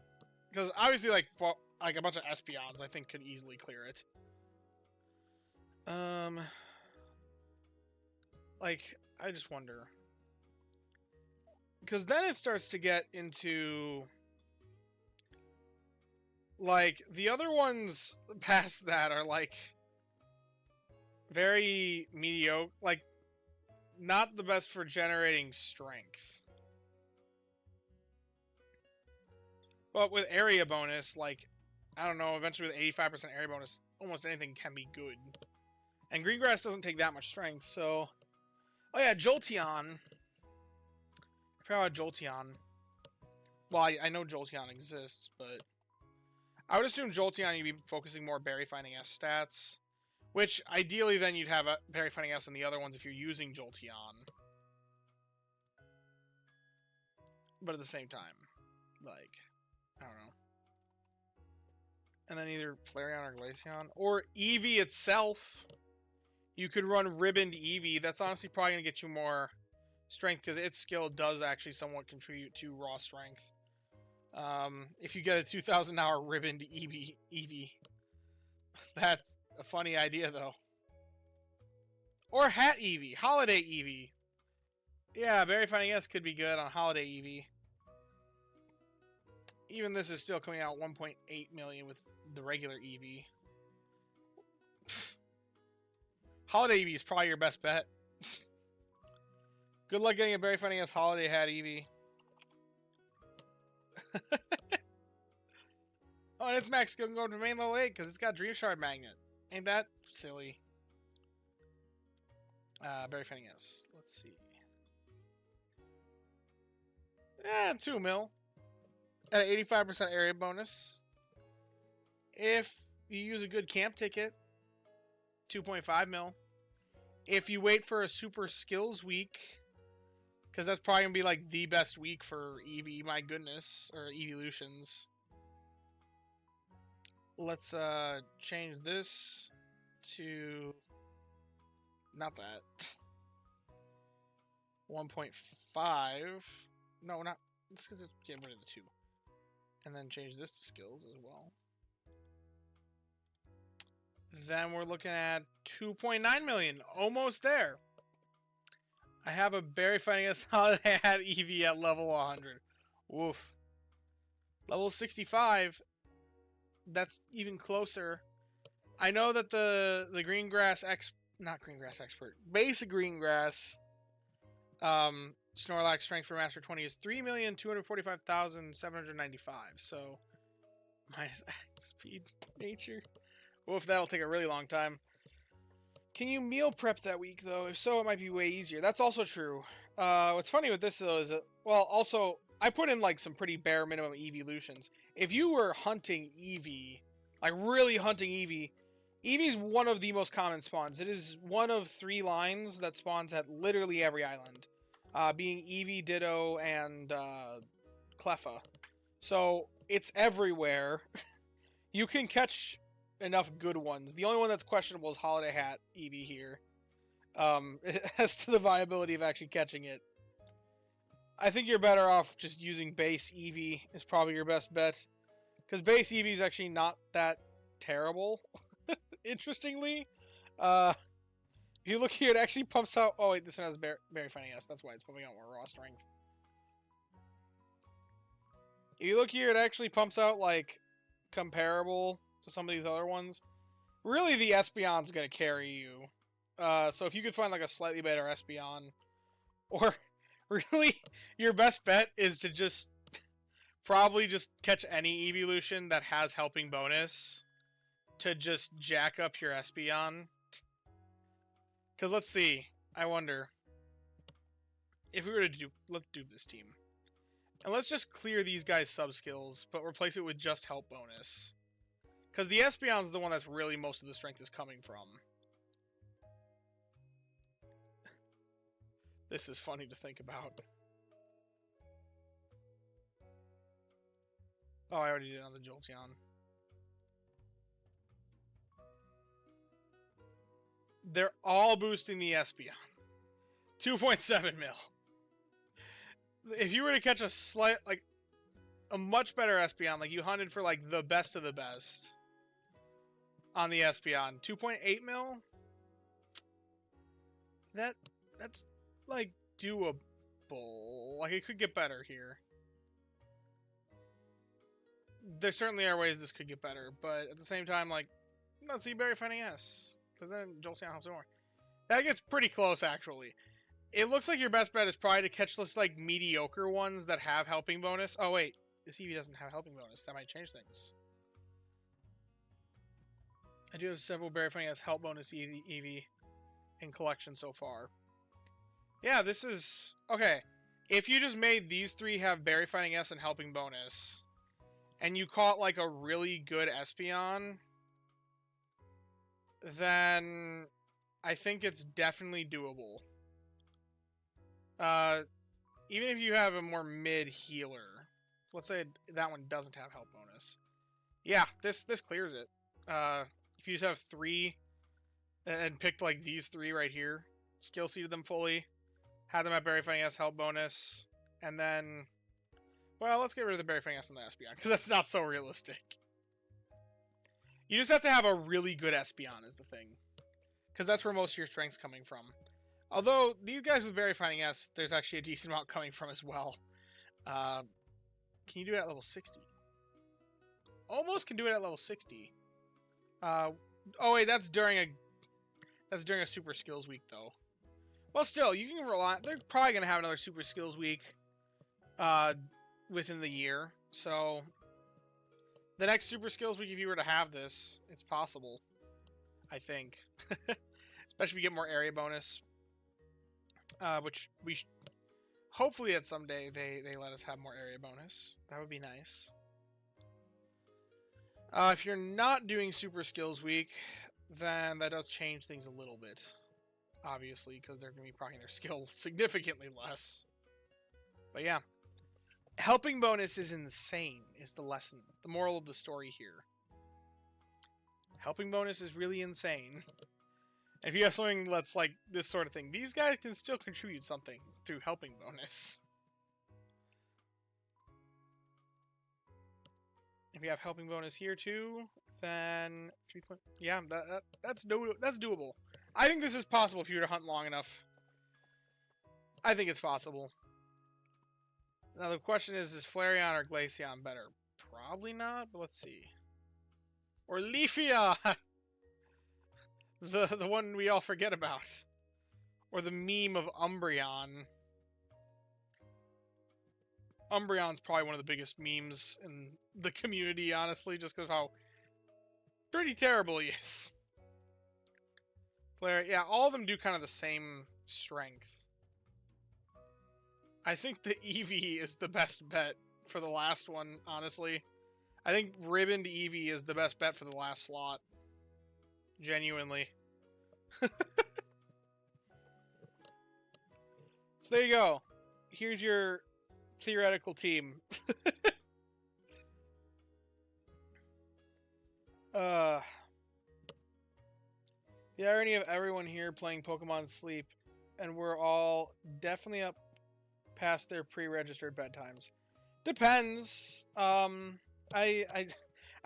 Because obviously, like a bunch of Espeons, I think, could easily clear it. Like, I just wonder. Because then it starts to get into, like, the other ones past that are, like, very mediocre. Like, not the best for generating strength. But with area bonus, like, I don't know, eventually with 85% area bonus, almost anything can be good. And Greengrass doesn't take that much strength, so... Oh yeah, Jolteon. I forgot about Jolteon. Well, I know Jolteon exists, but... I would assume Jolteon you'd be focusing more Berry Finding S stats. Which, ideally, then you'd have a Berry Finding S on the other ones if you're using Jolteon. But at the same time, like, I don't know. And then either Flareon or Glaceon. Or Eevee itself. You could run Ribboned Eevee. That's honestly probably going to get you more strength, because its skill does actually somewhat contribute to raw strength. If you get a 2,000-hour Ribboned Eevee. That's a funny idea, though. Or Hat Eevee. Holiday Eevee. Yeah, Berry Finding S could be good on Holiday Eevee. Even this is still coming out 1.8 million with the regular Eevee. Holiday Eevee is probably your best bet. Good luck getting a Berry Finding S Holiday Hat Eevee. Oh, and its max can go to main level 8 because it's got Dream Shard Magnet. Ain't that silly? Berry Finding S. Let's see. Yeah, 2 mil. At an 85% area bonus. If you use a good camp ticket, 2.5 mil. If you wait for a super skills week, because that's probably going to be like the best week for Eevee, my goodness, or Eeveelutions. Let's change this to, not that, 1.5. No, not, let's just get rid of the 2. And then change this to skills as well. Then we're looking at 2.9 million. Almost there. I have a Berry Finding S Holiday Hat Eevee at level 100. Woof. Level 65. That's even closer. I know that the Greengrass not Greengrass Expert. Basic Greengrass Snorlax strength for Master 20 is 3,245,795. So minus speed, nature. Woof, that'll take a really long time. Can you meal prep that week, though? If so, it might be way easier. That's also true. What's funny with this, though, is that, well, also, I put in, like, some pretty bare minimum Eeveelutions. If you were hunting Eevee, like, really hunting Eevee, Eevee's one of the most common spawns. It is one of 3 lines that spawns at literally every island. Being Eevee, Ditto, and Cleffa. So, it's everywhere. You can catch enough good ones. The only one that's questionable is Holiday Hat Eevee here. As to the viability of actually catching it. I think you're better off just using base Eevee is probably your best bet. Because base Eevee is actually not that terrible. Interestingly. If you look here, it actually pumps out... Oh, wait, this one has Berry Finding S. That's why it's pumping out more raw strength. If you look here, it actually pumps out, like, comparable to some of these other ones. Really, the Espeon's going to carry you. So if you could find like a slightly better Espeon, or really your best bet is to just probably just catch any evolution that has helping bonus to just jack up your Espeon. Because let's see, I wonder if we were to let's do this team. And let's just clear these guys' sub-skills, but replace it with just help bonus. Because the Espeon's the one that's really most of the strength is coming from. This is funny to think about. Oh, I already did it on the Jolteon. They're all boosting the Espeon. 2.7 mil. If you were to catch a much better Espeon, like you hunted for like the best of the best on the Espeon, 2.8 mil. That's like doable. Like it could get better here. There certainly are ways this could get better, but at the same time, like, let's see Berry Finding S, because then Jolteon helps more. That gets pretty close, actually. It looks like your best bet is probably to catch those, like, mediocre ones that have helping bonus. Oh, wait. This Eevee doesn't have helping bonus. That might change things. I do have several Berry Finding S help bonus Eevee in collection so far. Yeah, this is... Okay. If you just made these three have Berry Finding S and helping bonus, and you caught, like, a really good Espeon, then I think it's definitely doable. Even if you have a more mid healer. So let's say that one doesn't have help bonus. Yeah, this clears it. If you just have 3 and picked, like, these 3 right here, skill seeded them fully, had them at Berry Finding S help bonus, and then... Well, let's get rid of the Berry Finding S and the Espeon, because that's not so realistic. You just have to have a really good Espeon is the thing. Because that's where most of your strength's coming from. Although, these guys with Berry Finding S, there's actually a decent amount coming from as well. Can you do it at level 60? Almost can do it at level 60. Oh wait, that's during a Super Skills week, though. Well, still, you can rely... They're probably going to have another Super Skills week. Within the year, so the next Super Skills week, if you were to have this, it's possible, I think. Especially if you get more area bonus, which we hopefully at someday they let us have more area bonus. That would be nice. If you're not doing Super Skills week, then that does change things a little bit, obviously, because they're going to be proccing their skill significantly less. But yeah. Helping bonus is insane, is the lesson. The moral of the story here. Helping bonus is really insane. And if you have something that's like this sort of thing, these guys can still contribute something through helping bonus. If you have helping bonus here too, then 3 point... Yeah, that's doable. I think this is possible if you were to hunt long enough. I think it's possible. Now the question is Flareon or Glaceon better? Probably not, but let's see. Or Leafeon! the one we all forget about. Or the meme of Umbreon. Umbreon's probably one of the biggest memes in the community, honestly, just because of how pretty terrible he is. Flare, yeah, all of them do kind of the same strength. I think the Eevee is the best bet for the last one, honestly. I think Ribbon to Eevee is the best bet for the last slot. Genuinely. So there you go. Here's your theoretical team. The irony of everyone here playing Pokemon Sleep, and we're all definitely up past their pre-registered bedtimes. Depends. I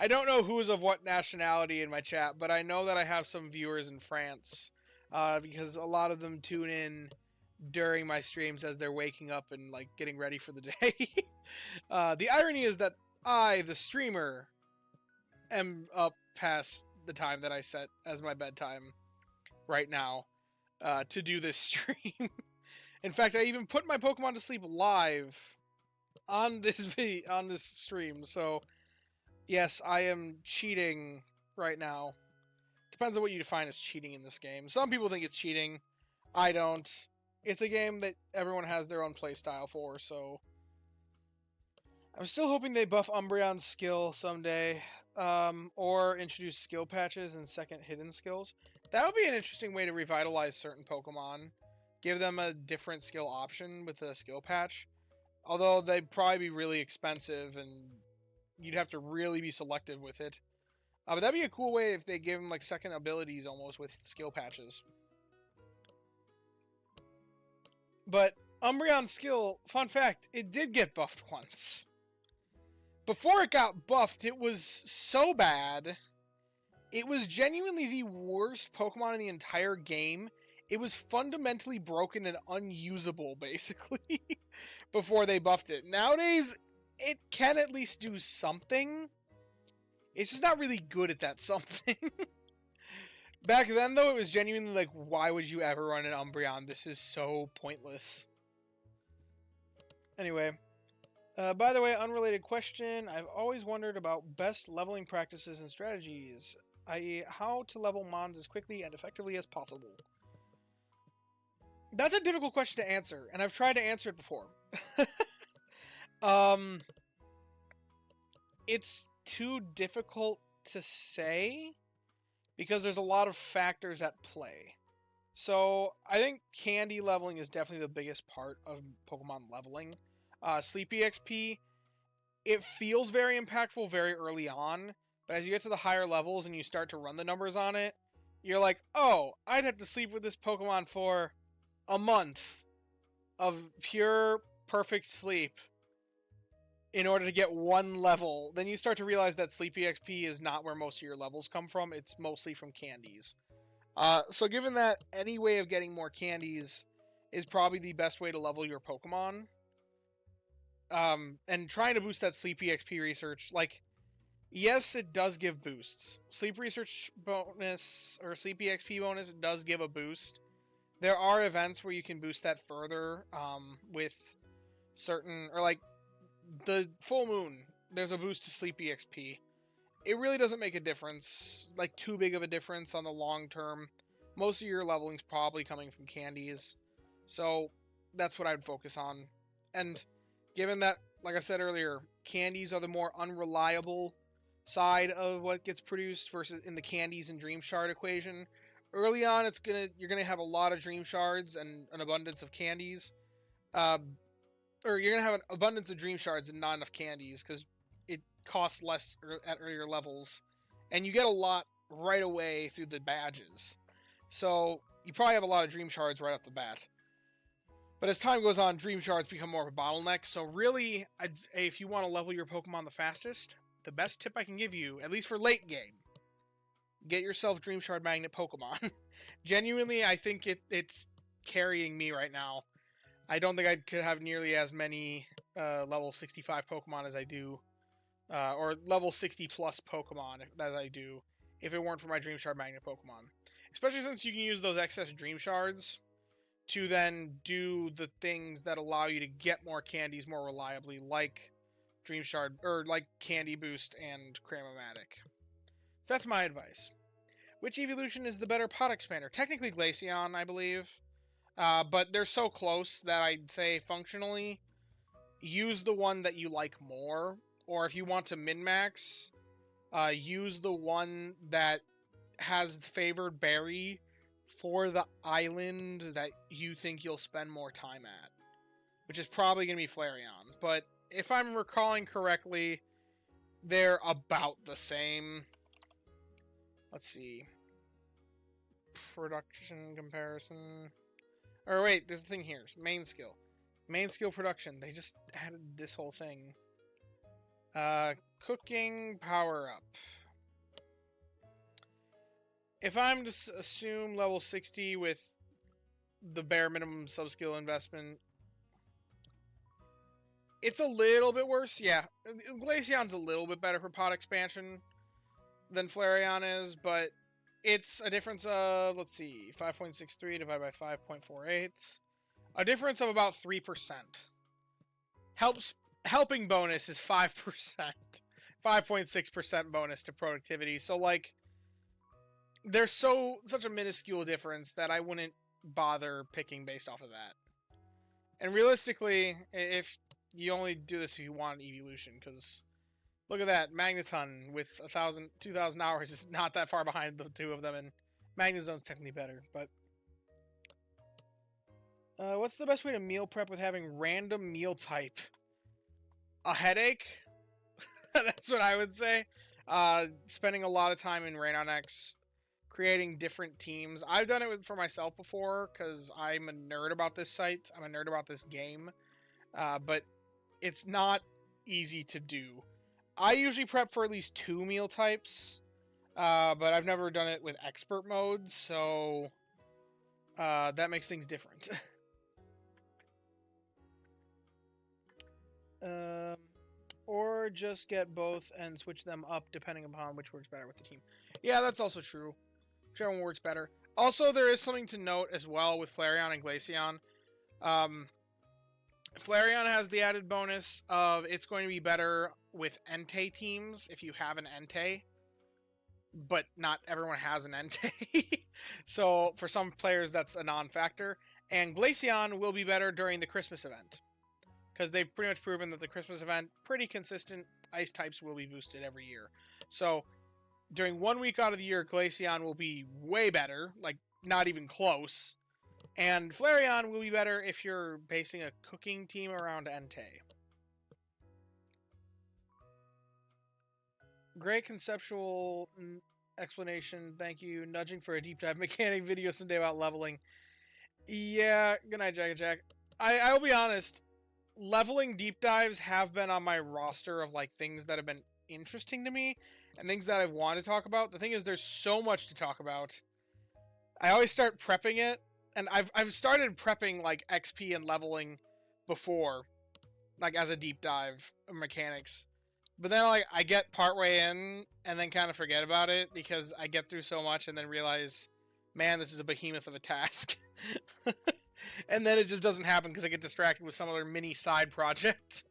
don't know who's of what nationality in my chat, but I know that I have some viewers in France, because a lot of them tune in during my streams as they're waking up and like getting ready for the day. The irony is that I, the streamer, am up past the time that I set as my bedtime right now. to do this stream. In fact, I even put my Pokemon to sleep live on this on this stream. So, yes, I am cheating right now. Depends on what you define as cheating in this game. Some people think it's cheating. I don't. It's a game that everyone has their own playstyle for, so... I'm still hoping they buff Umbreon's skill someday, or introduce skill patches and second hidden skills. That would be an interesting way to revitalize certain Pokemon. Give them a different skill option with a skill patch. Although they'd probably be really expensive and you'd have to really be selective with it. But that'd be a cool way if they give them like second abilities almost with skill patches. But Umbreon's skill, fun fact, it did get buffed once. Before it got buffed, it was so bad. It was genuinely the worst Pokemon in the entire game. It was fundamentally broken and unusable, basically, before they buffed it. Nowadays, it can at least do something. It's just not really good at that something. Back then, though, it was genuinely like, why would you ever run an Umbreon? This is so pointless. Anyway, by the way, unrelated question. I've always wondered about best leveling practices and strategies, i.e. how to level Mons as quickly and effectively as possible. That's a difficult question to answer, and I've tried to answer it before. It's too difficult to say because there's a lot of factors at play. So I think candy leveling is definitely the biggest part of Pokemon leveling. Sleep EXP, it feels very impactful very early on, but as you get to the higher levels and you start to run the numbers on it, you're like, oh, I'd have to sleep with this Pokemon for a month of pure, perfect sleep in order to get one level. Then you start to realize that Sleep EXP is not where most of your levels come from. It's mostly from candies. So given that any way of getting more candies is probably the best way to level your Pokemon, and trying to boost that Sleep EXP research, like, yes, it does give boosts. Sleep research bonus, or Sleep EXP bonus, does give a boost. There are events where you can boost that further, with certain, or like, the full moon, there's a boost to Sleep EXP. It really doesn't make a difference, like too big of a difference on the long term. Most of your leveling's probably coming from candies, so that's what I'd focus on. And given that, like I said earlier, candies are the more unreliable side of what gets produced versus in the candies and Dream Shard equation, early on you're gonna have a lot of Dream Shards and an abundance of candies. Or you're going to have an abundance of Dream Shards and not enough candies, because it costs less at earlier levels. And you get a lot right away through the badges. So, you probably have a lot of Dream Shards right off the bat. But as time goes on, Dream Shards become more of a bottleneck. So really, if you want to level your Pokemon the fastest, the best tip I can give you, at least for late game, get yourself Dream Shard Magnet Pokemon. Genuinely, I think it's carrying me right now. I don't think I could have nearly as many level 65 Pokemon as I do, or level 60 plus Pokemon as I do, if it weren't for my Dream Shard Magnet Pokemon. Especially since you can use those excess Dream Shards to then do the things that allow you to get more candies more reliably, like Dream Shard, or like Candy Boost and Cramomatic. So that's my advice. Which evolution is the better pot expander? Technically Glaceon, I believe. But they're so close that I'd say functionally, use the one that you like more. Or if you want to min-max, use the one that has favored berry for the island that you think you'll spend more time at. Which is probably going to be Flareon. But if I'm recalling correctly, they're about the same. Let's see. Production comparison. Or wait, there's a thing here. Main skill. Main skill production. They just added this whole thing. Cooking power up. If I'm to assume level 60 with the bare minimum sub-skill investment, it's a little bit worse. Yeah, Glaceon's a little bit better for pot expansion than Flareon is, but it's a difference of, let's see, 5.63 divided by 5.48. A difference of about 3%. Helping bonus is 5%. 5.6% bonus to productivity. So, like, there's such a minuscule difference that I wouldn't bother picking based off of that. And realistically, if you only do this if you want an evolution, because look at that, Magneton with 2,000 hours is not that far behind the two of them, and Magnezone's technically better. But what's the best way to meal prep with having random meal type? A headache? That's what I would say. Spending a lot of time in Rain on X, creating different teams. I've done it for myself before because I'm a nerd about this site. I'm a nerd about this game. But it's not easy to do. I usually prep for at least 2 meal types, but I've never done it with expert mode, so that makes things different. Or just get both and switch them up depending upon which works better with the team. Yeah, that's also true. Whichever one works better. Also, there is something to note as well with Flareon and Glaceon. Flareon has the added bonus of it's going to be better with Entei teams if you have an Entei, but not everyone has an Entei. So for some players, that's a non-factor. And Glaceon will be better during the Christmas event, because they've pretty much proven that the Christmas event, pretty consistent ice types will be boosted every year. So during 1 week out of the year, Glaceon will be way better, like not even close. And Flareon will be better if you're basing a cooking team around Entei. Great conceptual explanation, thank you. Nudging for a deep dive mechanic video someday about leveling. Yeah, good night, Jack. I will be honest, leveling deep dives have been on my roster of like things that have been interesting to me and things that I've wanted to talk about. The thing is, there's so much to talk about. I always start prepping it, and I've started prepping like XP and leveling before, like as a deep dive of mechanics. But then like I get partway in and then kind of forget about it because I get through so much and then realize, man, this is a behemoth of a task. And then it just doesn't happen because I get distracted with some other mini side project.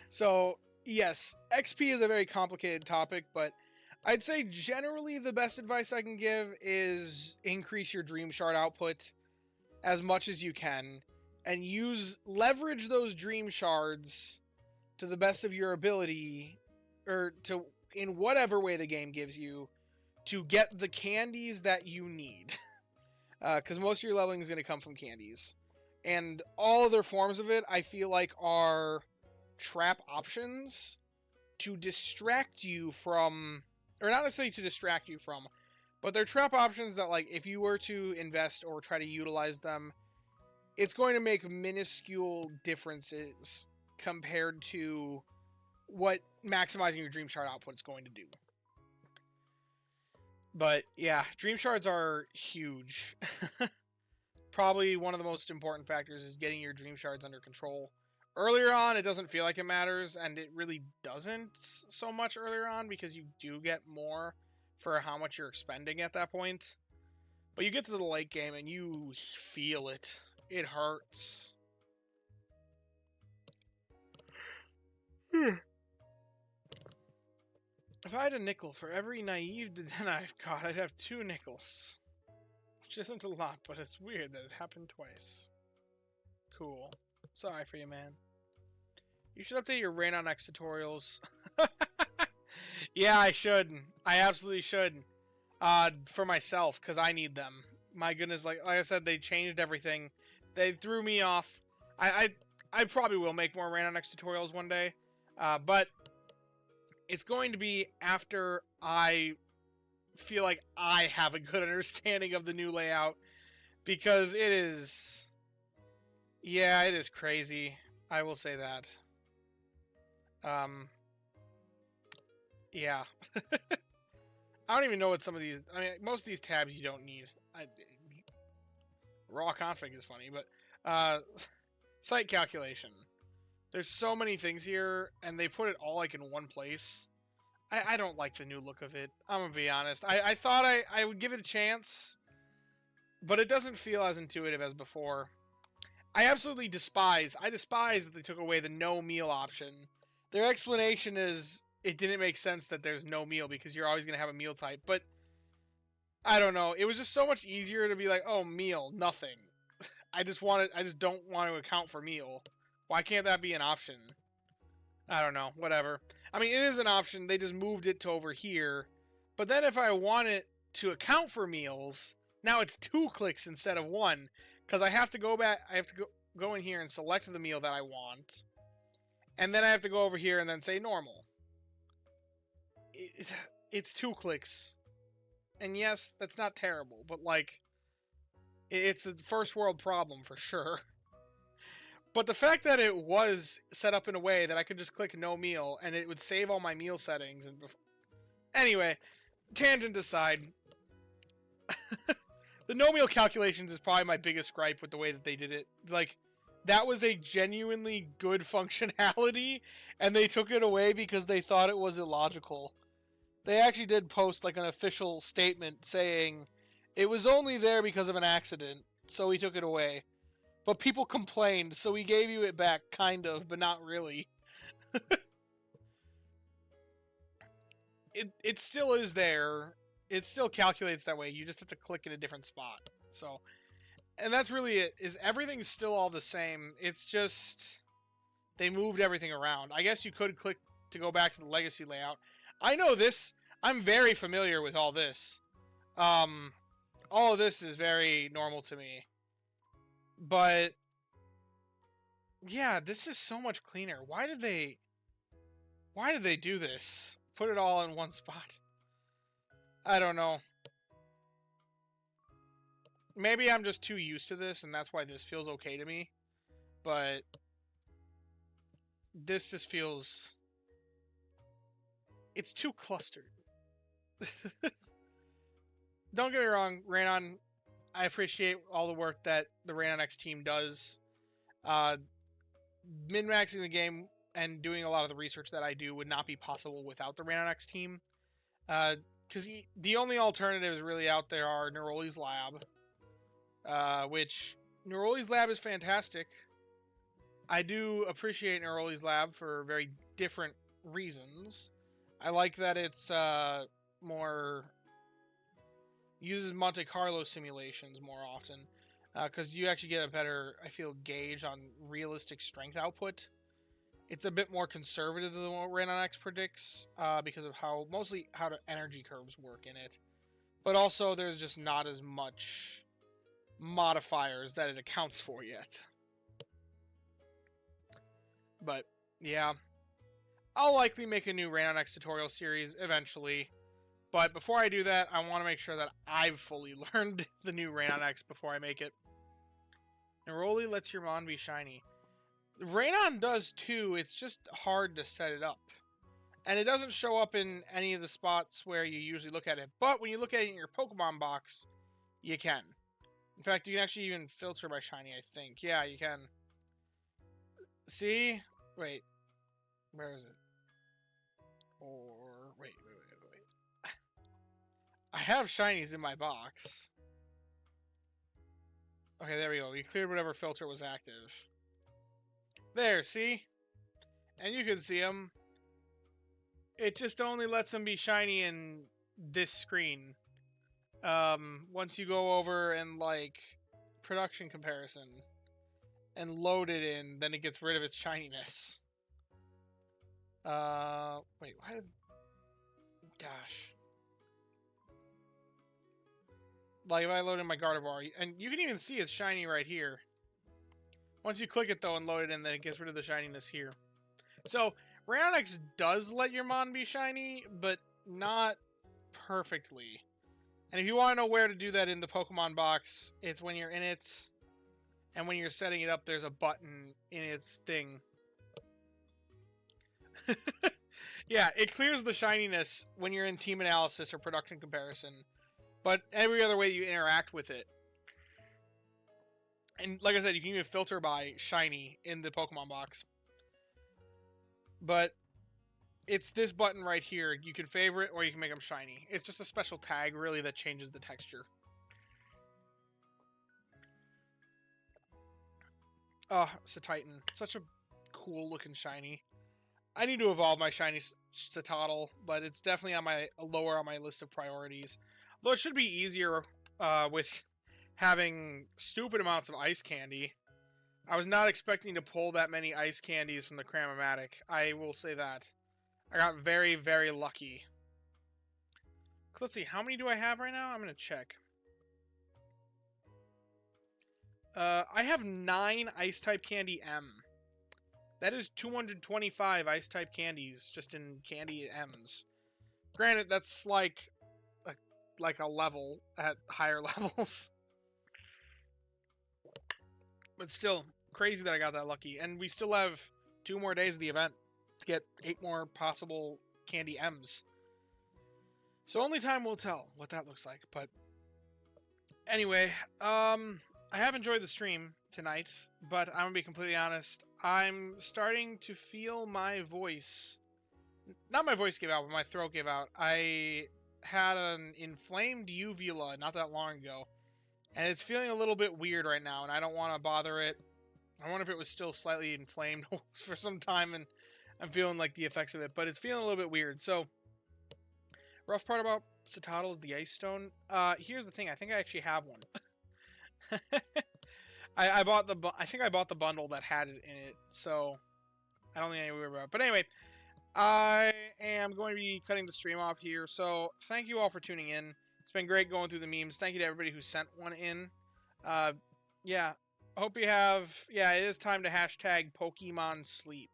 So, yes, XP is a very complicated topic, but I'd say generally the best advice I can give is increase your Dream Shard output as much as you can and leverage those Dream Shards to the best of your ability, or to in whatever way the game gives you, to get the candies that you need. Because most of your leveling is going to come from candies. And all other forms of it, I feel like, are trap options to distract you from, or not necessarily to distract you from, but they're trap options that, like, if you were to invest or try to utilize them, it's going to make minuscule differences compared to what maximizing your Dream Shard output is going to do. But yeah, Dream Shards are huge. Probably one of the most important factors is getting your Dream Shards under control. Earlier on, it doesn't feel like it matters, and it really doesn't so much earlier on because you do get more for how much you're expending at that point. But you get to the late game and you feel it. It hurts. If I had a nickel for every naive den I've caught, I'd have 2 nickels. Which isn't a lot, but it's weird that it happened twice. Cool. Sorry for you, man. You should update your Rain on X tutorials. Yeah, I should. I absolutely should. For myself, because I need them. My goodness, like I said, they changed everything. They threw me off. I probably will make more Rain on X tutorials one day. But it's going to be after I feel like I have a good understanding of the new layout, because it is, yeah, it is crazy. I will say that. Yeah. I don't even know what some of these, I mean, most of these tabs you don't need. Raw config is funny, but site calculation. There's so many things here, and they put it all like in one place. I don't like the new look of it. I'm gonna be honest. I thought I would give it a chance, but it doesn't feel as intuitive as before. I despise that they took away the no meal option. Their explanation is it didn't make sense that there's no meal because you're always gonna have a meal type. But I don't know. It was just so much easier to be like, oh, meal, nothing. I just don't want to account for meal. Why can't that be an option? I don't know. Whatever. I mean, it is an option. They just moved it to over here. But then if I want it to account for meals, now it's 2 clicks instead of 1. Because I have to go back. I have to go in here and select the meal that I want. And then I have to go over here and then say normal. It's 2 clicks. And yes, that's not terrible. But, like, it's a first world problem for sure. But the fact that it was set up in a way that I could just click no meal and it would save all my meal settings. And anyway, tangent aside, the no meal calculations is probably my biggest gripe with the way that they did it. Like, that was a genuinely good functionality, and they took it away because they thought it was illogical. They actually did post like an official statement saying it was only there because of an accident, so we took it away. But people complained, so we gave you it back, kind of, but not really. It still is there. It still calculates that way. You just have to click in a different spot. So, and that's really it. Is everything's still all the same? It's just they moved everything around. I guess you could click to go back to the legacy layout. I know this. I'm very familiar with all this. All of this is very normal to me. But yeah, this is so much cleaner. Why did they do this? Put it all in one spot. I don't know. Maybe I'm just too used to this and that's why this feels okay to me. But this just feels it's too clustered. Don't get me wrong, Raynon, I appreciate all the work that the Raynon X team does. Min-maxing the game and doing a lot of the research that I do would not be possible without the Raynon X team. Because the only alternatives really out there are Neroli's Lab, which Neroli's Lab is fantastic. I do appreciate Neroli's Lab for very different reasons. I like that it's more uses Monte Carlo simulations more often, because you actually get a better, I feel, gauge on realistic strength output. It's a bit more conservative than what Raynon X predicts, because of mostly how the energy curves work in it. But also, there's just not as much modifiers that it accounts for yet. But, yeah. I'll likely make a new Raynon X tutorial series eventually. But before I do that, I want to make sure that I've fully learned the new Raynon X before I make it. Neroli lets your Mon be shiny. Raynon does too, it's just hard to set it up. And it doesn't show up in any of the spots where you usually look at it. But when you look at it in your Pokemon box, you can. In fact, you can actually even filter by shiny, I think. Yeah, you can. See? Wait. Where is it? Or, wait. I have shinies in my box. Okay, there we go. We cleared whatever filter was active. There, see? And you can see them. It just only lets them be shiny in this screen. Once you go over and, like, production comparison and load it in, then it gets rid of its shininess. Wait, why? Gosh. Like, if I load in my Gardevoir, and you can even see it's shiny right here. Once you click it, though, and load it in, then it gets rid of the shininess here. So, Raynon X does let your Mon be shiny, but not perfectly. And if you want to know where to do that in the Pokemon box, it's when you're in it, and when you're setting it up, there's a button in its thing. Yeah, it clears the shininess when you're in team analysis or production comparison. But every other way you interact with it. And like I said, you can even filter by shiny in the Pokemon box. But it's this button right here. You can favorite or you can make them shiny. It's just a special tag, really, that changes the texture. Oh, Cetitan. Such a cool looking shiny. I need to evolve my shiny Citadel, but it's definitely on my lower on my list of priorities. Though it should be easier with having stupid amounts of ice candy. I was not expecting to pull that many ice candies from the Cram-O-Matic. I will say that. I got very, very lucky. Let's see, how many do I have right now? I'm going to check. I have 9 Ice-type candy M. That is 225 Ice-type candies just in candy M's. Granted, that's like a level at higher levels. But still, crazy that I got that lucky. And we still have 2 more days of the event to get 8 more possible candy M's. So only time will tell what that looks like. But anyway, I have enjoyed the stream tonight, but I'm going to be completely honest. I'm starting to feel my voice... Not my voice give out, but my throat give out. I had an inflamed uvula not that long ago, and it's feeling a little bit weird right now, and I don't want to bother it. I wonder if it was still slightly inflamed for some time, and I'm feeling like the effects of it, but it's feeling a little bit weird. So, rough part about Citadel is the Ice Stone. Here's the thing, I think I actually have one. I think I bought the bundle that had it in it, so I don't think I need to worry about it. But anyway, I am going to be cutting the stream off here, so thank you all for tuning in. It's been great going through the memes. Thank you to everybody who sent one in. Yeah, I hope you have... Yeah, it is time to hashtag Pokemon Sleep.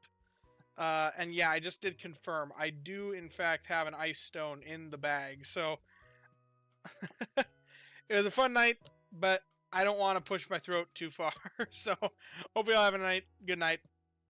And yeah, I just did confirm. I do, in fact, have an Ice Stone in the bag, so... It was a fun night, but I don't want to push my throat too far. So, hope you all have a good night.